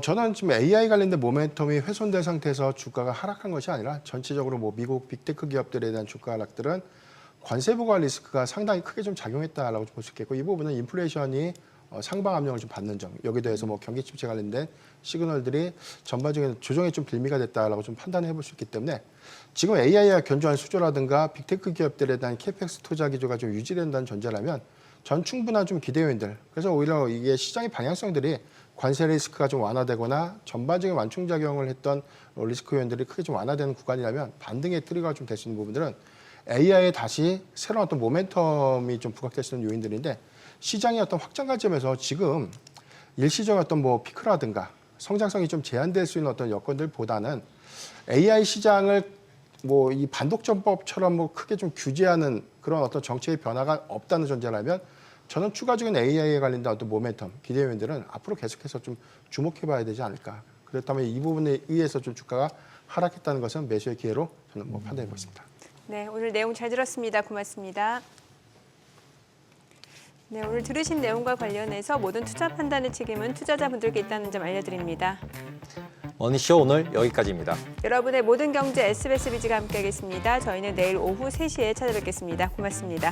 저는 지금 AI 관련된 모멘텀이 훼손된 상태에서 주가가 하락한 것이 아니라 전체적으로 뭐 미국 빅테크 기업들에 대한 주가 하락들은 관세 부과 리스크가 상당히 크게 좀 작용했다라고 볼 수 있겠고 이 부분은 인플레이션이 상방 압력을 좀 받는 점 여기에 대해서 뭐 경기 침체 관련된 시그널들이 전반적인 조정에 좀 빌미가 됐다라고 좀 판단해 볼 수 있기 때문에 지금 AI와 견조한 수조라든가 빅테크 기업들에 대한 캐펙스 투자 기조가 좀 유지된다는 전제라면 전 충분한 좀 기대 요인들 그래서 오히려 이게 시장의 방향성들이 관세 리스크가 좀 완화되거나 전반적인 완충작용을 했던 리스크 요인들이 크게 좀 완화되는 구간이라면 반등의 트리거가 좀 될 수 있는 부분들은 AI에 다시 새로운 어떤 모멘텀이 좀 부각될 수 있는 요인들인데 시장의 어떤 확장 관점에서 지금 일시적인 어떤 뭐 피크라든가 성장성이 좀 제한될 수 있는 어떤 여건들보다는 AI 시장을 뭐 이 반독점법처럼 뭐 크게 좀 규제하는 그런 어떤 정책의 변화가 없다는 전제라면 저는 추가적인 AI에 관련된 어떤 모멘텀, 기대 요인들은 앞으로 계속해서 좀 주목해봐야 되지 않을까. 그렇다면 이 부분에 의해서 좀 주가가 하락했다는 것은 매수의 기회로 저는 뭐 판단해 보겠습니다. 네, 오늘 내용 잘 들었습니다. 고맙습니다. 네, 오늘 들으신 내용과 관련해서 모든 투자 판단의 책임은 투자자분들께 있다는 점 알려드립니다. 머니쇼 오늘 여기까지입니다. 여러분의 모든 경제 SBS 비즈가 함께하겠습니다. 저희는 내일 오후 3시에 찾아뵙겠습니다. 고맙습니다.